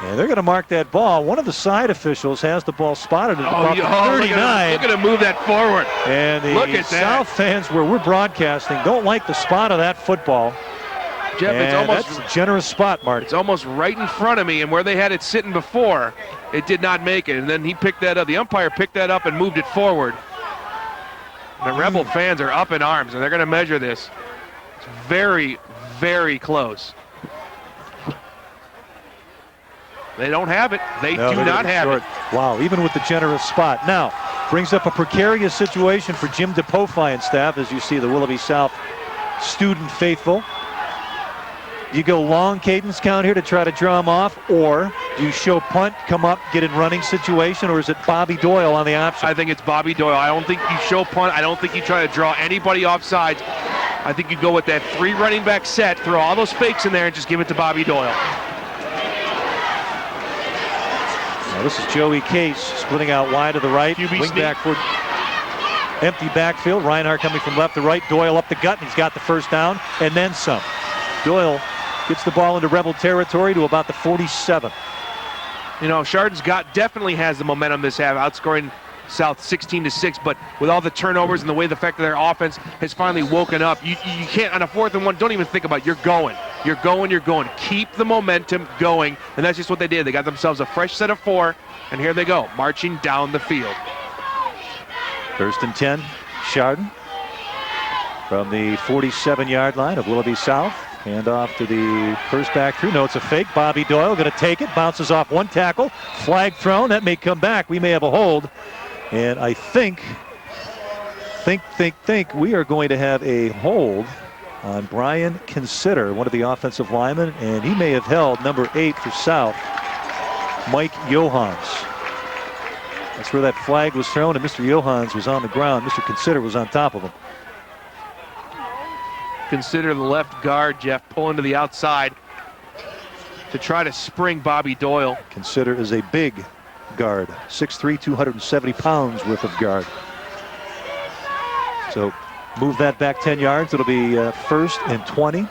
And they're going to mark that ball. One of the side officials has the ball spotted at about the 39. Look at him move that forward. And the South fans where we're broadcasting don't like the spot of that football. Jeff, and it's almost that's a generous spot, Mark. It's almost right in front of me, and where they had it sitting before, it did not make it. And then he picked that up. The umpire picked that up and moved it forward. The Rebel fans are up in arms, and they're going to measure this. It's very, very close. They don't have it. They do not have it. Wow, even with the generous spot. Now, brings up a precarious situation for Jim DePofi and staff, as you see the Willoughby South student faithful. You go long cadence count here to try to draw him off, or Do you show punt, come up, get in running situation, or is it Bobby Doyle on the option? I think it's Bobby Doyle. I don't think you show punt. I don't think you try to draw anybody off sides. I think you go with that 3 running back set, throw all those fakes in there, and just give it to Bobby Doyle. Now this is Joey Case splitting out wide to the right. QB Wing back for empty backfield. Reinhardt coming from left to right. Doyle up the gut, and he's got the first down, and then some. Doyle gets the ball into Rebel territory to about the 47. You know, Chardon's definitely has the momentum this half, outscoring South 16-6, but with all the turnovers and the way the fact that their offense has finally woken up, you can't, on a 4th and 1, don't even think about it. You're going. Keep the momentum going, and that's just what they did. They got themselves a fresh set of 4, and here they go, marching down the field. 1st and 10, Chardon from the 47-yard line of Willoughby South. Hand off to the first back through. No, it's a fake. Bobby Doyle going to take it. Bounces off 1 tackle. Flag thrown. That may come back. We may have a hold. And I think we are going to have a hold on Brian Consider, one of the offensive linemen. And he may have held number 8 for South, Mike Johans. That's where that flag was thrown, and Mr. Johans was on the ground. Mr. Consider was on top of him. Consider the left guard, Jeff, pulling to the outside to try to spring Bobby Doyle. Consider is a big guard, 6'3", 270 pounds worth of guard. So move that back 10 yards. It'll be 1st and 20.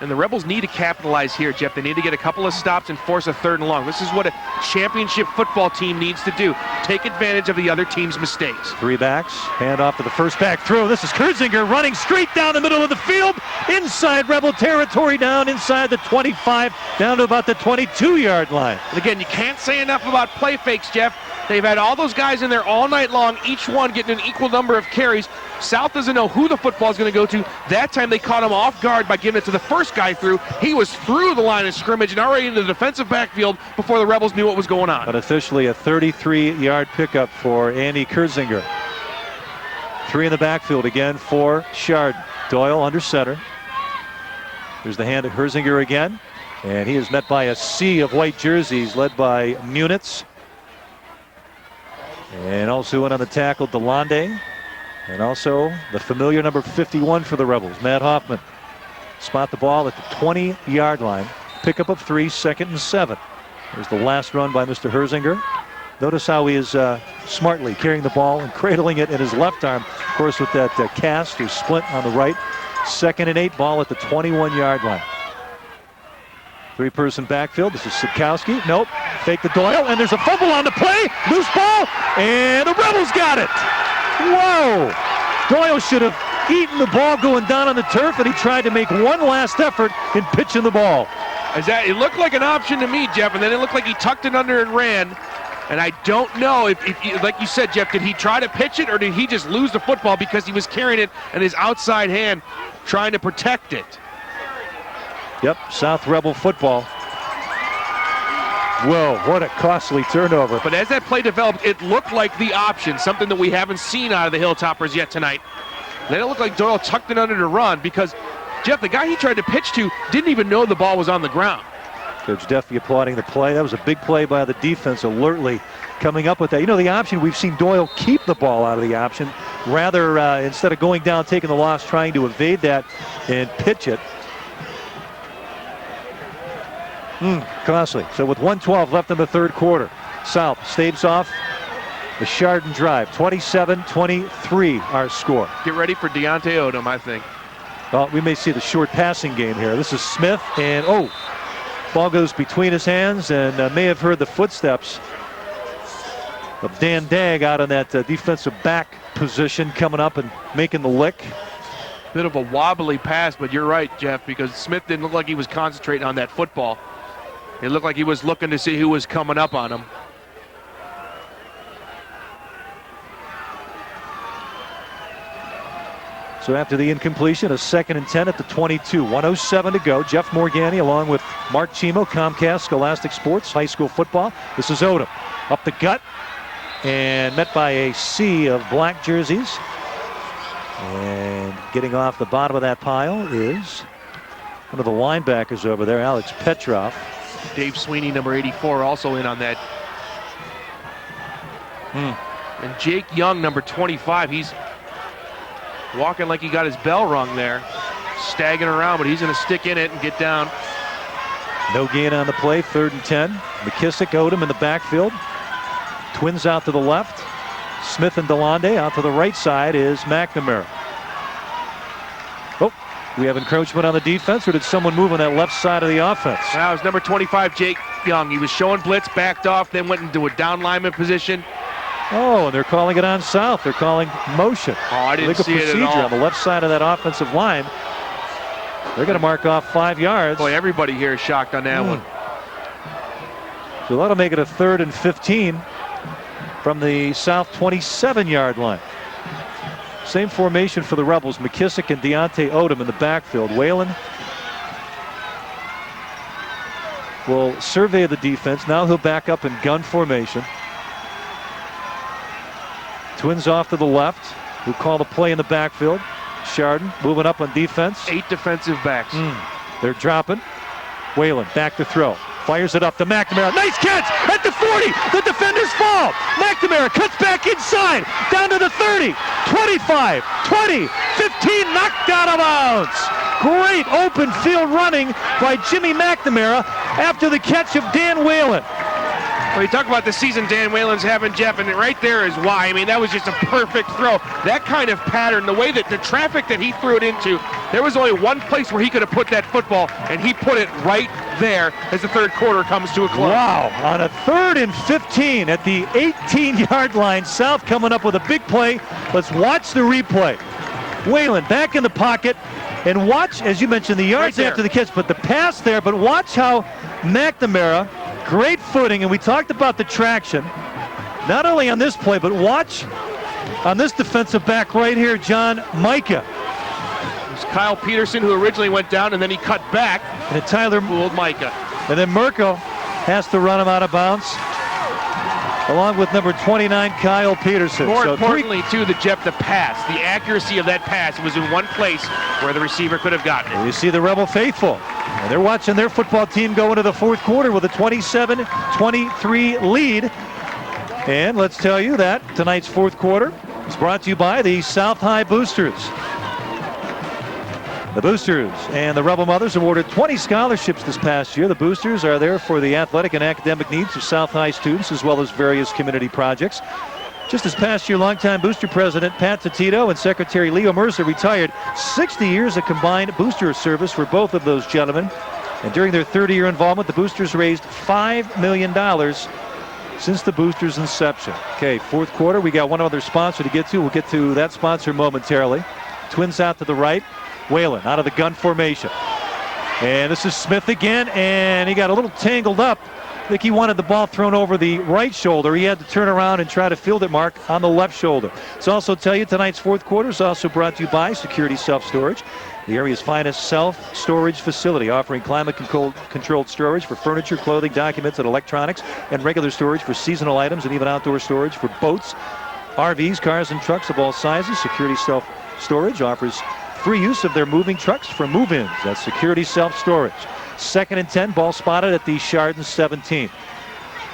And the Rebels need to capitalize here, Jeff. They need to get a couple of stops and force a 3rd and long. This is what a championship football team needs to do. Take advantage of the other team's mistakes. 3 backs, hand off to the first back throw. This is Kurzinger running straight down the middle of the field, inside Rebel territory, down inside the 25, down to about the 22-yard line. And again, you can't say enough about play fakes, Jeff. They've had all those guys in there all night long, each one getting an equal number of carries. South doesn't know who the football is going to go to. That time they caught him off guard by giving it to the first guy through. He was through the line of scrimmage and already in the defensive backfield before the Rebels knew what was going on. But officially a 33-yard pickup for Andy Kurzinger. 3 in the backfield again for Chardon. Doyle under center. There's the hand of Kurzinger again. And he is met by a sea of white jerseys led by Munitz. And also in on the tackle, DeLonde. And also the familiar number 51 for the Rebels, Matt Hoffman. Spot the ball at the 20-yard line. Pickup of 3, 2nd and 7. There's the last run by Mr. Kurzinger. Notice how he is smartly carrying the ball and cradling it in his left arm. Of course, with that cast or splint on the right. 2nd and 8, ball at the 21-yard line. 3-person backfield. This is Sikowski. Nope. Fake the Doyle, and there's a fumble on the play. Loose ball, and the Rebels got it. Whoa! Doyle should have eaten the ball going down on the turf, and he tried to make one last effort in pitching the ball. It looked like an option to me, Jeff, and then it looked like he tucked it under and ran. And I don't know if like you said, Jeff, did he try to pitch it or did he just lose the football because he was carrying it in his outside hand trying to protect it? Yep, South Rebel football. Whoa, what a costly turnover. But as that play developed, it looked like the option, something that we haven't seen out of the Hilltoppers yet tonight. Then it looked like Doyle tucked it under to run because, Jeff, the guy he tried to pitch to didn't even know the ball was on the ground. Coach Duffy applauding the play. That was a big play by the defense, alertly coming up with that. You know, the option, we've seen Doyle keep the ball out of the option. Rather, instead of going down, taking the loss, trying to evade that and pitch it. Costly. So with 1:12 left in the 3rd quarter, South staves off the Chardon drive. 27-23 our score. Get ready for Deontay Odom, I think. Well, we may see the short passing game here. This is Smith, and ball goes between his hands, and may have heard the footsteps of Dan Dagg out on that defensive back position, coming up and making the lick. Bit of a wobbly pass, but you're right, Jeff, because Smith didn't look like he was concentrating on that football. It looked like he was looking to see who was coming up on him. So after the incompletion, a 2nd and 10 at the 22. 1:07 to go. Jeff Morgani along with Mark Chimo, Comcast, Scholastic Sports, high school football. This is Odom. Up the gut and met by a sea of black jerseys. And getting off the bottom of that pile is one of the linebackers over there, Alex Petrov. Dave Sweeney, number 84, also in on that. And Jake Young, number 25, he's walking like he got his bell rung there. Staggering around, but he's going to stick in it and get down. No gain on the play, 3rd and 10. McKissick, Odom in the backfield. Twins out to the left. Smith and DeLonde. Out to the right side is McNamara. Oh, we have encroachment on the defense, or did someone move on that left side of the offense? That was number 25, Jake Young. He was showing blitz, backed off, then went into a down lineman position. Oh, and they're calling it on South. They're calling motion. Oh, I didn't see it at all. On the left side of that offensive line. They're going to mark off 5 yards. Boy, everybody here is shocked on that one. So that'll make it a 3rd and 15 from the South 27-yard line. Same formation for the Rebels. McKissick and Deontay Odom in the backfield. Whalen will survey the defense. Now he'll back up in gun formation. Twins off to the left, who call the play in the backfield. Chardon moving up on defense. 8 defensive backs. They're dropping. Whalen back to throw. Fires it up to McNamara. Nice catch at the 40. The defenders fall. McNamara cuts back inside. Down to the 30. 25. 20. 15. Knocked out of bounds. Great open field running by Jimmy McNamara after the catch of Dan Whalen. Well, you talk about the season Dan Whalen's having, Jeff, and right there is why. I mean, that was just a perfect throw. That kind of pattern, the way that the traffic that he threw it into, there was only one place where he could have put that football, and he put it right there as the 3rd quarter comes to a close. Wow, on a 3rd and 15 at the 18-yard line. South coming up with a big play. Let's watch the replay. Whalen back in the pocket, and watch, as you mentioned, the yards after the catch, but the pass there, but watch how McNamara, great footing, and we talked about the traction, not only on this play, but watch on this defensive back right here, John Micah. It was Kyle Peterson who originally went down, and then he cut back. And Tyler fooled Micah. And then Mirko has to run him out of bounds, along with number 29, Kyle Peterson. More importantly, too, the pass, the accuracy of that pass was in one place where the receiver could have gotten it. You see the Rebel faithful. And they're watching their football team go into the 4th quarter with a 27-23 lead. And let's tell you that tonight's 4th quarter is brought to you by the South High Boosters. The Boosters and the Rebel Mothers awarded 20 scholarships this past year. The Boosters are there for the athletic and academic needs of South High students, as well as various community projects. Just this past year, longtime Booster President Pat Titito and Secretary Leo Mercer retired. 60 years of combined booster service for both of those gentlemen. And during their 30-year involvement, the Boosters raised $5 million since the Boosters' inception. Okay, 4th quarter, we got one other sponsor to get to. We'll get to that sponsor momentarily. Twins out to the right. Whalen out of the gun formation. And this is Smith again, and he got a little tangled up. I think he wanted the ball thrown over the right shoulder. He had to turn around and try to field it, Mark, on the left shoulder. Let's also tell you tonight's 4th quarter is also brought to you by Security Self-Storage, the area's finest self-storage facility, offering climate-controlled storage for furniture, clothing, documents, and electronics, and regular storage for seasonal items, and even outdoor storage for boats, RVs, cars, and trucks of all sizes. Security Self-Storage offers free use of their moving trucks for move-ins. That's Security Self-Storage. 2nd and 10, ball spotted at the Chardon 17.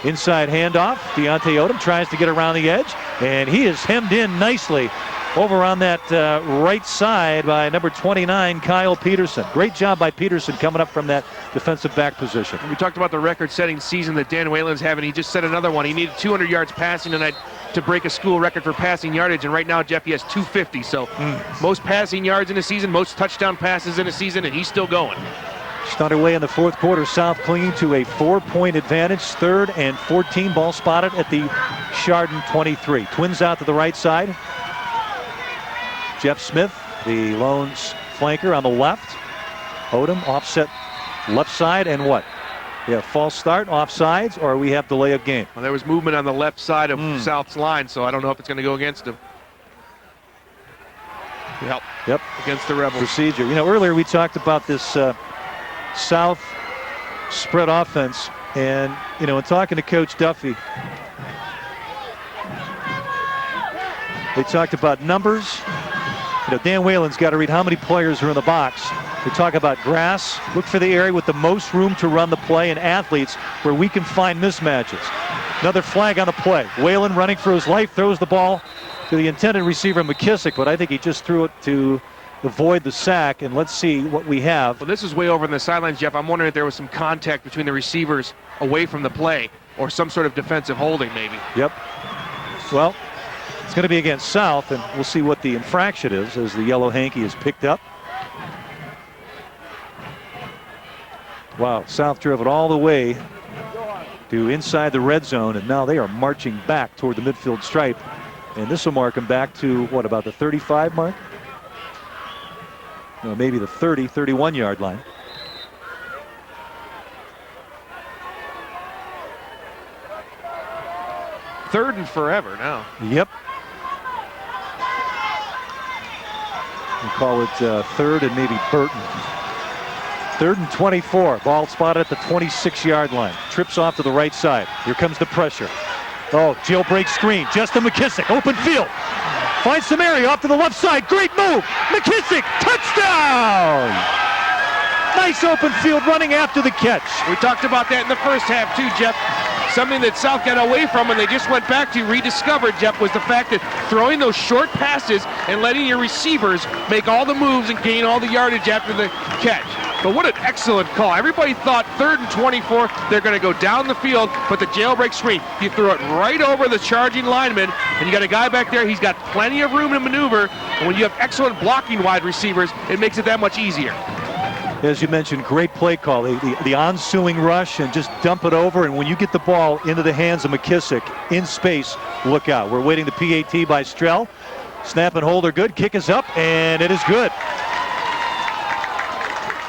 Inside handoff, Deontay Odom tries to get around the edge, and he is hemmed in nicely over on that right side by number 29, Kyle Peterson. Great job by Peterson coming up from that defensive back position. We talked about the record-setting season that Dan Whalen's having. He just set another one. He needed 200 yards passing tonight to break a school record for passing yardage, and right now, Jeff, he has 250. So most passing yards in a season, most touchdown passes in a season, and he's still going. Just underway in the 4th quarter. South clinging to a 4-point advantage. 3rd and 14, ball spotted at the Chardon 23. Twins out to the right side. Jeff Smith, the lone flanker on the left. Odom offset left side, and what? Yeah, false start, offsides, or we have delay of game. Well, there was movement on the left side of South's line, so I don't know if it's going to go against him. Yep. Against the Rebels. Procedure. You know, earlier we talked about this South spread offense, and you know, in talking to Coach Duffy, they talked about numbers. You know, Dan Whalen's got to read how many players are in the box, We talk about grass. Look for the area with the most room to run the play, and athletes where we can find mismatches. Another flag on the play. Whalen running for his life, throws the ball to the intended receiver, McKissick, but I think he just threw it to avoid the sack, and let's see what we have. Well, this is way over in the sidelines, Jeff. I'm wondering if there was some contact between the receivers away from the play or some sort of defensive holding, maybe. Yep. Well, it's going to be against South, and we'll see what the infraction is as the yellow hanky is picked up. Wow, South drove it all the way to inside the red zone, and now they are marching back toward the midfield stripe. And this will mark them back to, what, about the 35 mark? No, maybe the 30, 31-yard line. Third and forever now. Yep. We call it third and maybe Burton. 3rd and 24. Ball spotted at the 26-yard line. Trips off to the right side. Here comes the pressure. Oh, jailbreak screen. Justin McKissick, open field. Finds some area off to the left side. Great move. McKissick, touchdown! Nice open field running after the catch. We talked about that in the first half too, Jeff. Something that South got away from and they just went back to, rediscovered, Jeff, was the fact that throwing those short passes and letting your receivers make all the moves and gain all the yardage after the catch. But what an excellent call. Everybody thought 3rd and 24, they're going to go down the field, but the jailbreak screen, he threw it right over the charging lineman, and you got a guy back there, he's got plenty of room to maneuver, and when you have excellent blocking wide receivers, it makes it that much easier. As you mentioned, great play call. The ensuing rush and just dump it over, and when you get the ball into the hands of McKissick in space, look out. We're waiting the PAT by Strell. Snap and hold are good. Kick is up, and it is good.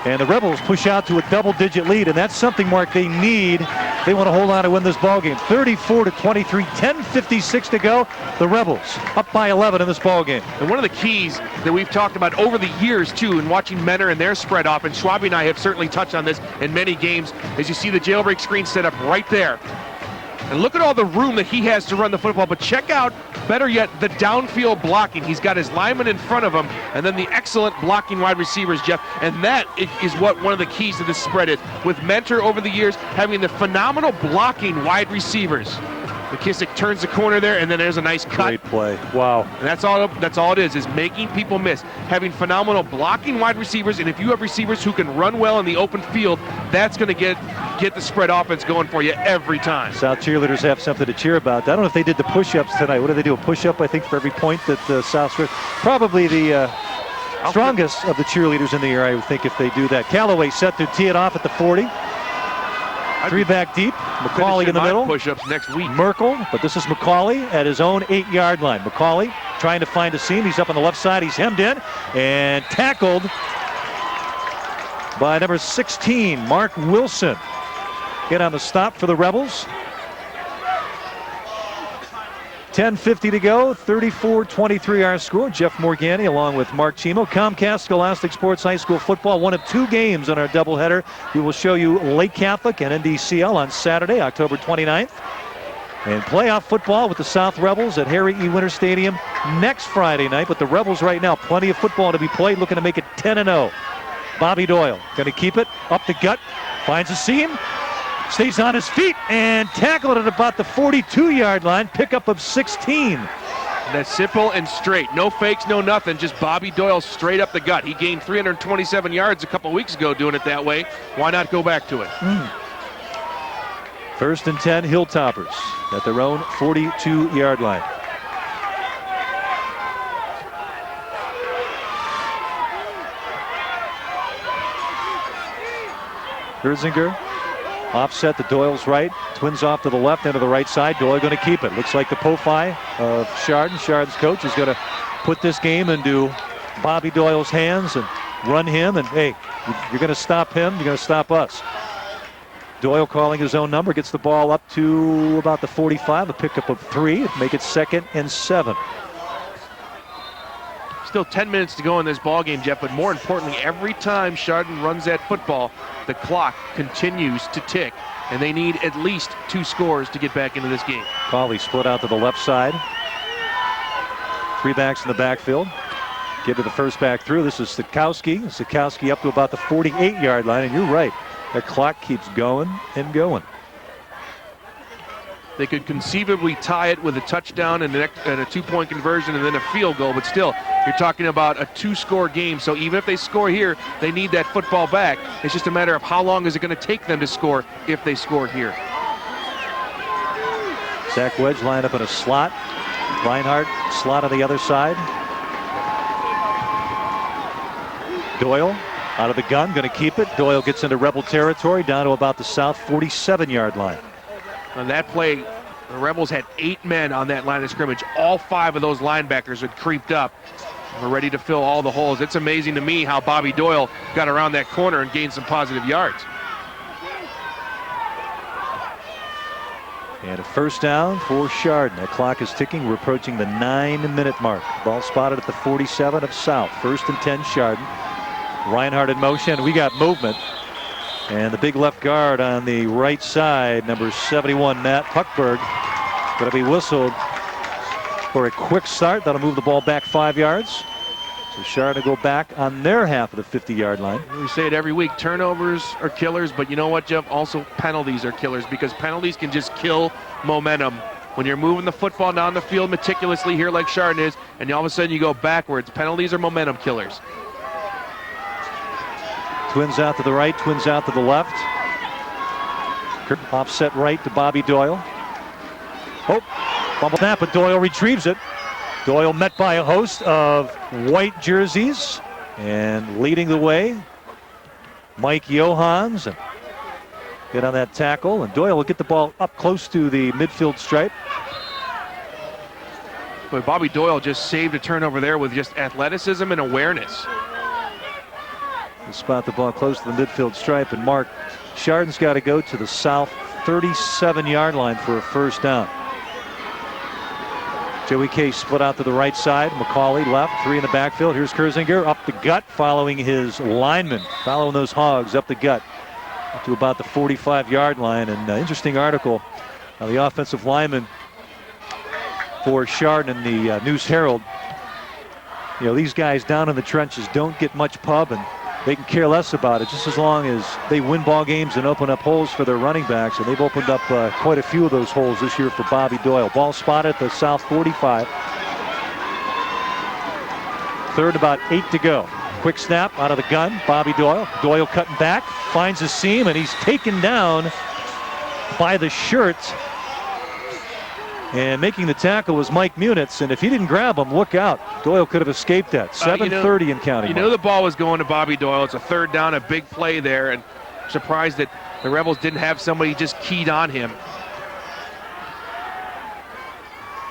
And the Rebels push out to a double-digit lead, and that's something, Mark, they need. They want to hold on to win this ballgame. 34-23, 10:56 to go. The Rebels up by 11 in this ballgame. And one of the keys that we've talked about over the years, too, in watching Menor and their spread off, and Schwabe and I have certainly touched on this in many games, is you see the jailbreak screen set up right there. And look at all the room that he has to run the football, but check out, better yet, the downfield blocking. He's got his lineman in front of him, and then the excellent blocking wide receivers, Jeff. And that is what one of the keys to this spread is, with Mentor over the years having the phenomenal blocking wide receivers. McKissick turns the corner there, and then there's a nice cut. Great play. Wow. And that's all it is making people miss. Having phenomenal blocking wide receivers, and if you have receivers who can run well in the open field, that's going to get the spread offense going for you every time. South cheerleaders have something to cheer about. I don't know if they did the push-ups tonight. What do they do? A push-up, I think, for every point that South scores. Probably the strongest of the cheerleaders in the air, I would think, if they do that. Callaway set to tee it off at the 40. 3 back deep. McCauley in the middle. Push-ups next week. Merkel, but this is McCauley at his own 8-yard line. McCauley trying to find a seam. He's up on the left side. He's hemmed in and tackled by number 16, Mark Wilson. Get on the stop for the Rebels. 10:50 to go, 34-23 our score. Jeff Morgani along with Mark Chimo. Comcast Scholastic Sports High School Football, one of 2 games on our doubleheader. We will show you Lake Catholic and NDCL on Saturday, October 29th. And playoff football with the South Rebels at Harry E. Winter Stadium next Friday night. But the Rebels right now, plenty of football to be played, looking to make it 10-0. Bobby Doyle going to keep it up the gut, finds a seam. Stays on his feet and tackled at about the 42-yard line. Pickup of 16. That's simple and straight. No fakes, no nothing. Just Bobby Doyle straight up the gut. He gained 327 yards a couple weeks ago doing it that way. Why not go back to it? 1st and 10, Hilltoppers at their own 42-yard line. Herzinger. Offset to Doyle's right. Twins off to the left, into the right side. Doyle going to keep it. Looks like the Popeye of Chardon. Chardon's coach is going to put this game into Bobby Doyle's hands and run him. And, hey, you're going to stop him. You're going to stop us. Doyle calling his own number. Gets the ball up to about the 45. A pickup of 3. Make it 2nd and 7. Still 10 minutes to go in this ball game, Jeff, but more importantly, every time Chardon runs that football, the clock continues to tick, and they need at least 2 scores to get back into this game. Cauley split out to the left side. 3 backs in the backfield. Give to the first back through. This is Sikowski. Sikowski up to about the 48-yard line, and you're right. The clock keeps going and going. They could conceivably tie it with a touchdown and a 2-point conversion and then a field goal, but still, you're talking about a 2-score game. So even if they score here, they need that football back. It's just a matter of how long is it going to take them to score if they score here. Zach Wedge lined up in a slot. Reinhardt slot on the other side. Doyle out of the gun, going to keep it. Doyle gets into Rebel territory down to about the south 47-yard line. On that play, the Rebels had 8 men on that line of scrimmage. All 5 of those linebackers had creeped up. We're ready to fill all the holes. It's amazing to me how Bobby Doyle got around that corner and gained some positive yards. And a first down for Chardon. The clock is ticking. We're approaching the 9-minute mark. Ball spotted at the 47 of South. 1st and 10, Chardon. Reinhardt in motion. We got movement. And the big left guard on the right side, number 71, Matt Puckberg, going to be whistled for a quick start. That'll move the ball back 5 yards. So Chardon go back on their half of the 50-yard line. We say it every week, turnovers are killers, but you know what, Jeff? Also penalties are killers, because penalties can just kill momentum. When you're moving the football down the field meticulously here like Chardon is, and all of a sudden you go backwards, penalties are momentum killers. Twins out to the right, twins out to the left. Offset right to Bobby Doyle. Oh, bumble snap, but Doyle retrieves it. Doyle met by a host of white jerseys, and leading the way, Mike Johans. And get on that tackle, and Doyle will get the ball up close to the midfield stripe. But Bobby Doyle just saved a turnover there with just athleticism and awareness. Spot the ball close to the midfield stripe, and Mark Chardon's got to go to the south 37-yard line for a first down. Joey Case split out to the right side. McCauley left, 3 in the backfield. Here's Kersinger up the gut, following his lineman, following those hogs up the gut up to about the 45-yard line. And interesting article on the offensive lineman for Chardon in the News Herald. You know, these guys down in the trenches don't get much pub, and they can care less about it, just as long as they win ball games and open up holes for their running backs. And they've opened up quite a few of those holes this year for Bobby Doyle. Ball spotted at the south 45. 3rd, about 8 to go. Quick snap out of the gun. Bobby Doyle. Doyle cutting back, finds a seam, and he's taken down by the shirt. And making the tackle was Mike Munitz, and if he didn't grab him, look out. Doyle could have escaped that. 7:30 and counting. You know the ball was going to Bobby Doyle. It's a 3rd down, a big play there, and I'm surprised that the Rebels didn't have somebody just keyed on him.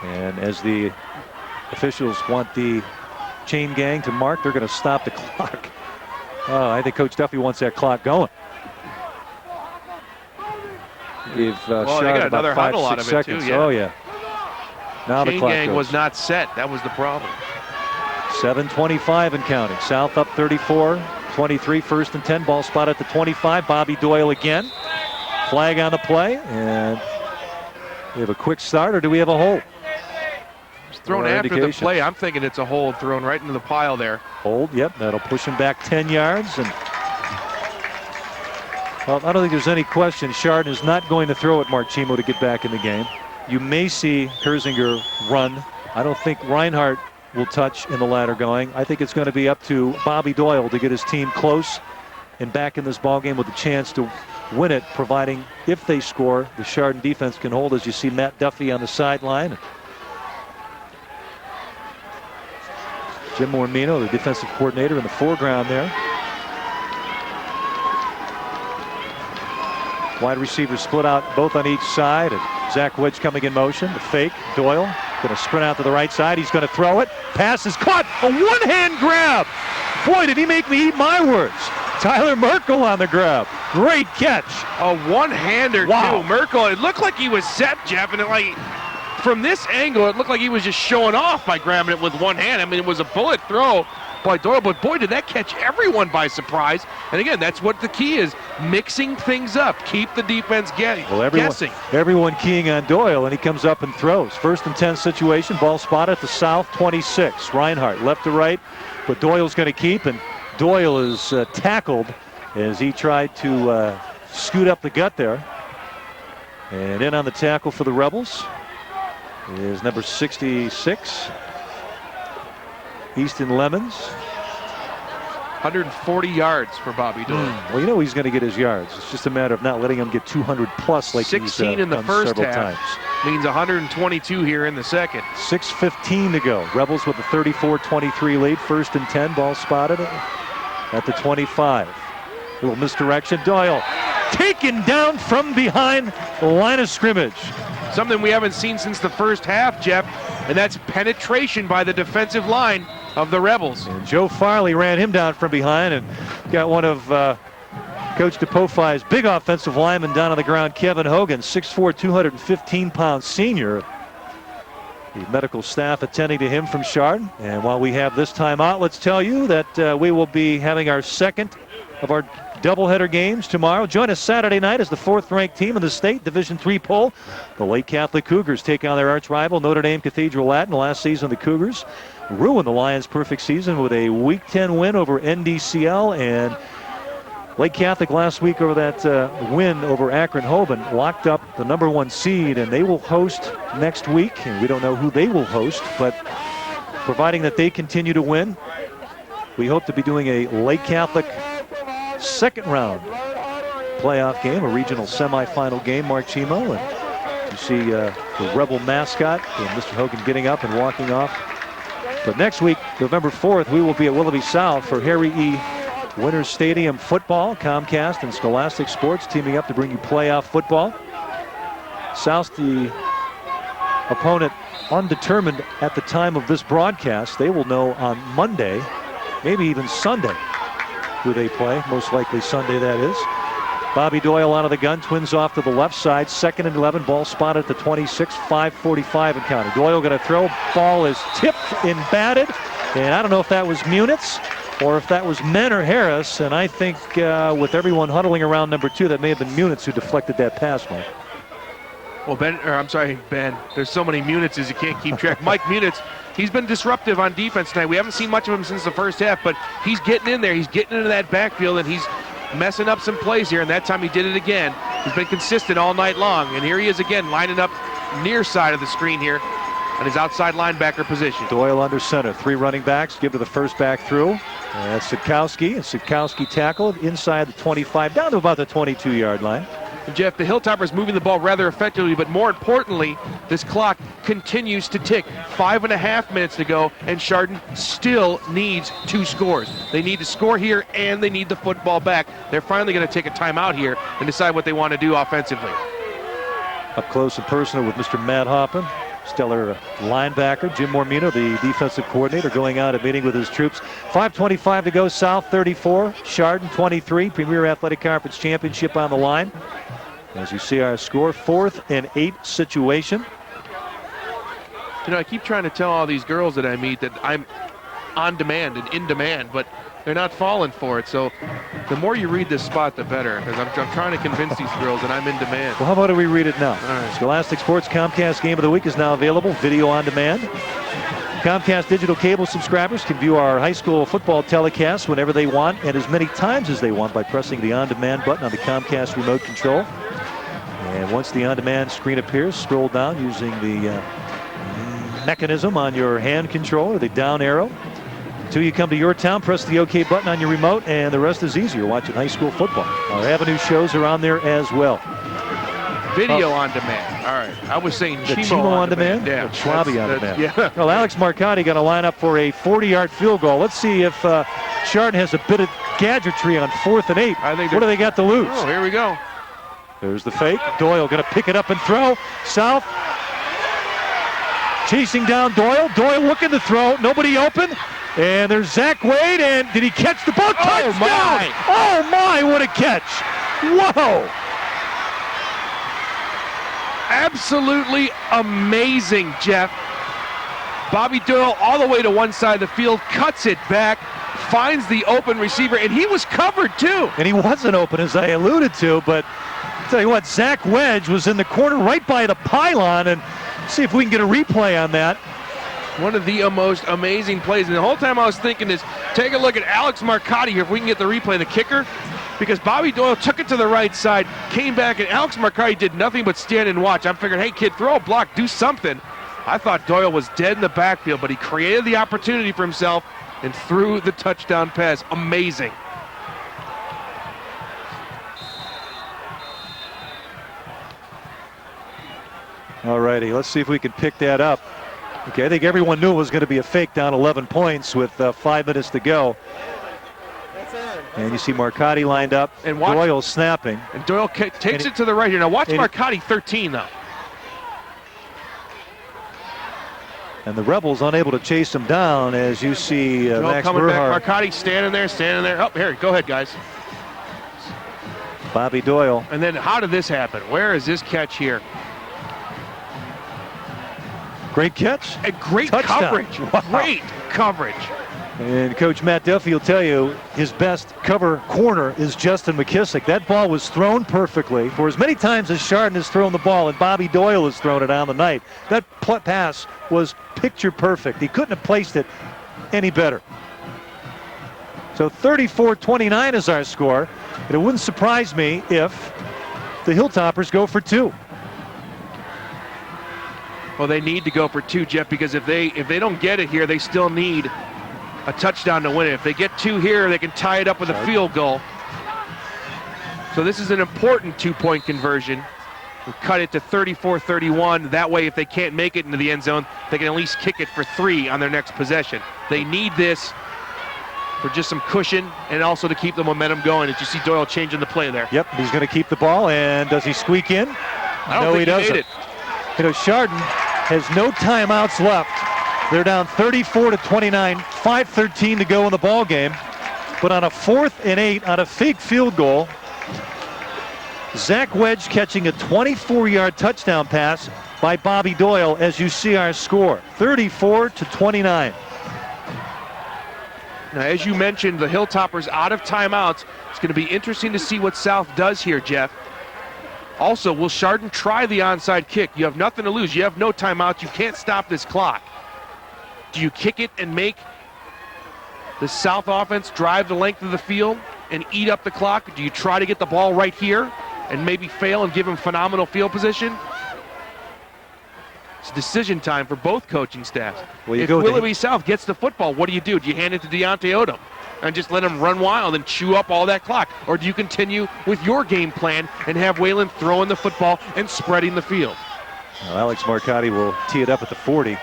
And as the officials want the chain gang to mark, they're going to stop the clock. Oh, I think Coach Duffy wants that clock going. Give well, they got another huddle out of it too. Yeah. Oh yeah. Now chain the clock gang goes. was not set. That was the problem. 7:25 and counting. South up 34-23. 1st and 10. Ball spot at the 25. Bobby Doyle again. Flag on the play, and we have a quick start, or do we have a hold? It's thrown after the play. I'm thinking it's a hold, thrown right into the pile there. Hold. Yep. That'll push him back 10 yards. And well, I don't think there's any question Chardon is not going to throw at Marchimo to get back in the game. You may see Kersinger run. I don't think Reinhardt will touch in the ladder going. I think it's going to be up to Bobby Doyle to get his team close and back in this ballgame with a chance to win it, providing if they score, the Chardon defense can hold, as you see Matt Duffy on the sideline. Jim Mormino, the defensive coordinator, in the foreground there. Wide receivers split out both on each side, and Zach Wedge coming in motion. The fake. Doyle going to sprint out to the right side. He's going to throw it. Pass is caught. A one-hand grab. Boy, did he make me eat my words. Tyler Merkel on the grab. Great catch. A one-hander, wow. Too. Merkel, it looked like he was set, Jeff, and from this angle, it looked like he was just showing off by grabbing it with one hand. I mean, it was a bullet throw, by Doyle, but boy, did that catch everyone by surprise. And again, that's what the key is, mixing things up. Keep the defense guessing. Everyone keying on Doyle, and he comes up and throws. 1st and 10 situation, ball spotted at the south 26. Reinhardt left to right, but Doyle's going to keep, and Doyle is tackled as he tried to scoot up the gut there. And in on the tackle for the Rebels is number 66, Easton Lemons. 140 yards for Bobby Doyle. Well, you know he's going to get his yards. It's just a matter of not letting him get 200 plus like 16 in the first half. Means 122 here in the second. 6:15 to go. Rebels with a 34-23 lead. 1st and 10. Ball spotted at the 25. Little misdirection. Doyle taken down from behind the line of scrimmage. Something we haven't seen since the first half, Jeff, and that's penetration by the defensive line of the Rebels. And Joe Farley ran him down from behind and got one of Coach DePofai's big offensive linemen down on the ground, Kevin Hogan, 6'4", 215-pound senior. The medical staff attending to him from Chardon. And while we have this timeout, let's tell you that we will be having our second of our doubleheader games tomorrow. Join us Saturday night as the 4th-ranked team in the state Division III poll. The Lake Catholic Cougars take on their arch-rival Notre Dame Cathedral Latin. Last season, the Cougars ruined the Lions' perfect season with a Week 10 win over NDCL, and Lake Catholic last week over that win over Akron-Hoban locked up the #1 seed, and they will host next week. And we don't know who they will host, but providing that they continue to win, we hope to be doing a Lake Catholic second round playoff game, a regional semifinal game, Mark Chimo, and you see the Rebel mascot and Mr. Hogan getting up and walking off. But next week, November 4th, we will be at Willoughby South for Harry E. Winters Stadium football. Comcast and Scholastic Sports teaming up to bring you playoff football. South, the opponent undetermined at the time of this broadcast. They will know on Monday, maybe even Sunday, who they play. Most likely Sunday, that is. Bobby Doyle out of the gun, twins off to the left side. 2nd and 11, ball spotted at the 26, 5:45 and counting. Doyle going to throw, ball is tipped and batted, and I don't know if that was Munitz or if that was Men or Harris, and I think with everyone huddling around number 2, that may have been Munitz who deflected that pass, Mike. Well, Ben, there's so many Munitzes you can't keep track. Mike Munitz, he's been disruptive on defense tonight. We haven't seen much of him since the first half, but he's getting in there. He's getting into that backfield, and he's messing up some plays here, and that time he did it again. He's been consistent all night long, and here he is again, lining up near side of the screen here on his outside linebacker position. Doyle under center, 3 running backs, give to the first back through. That's Sitkowski, and Sitkowski tackled inside the 25, down to about the 22-yard line. And Jeff, the Hilltoppers moving the ball rather effectively, but more importantly, this clock continues to tick. 5.5 minutes to go, and Chardon still needs 2 scores. They need to score here, and they need the football back. They're finally going to take a timeout here and decide what they want to do offensively. Up close and personal with Mr. Matt Hoffman, stellar linebacker. Jim Mormino, the defensive coordinator, going out and meeting with his troops. 5:25 to go. South 34, Chardon 23. Premier Athletic Conference Championship on the line. As you see our score, 4th and 8 situation. You know, I keep trying to tell all these girls that I meet that I'm on demand and in demand, but they're not falling for it. So the more you read this spot, the better, because I'm trying to convince these girls that I'm in demand. Well, how about we read it now? All right. Scholastic Sports Comcast Game of the Week is now available, video on demand. Comcast digital cable subscribers can view our high school football telecasts whenever they want and as many times as they want by pressing the on-demand button on the Comcast remote control. And once the on-demand screen appears, scroll down using the mechanism on your hand controller, the down arrow. Until you come to your town, press the OK button on your remote, and the rest is easier watching high school football. Our Avenue shows are on there as well. Video on demand. All right. I was saying Chimo on demand? Yeah. Schwabi on demand. Yeah. Well, Alex Marcotti going to line up for a 40-yard field goal. Let's see if Chardon has a bit of gadgetry on 4th and 8. I think what do they got to lose? Oh, here we go. There's the fake. Doyle going to pick it up and throw. South chasing down Doyle. Doyle looking to throw. Nobody open. And there's Zach Wade. And did he catch the ball? Touchdown! My. Oh, my, what a catch. Whoa. Absolutely amazing, Jeff. Bobby Doyle all the way to one side of the field, cuts it back, finds the open receiver, and he was covered too. And he wasn't open, as I alluded to, but I'll tell you what, Zach Wedge was in the corner right by the pylon, and see if we can get a replay on that. One of the most amazing plays. And the whole time I was thinking is, take a look at Alex Marcotti here, if we can get the replay, the kicker, because Bobby Doyle took it to the right side, came back, and Alex Marcotti did nothing but stand and watch. I'm figuring, hey, kid, throw a block, do something. I thought Doyle was dead in the backfield, but he created the opportunity for himself and threw the touchdown pass. Amazing. All righty, let's see if we can pick that up. Okay, I think everyone knew it was going to be a fake down 11 points with 5 minutes to go. And you see Marcotti lined up, and Doyle snapping. And Doyle takes it to the right here. Now watch Marcotti 13 though. And the Rebels unable to chase him down, as you see Max coming Berhard. back. Marcotti standing there. Oh, here, go ahead, guys. Bobby Doyle. And then how did this happen? Where is this catch here? Great catch. And great Touchdown. coverage. Wow. Great coverage. And Coach Matt Duffy will tell you his best cover corner is Justin McKissick. That ball was thrown perfectly for as many times as Chardon has thrown the ball, and Bobby Doyle has thrown it on the night. That pass was picture perfect. He couldn't have placed it any better. So 34-29 is our score. And it wouldn't surprise me if the Hilltoppers go for 2. Well, they need to go for 2, Jeff, because if they don't get it here, they still need a touchdown to win it. If they get 2 here, they can tie it up with a field goal. So this is an important 2-point conversion. We'll cut it to 34-31. That way, if they can't make it into the end zone, they can at least kick it for 3 on their next possession. They need this for just some cushion and also to keep the momentum going. As you see Doyle changing the play there. Yep, he's going to keep the ball, and does he squeak in? No, he doesn't. Made it. You know, Chardon has no timeouts left. They're down 34-29, 5:13 to go in the ball game. But on a 4th and 8 on a fake field goal, Zach Wedge catching a 24-yard touchdown pass by Bobby Doyle, as you see our score, 34-29. Now, as you mentioned, the Hilltoppers out of timeouts. It's going to be interesting to see what South does here, Jeff. Also, will Chardon try the onside kick? You have nothing to lose. You have no timeouts. You can't stop this clock. Do you kick it and make the South offense drive the length of the field and eat up the clock? Do you try to get the ball right here and maybe fail and give him phenomenal field position? It's decision time for both coaching staffs. Well, if Willoughby South gets the football, what do you do? Do you hand it to Deontay Odom and just let him run wild and chew up all that clock? Or do you continue with your game plan and have Whalen throwing the football and spreading the field? Well, Alex Marcotti will tee it up at the 40.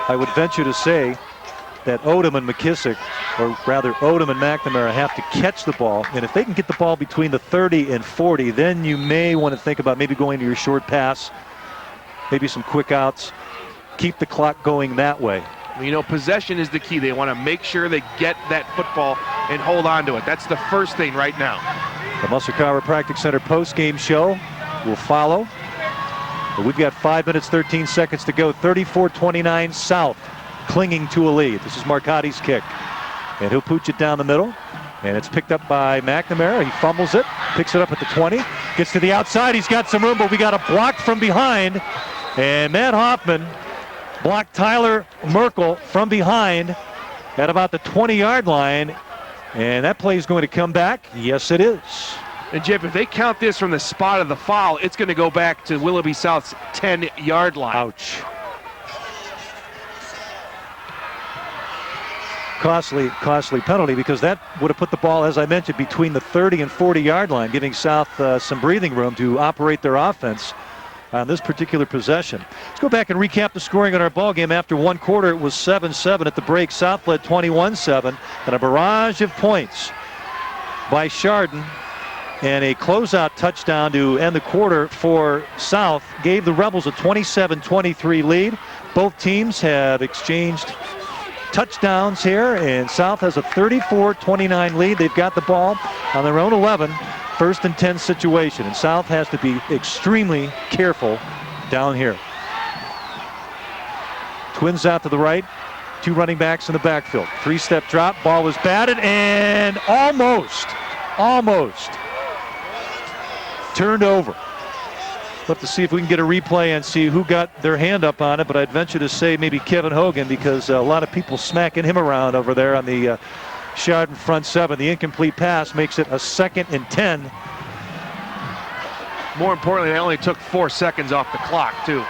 I would venture to say that Odom and McKissick, or rather Odom and McNamara, have to catch the ball. And if they can get the ball between the 30 and 40, then you may want to think about maybe going to your short pass, maybe some quick outs, keep the clock going that way. You know, possession is the key. They want to make sure they get that football and hold on to it. That's the first thing right now. The Musser Chiropractic Center post-game show will follow. But we've got 5 minutes, 13 seconds to go. 34-29 South, clinging to a lead. This is Marcotti's kick. And he'll pooch it down the middle. And it's picked up by McNamara. He fumbles it, picks it up at the 20, gets to the outside. He's got some room, but we got a block from behind. And Matt Hoffman blocked Tyler Merkel from behind at about the 20-yard line. And that play is going to come back. Yes, it is. And Jeff, if they count this from the spot of the foul, it's going to go back to Willoughby South's 10-yard line. Ouch. Costly penalty, because that would have put the ball, as I mentioned, between the 30 and 40-yard line, giving South some breathing room to operate their offense on this particular possession. Let's go back and recap the scoring on our ball game. After one quarter, it was 7-7 at the break. South led 21-7, and a barrage of points by Chardon, and a closeout touchdown to end the quarter for South gave the Rebels a 27-23 lead. Both teams have exchanged touchdowns here, and South has a 34-29 lead. They've got the ball on their own 11, 1st and 10 situation, and South has to be extremely careful down here. Twins out to the right. Two running backs in the backfield. Three-step drop. Ball was batted and almost turned over. We'll have to see if we can get a replay and see who got their hand up on it, but I'd venture to say maybe Kevin Hogan, because a lot of people smacking him around over there on the Chardon front seven. The incomplete pass makes it a 2nd and 10. More importantly, they only took 4 seconds off the clock, too.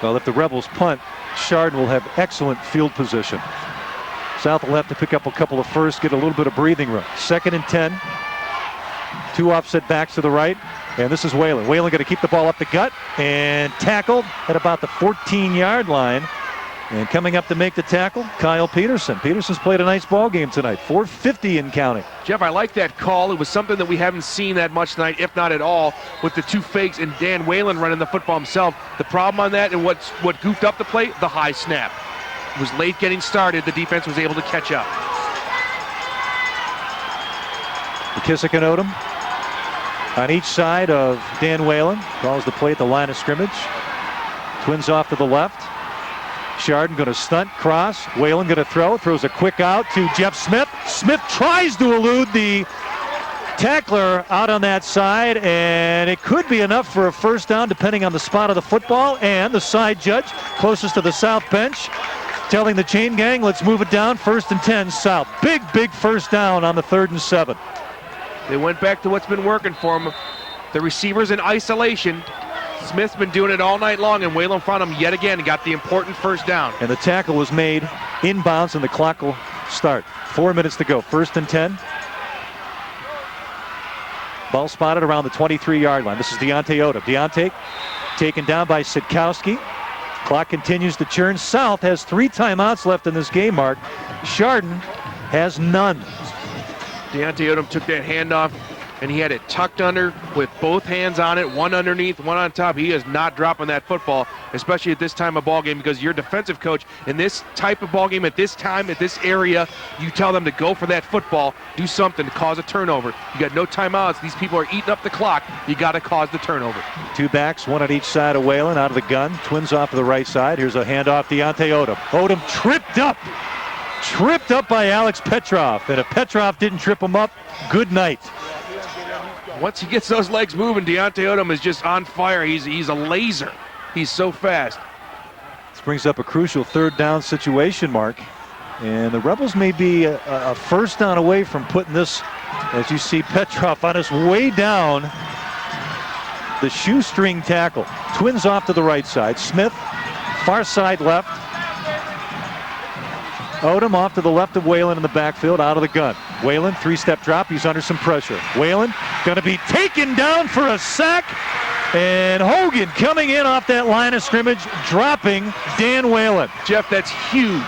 Well, if the Rebels punt, Chardon will have excellent field position. South will have to pick up a couple of firsts, get a little bit of breathing room. 2nd and 10. Two offset backs to the right. And this is Whalen. Whalen going to keep the ball up the gut and tackled at about the 14-yard line. And coming up to make the tackle, Kyle Peterson. Peterson's played a nice ball game tonight. 450 and counting. Jeff, I like that call. It was something that we haven't seen that much tonight, if not at all, with the two fakes and Dan Whalen running the football himself. The problem on that and what goofed up the play, the high snap. It was late getting started. The defense was able to catch up. McKissick and Odom on each side of Dan Whalen. Calls the play at the line of scrimmage. Twins off to the left. Chardon going to stunt, cross. Whalen going to throw. Throws a quick out to Jeff Smith. Smith tries to elude the tackler out on that side, and it could be enough for a first down depending on the spot of the football. And the side judge closest to the South bench telling the chain gang, let's move it down. 1st and 10 South. Big first down on the 3rd and 7. They went back to what's been working for them. The receivers in isolation. Smith's been doing it all night long, and Whalen found him yet again and got the important first down. And the tackle was made inbounds, and the clock will start. 4 minutes to go. 1st and 10. Ball spotted around the 23-yard line. This is Deontay Odom. Deontay taken down by Sitkowski. Clock continues to churn. South has 3 timeouts left in this game, Mark. Chardon has none. Deontay Odom took that handoff, and he had it tucked under with both hands on it, one underneath, one on top. He is not dropping that football, especially at this time of ball game, because your defensive coach in this type of ball game at this time, at this area, you tell them to go for that football, do something to cause a turnover. You got no timeouts. These people are eating up the clock. You got to cause the turnover. 2 backs, one on each side of Whalen, out of the gun. Twins off to the right side. Here's a handoff, Deontay Odom. Odom tripped up by Alex Petrov, and if Petrov didn't trip him up, good night. Once he gets those legs moving, Deontay Odom is just on fire. He's a laser. He's so fast. This brings up a crucial 3rd down situation, Mark. And the Rebels may be a first down away from putting this, as you see Petrov on his way down the shoestring tackle. Twins off to the right side. Smith, far side left. Odom off to the left of Whalen in the backfield, out of the gun. Whalen, 3-step drop. He's under some pressure. Whalen going to be taken down for a sack. And Hogan coming in off that line of scrimmage, dropping Dan Whalen. Jeff, that's huge,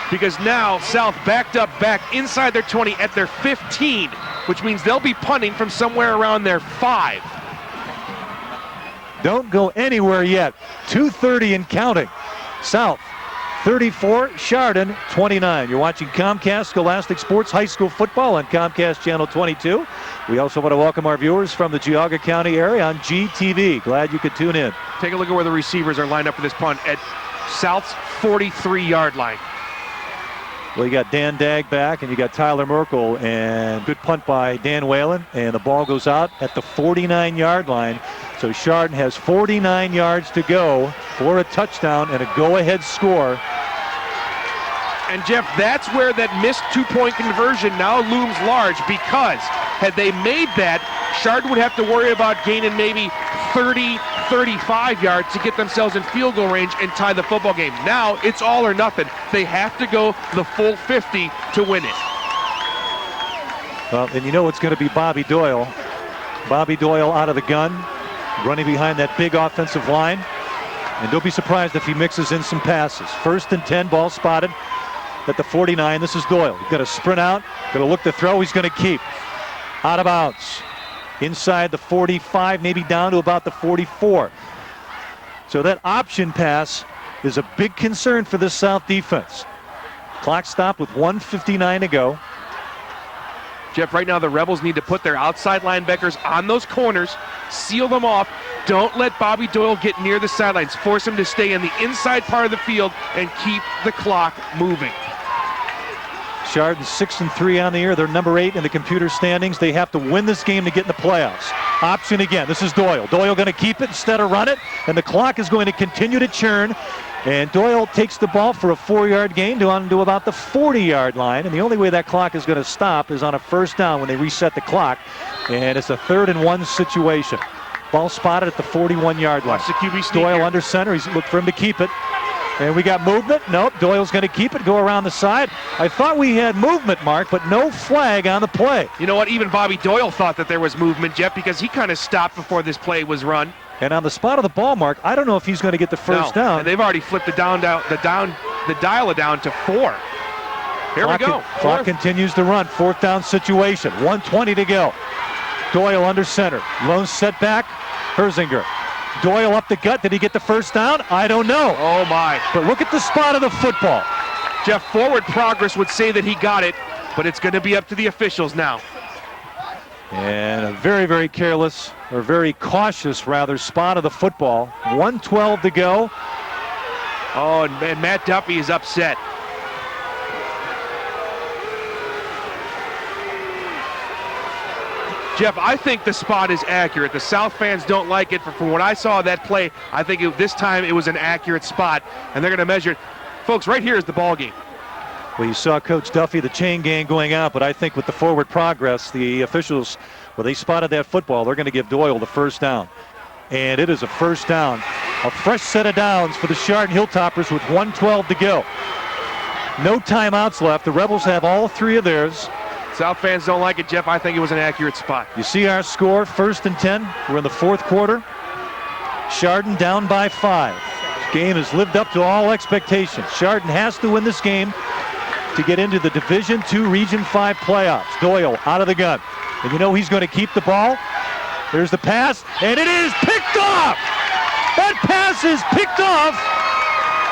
because now South backed up back inside their 20 at their 15, which means they'll be punting from somewhere around their 5. Don't go anywhere yet. 2:30 and counting. South 34, Chardon 29. You're watching Comcast Scholastic Sports High School Football on Comcast Channel 22. We also want to welcome our viewers from the Geauga County area on GTV. Glad you could tune in. Take a look at where the receivers are lined up for this punt at South's 43-yard line. Well, you got Dan Dagg back, and you got Tyler Merkel, and good punt by Dan Whalen, and the ball goes out at the 49-yard line. So Chardon has 49 yards to go for a touchdown and a go-ahead score. And Jeff, that's where that missed 2-point conversion now looms large, because had they made that, Chardon would have to worry about gaining maybe 30, 35 yards to get themselves in field goal range and tie the football game. Now it's all or nothing. They have to go the full 50 to win it. Well, and you know it's going to be Bobby Doyle. Bobby Doyle out of the gun, running behind that big offensive line. And don't be surprised if he mixes in some passes. 1st and 10, ball spotted at the 49. This is Doyle. He's going to sprint out, going to look to throw. He's going to keep. Out of bounds. Inside the 45, maybe down to about the 44. So that option pass is a big concern for this South defense. Clock stopped with 1:59 to go. Jeff, right now the Rebels need to put their outside linebackers on those corners, seal them off. Don't let Bobby Doyle get near the sidelines. Force him to stay in the inside part of the field and keep the clock moving. Chardon 6-3 on the year. They're number 8 in the computer standings. They have to win this game to get in the playoffs. Option again. This is Doyle. Doyle going to keep it instead of run it, and the clock is going to continue to churn. And Doyle takes the ball for a 4-yard gain to about the 40-yard line. And the only way that clock is going to stop is on a first down when they reset the clock. And it's a 3rd and 1 situation. Ball spotted at the 41-yard line. Watch the QB sneak Doyle here. under center. He's looked for him to keep it. And we got movement. Nope, Doyle's going to keep it, go around the side. I thought we had movement, Mark, but no flag on the play. You know what? Even Bobby Doyle thought that there was movement, Jeff, because he kind of stopped before this play was run. And on the spot of the ball, Mark, I don't know if he's going to get the first down. And they've already flipped the dial down to 4. Here we go. Clock continues to run. 4th down situation. 1:20 to go. Doyle under center. Lone setback. Herzinger. Doyle up the gut. Did he get the first down? I don't know. Oh, my. But look at the spot of the football. Jeff, forward progress would say that he got it, but it's going to be up to the officials now. And a very, very careless, or very cautious, rather, spot of the football. 1:12 to go. Oh, and Matt Duffy is upset. Jeff, I think the spot is accurate. The South fans don't like it. From what I saw of that play, I think this time it was an accurate spot, and they're going to measure it. Folks, right here is the ball game. Well, you saw Coach Duffy, the chain gang going out, but I think with the forward progress, the officials, well, they spotted that football. They're going to give Doyle the first down. And it is a first down. A fresh set of downs for the Chardon Hilltoppers with 1:12 to go. No timeouts left. The Rebels have all 3 of theirs. South fans don't like it, Jeff. I think it was an accurate spot. You see our score, 1st and 10. We're in the 4th quarter. Chardon down by 5. This game has lived up to all expectations. Chardon has to win this game to get into the Division II Region 5 playoffs. Doyle out of the gun. And you know he's going to keep the ball. There's the pass, and it is picked off! That pass is picked off,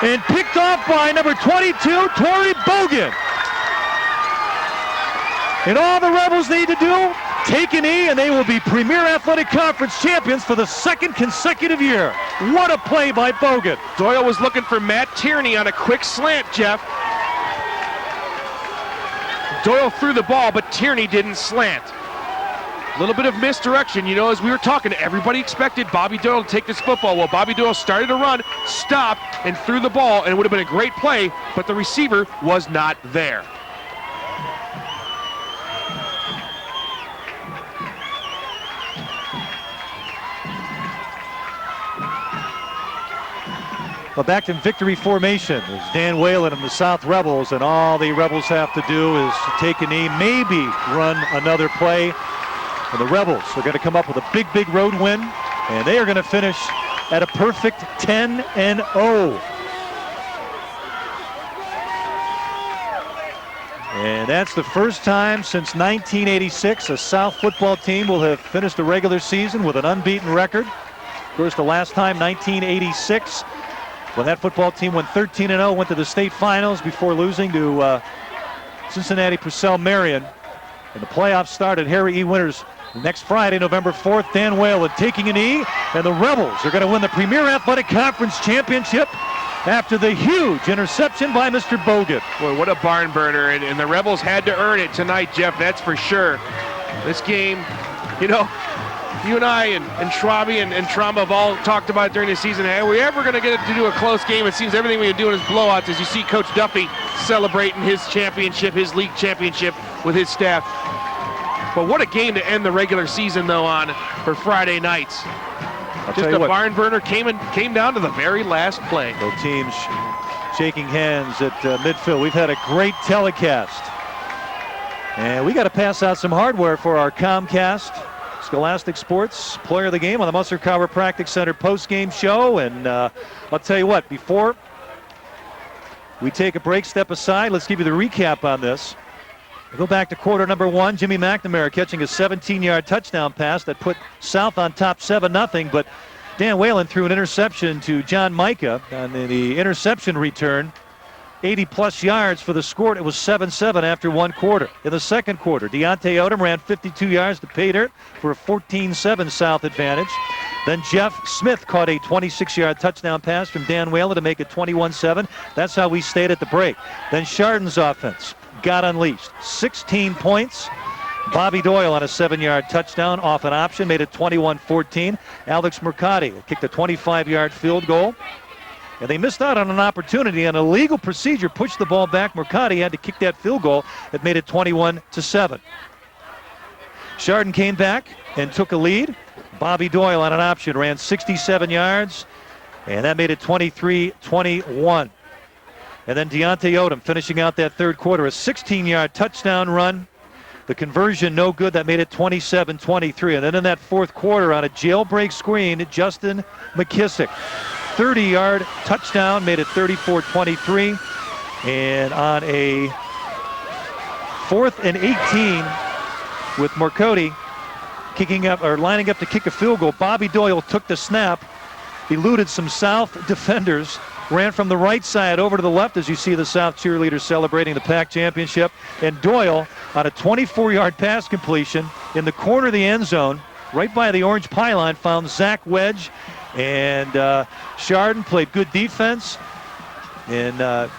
and picked off by number 22, Torrey Bogan. And all the Rebels need to do, take a knee, and they will be Premier Athletic Conference champions for the 2nd consecutive year. What a play by Bogan. Doyle was looking for Matt Tierney on a quick slant, Jeff. Doyle threw the ball, but Tierney didn't slant. A little bit of misdirection, you know, as we were talking, everybody expected Bobby Doyle to take this football. Well, Bobby Doyle started to run, stopped, and threw the ball, and it would have been a great play, but the receiver was not there. Well, back in victory formation is Dan Whalen and the South Rebels, and all the Rebels have to do is take a knee, maybe run another play. And the Rebels are going to come up with a big, big road win, and they are going to finish at a perfect 10-0. And that's the first time since 1986 a South football team will have finished a regular season with an unbeaten record. Of course, the last time, 1986, when that football team went 13-0, went to the state finals before losing to Cincinnati Purcell Marion. And the playoffs started. Harry E. Winters next Friday, November 4th. Dan Whalen taking a knee, and the Rebels are going to win the Premier Athletic Conference Championship after the huge interception by Mr. Bogan. Boy, what a barn burner, and the Rebels had to earn it tonight, Jeff, that's for sure. This game, you know, you and I and Schwabe and Trauma have all talked about it during the season. Are we ever going to get to do a close game? It seems everything we're doing is blowouts, as you see Coach Duffy celebrating his championship, his league championship with his staff. But what a game to end the regular season, though, on for Friday nights. Just a barn burner came down to the very last play. Both teams shaking hands at midfield. We've had a great telecast. And we got to pass out some hardware for our Comcast Scholastic Sports Player of the Game on the Musser Chiropractic Center post-game show. And I'll tell you what, before we take a break, step aside, let's give you the recap on this. We go back to quarter number 1. Jimmy McNamara catching a 17-yard touchdown pass that put South on top 7-0. But Dan Whalen threw an interception to John Micah on the interception return. 80-plus yards for the score. It was 7-7 after 1 quarter. In the second quarter, Deontay Odom ran 52 yards to pay dirt for a 14-7 South advantage. Then Jeff Smith caught a 26-yard touchdown pass from Dan Whalen to make it 21-7. That's how we stayed at the break. Then Chardon's offense. got unleashed. 16 points. Bobby Doyle on a 7-yard touchdown off an option, made it 21-14. Alex Mercati kicked a 25-yard field goal. And they missed out on an opportunity. An illegal procedure pushed the ball back. Mercati had to kick that field goal. It made it 21-7. Chardon came back and took a lead. Bobby Doyle on an option ran 67 yards, and that made it 23-21. And then Deontay Odom finishing out that third quarter, a 16-yard touchdown run. The conversion no good. That made it 27-23. And then in that fourth quarter on a jailbreak screen, Justin McKissick, 30-yard touchdown, made it 34-23. And on a 4th and 18 with Mercati kicking up or lining up to kick a field goal, Bobby Doyle took the snap, eluded some South defenders, ran from the right side over to the left as you see the South cheerleaders celebrating the PAC championship. And Doyle on a 24-yard pass completion in the corner of the end zone, right by the orange pylon, found Zach Wedge. And Chardon played good defense and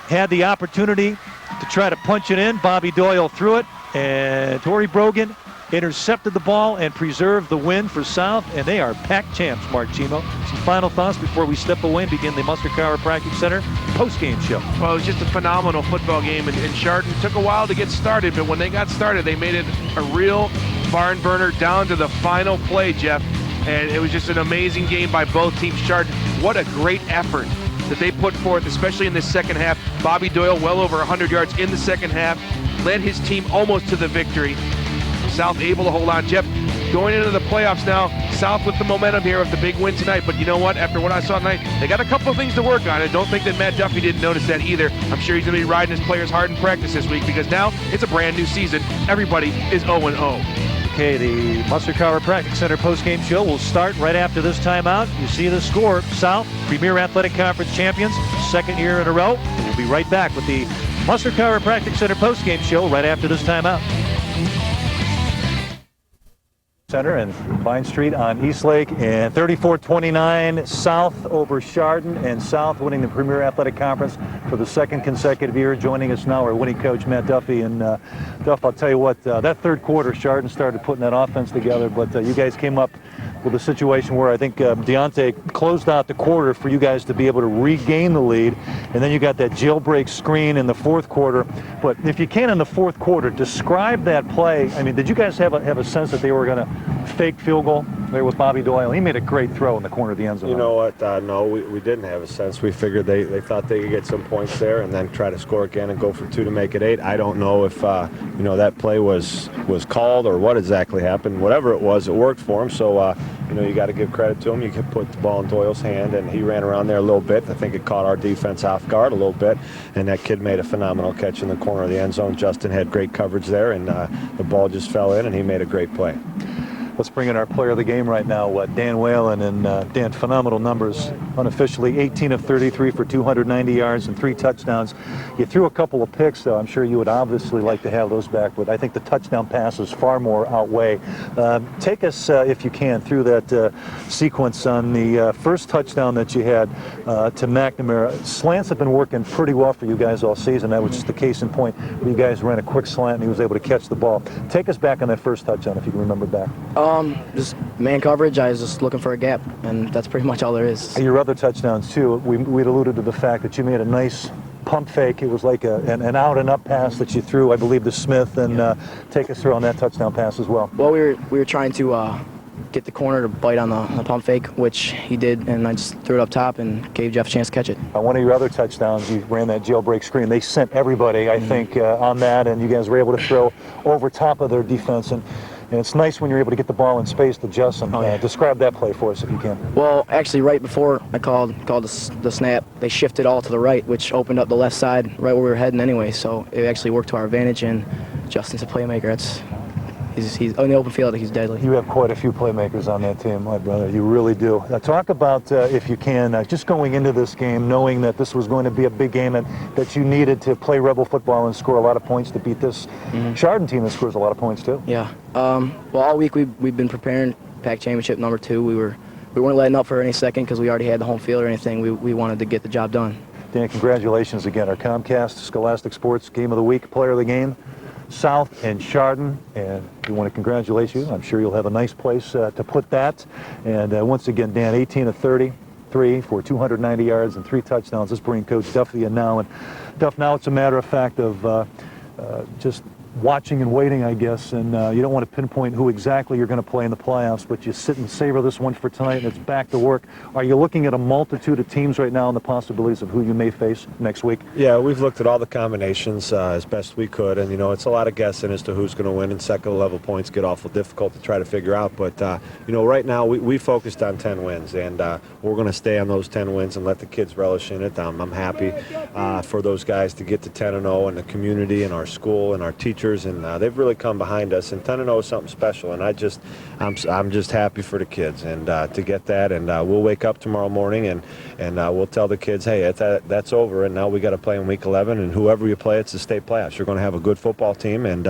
had the opportunity to try to punch it in. Bobby Doyle threw it, and Torrey Brogan intercepted the ball and preserved the win for South, and they are PAC champs, Mark Chimo. Some final thoughts before we step away and begin the Muster Chiropractic Center post-game show. Well, it was just a phenomenal football game, and Chardon took a while to get started, but when they got started, they made it a real barn burner down to the final play, Jeff, and it was just an amazing game by both teams. Chardon, what a great effort that they put forth, especially in the second half. Bobby Doyle well over 100 yards in the second half, led his team almost to the victory. South able to hold on. Jeff, going into the playoffs now, South with the momentum here with the big win tonight. But you know what? After what I saw tonight, they got a couple of things to work on. I don't think that Matt Duffy didn't notice that either. I'm sure he's going to be riding his players hard in practice this week because now it's a brand new season. Everybody is 0-0. Okay, the Muster Chiropractic Center postgame show will start right after this timeout. You see the score. South, Premier Athletic Conference champions, second year in a row. We'll be right back with the Muster Chiropractic Center postgame show right after this timeout. Center and Vine Street on Eastlake, and 34-29 South over Chardon, and South winning the Premier Athletic Conference for the second consecutive year. Joining us now, our winning coach Matt Duffy. And Duff, I'll tell you what, that third quarter, Chardon started putting that offense together, but you guys came up with a situation where I think Deontay closed out the quarter for you guys to be able to regain the lead, and then you got that jailbreak screen in the fourth quarter. But if you can in the fourth quarter, describe that play. I mean, did you guys have a sense that they were going to fake field goal there with Bobby Doyle? He made a great throw in the corner of the end zone. You know what? No, we didn't have a sense. We figured they thought they could get some points there and then try to score again and go for 2 to make it 8. I don't know if that play was called or what exactly happened. Whatever it was, it worked for him. So you got to give credit to him. You could put the ball in Doyle's hand, and he ran around there a little bit. I think it caught our defense off guard a little bit, and that kid made a phenomenal catch in the corner of the end zone. Justin had great coverage there, and the ball just fell in, and he made a great play. Let's bring in our player of the game right now, Dan Whalen. And Dan, phenomenal numbers unofficially, 18 of 33 for 290 yards and 3 touchdowns. You threw a couple of picks, though. I'm sure you would obviously like to have those back, but I think the touchdown passes far more outweigh. Take us, if you can, through that sequence on the first touchdown that you had to McNamara. Slants have been working pretty well for you guys all season. That was just the case in point where you guys ran a quick slant and he was able to catch the ball. Take us back on that first touchdown, if you can remember back. Just man coverage. I was just looking for a gap, and that's pretty much all there is. Your other touchdowns, too, we'd alluded to the fact that you made a nice pump fake. It was like an out-and-up pass that you threw, I believe, to Smith. And take us through on that touchdown pass as well. Well, we were trying to get the corner to bite on the pump fake, which he did, and I just threw it up top and gave Jeff a chance to catch it. On one of your other touchdowns, you ran that jailbreak screen. They sent everybody, I think, on that, and you guys were able to throw over top of their defense. And it's nice when you're able to get the ball in space to Justin. Describe that play for us if you can. Well, actually, right before I called the snap, they shifted all to the right, which opened up the left side right where we were heading anyway. So it actually worked to our advantage, and Justin's a playmaker. He's on the open field. He's deadly. You have quite a few playmakers on that team, my brother. You really do. Now, talk about, if you can, just going into this game, knowing that this was going to be a big game and that you needed to play Rebel football and score a lot of points to beat this Chardon team that scores a lot of points too. Yeah. Well, all week we've been preparing PAC Championship #2. We weren't letting up for any second because we already had the home field or anything. We wanted to get the job done. Dan, congratulations again. Our Comcast Scholastic Sports Game of the Week, Player of the Game, South and Chardon, and we want to congratulate you. I'm sure you'll have a nice place to put that. And once again, Dan, 18 of 33 for 290 yards and 3 touchdowns. This bringing Coach Duffy in now. And Duff, now it's a matter of fact of just watching and waiting, I guess, and you don't want to pinpoint who exactly you're going to play in the playoffs, but you sit and savor this one for tonight, and it's back to work. Are you looking at a multitude of teams right now and the possibilities of who you may face next week? Yeah, we've looked at all the combinations as best we could, and, you know, it's a lot of guessing as to who's going to win, and second-level points get awful difficult to try to figure out. But, you know, right now we focused on 10 wins, and we're going to stay on those 10 wins and let the kids relish in it. I'm happy for those guys to get to 10-0, and the community and our school and our teachers, and they've really come behind us, and 10-0 is something special, and I'm just happy for the kids, and to get that, and we'll wake up tomorrow morning and we'll tell the kids, hey, that's over, and now we got to play in week 11, and whoever you play, it's the state playoffs. You're going to have a good football team, and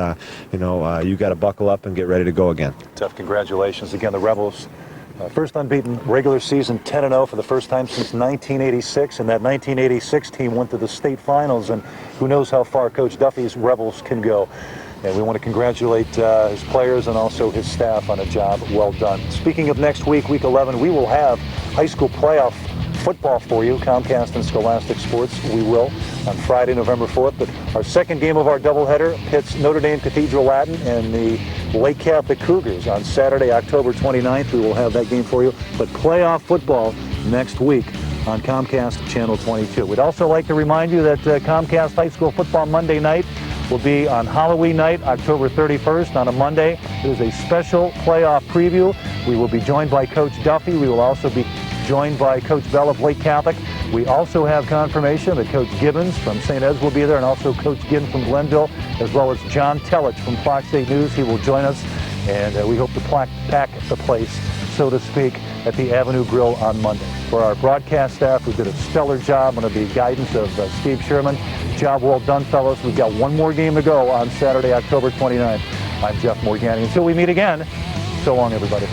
you know, you got to buckle up and get ready to go again. Tough. Congratulations again, the Rebels. First unbeaten regular season, 10-0 for the first time since 1986, and that 1986 team went to the state finals, and who knows how far Coach Duffy's Rebels can go. And we want to congratulate his players and also his staff on a job well done. Speaking of next week, week 11, we will have high school playoff football for you, Comcast and Scholastic Sports. We will on Friday, November 4th. But our second game of our doubleheader pits Notre Dame Cathedral Latin and the Lake Catholic Cougars on Saturday, October 29th. We will have that game for you. But playoff football next week on Comcast Channel 22. We'd also like to remind you that Comcast High School Football Monday night will be on Halloween night, October 31st, on a Monday. It is a special playoff preview. We will be joined by Coach Duffy. We will also be joined by Coach Bell of Lake Catholic. We also have confirmation that Coach Gibbons from St. Ed's will be there, and also Coach Ginn from Glenville, as well as John Tellich from Fox 8 News. He will join us, and we hope to pack the place, so to speak, at the Avenue Grill on Monday. For our broadcast staff, who did a stellar job under the guidance of Steve Sherman, job well done, fellas. We've got one more game to go on Saturday, October 29th. I'm Jeff Morgani. Until we meet again, so long, everybody.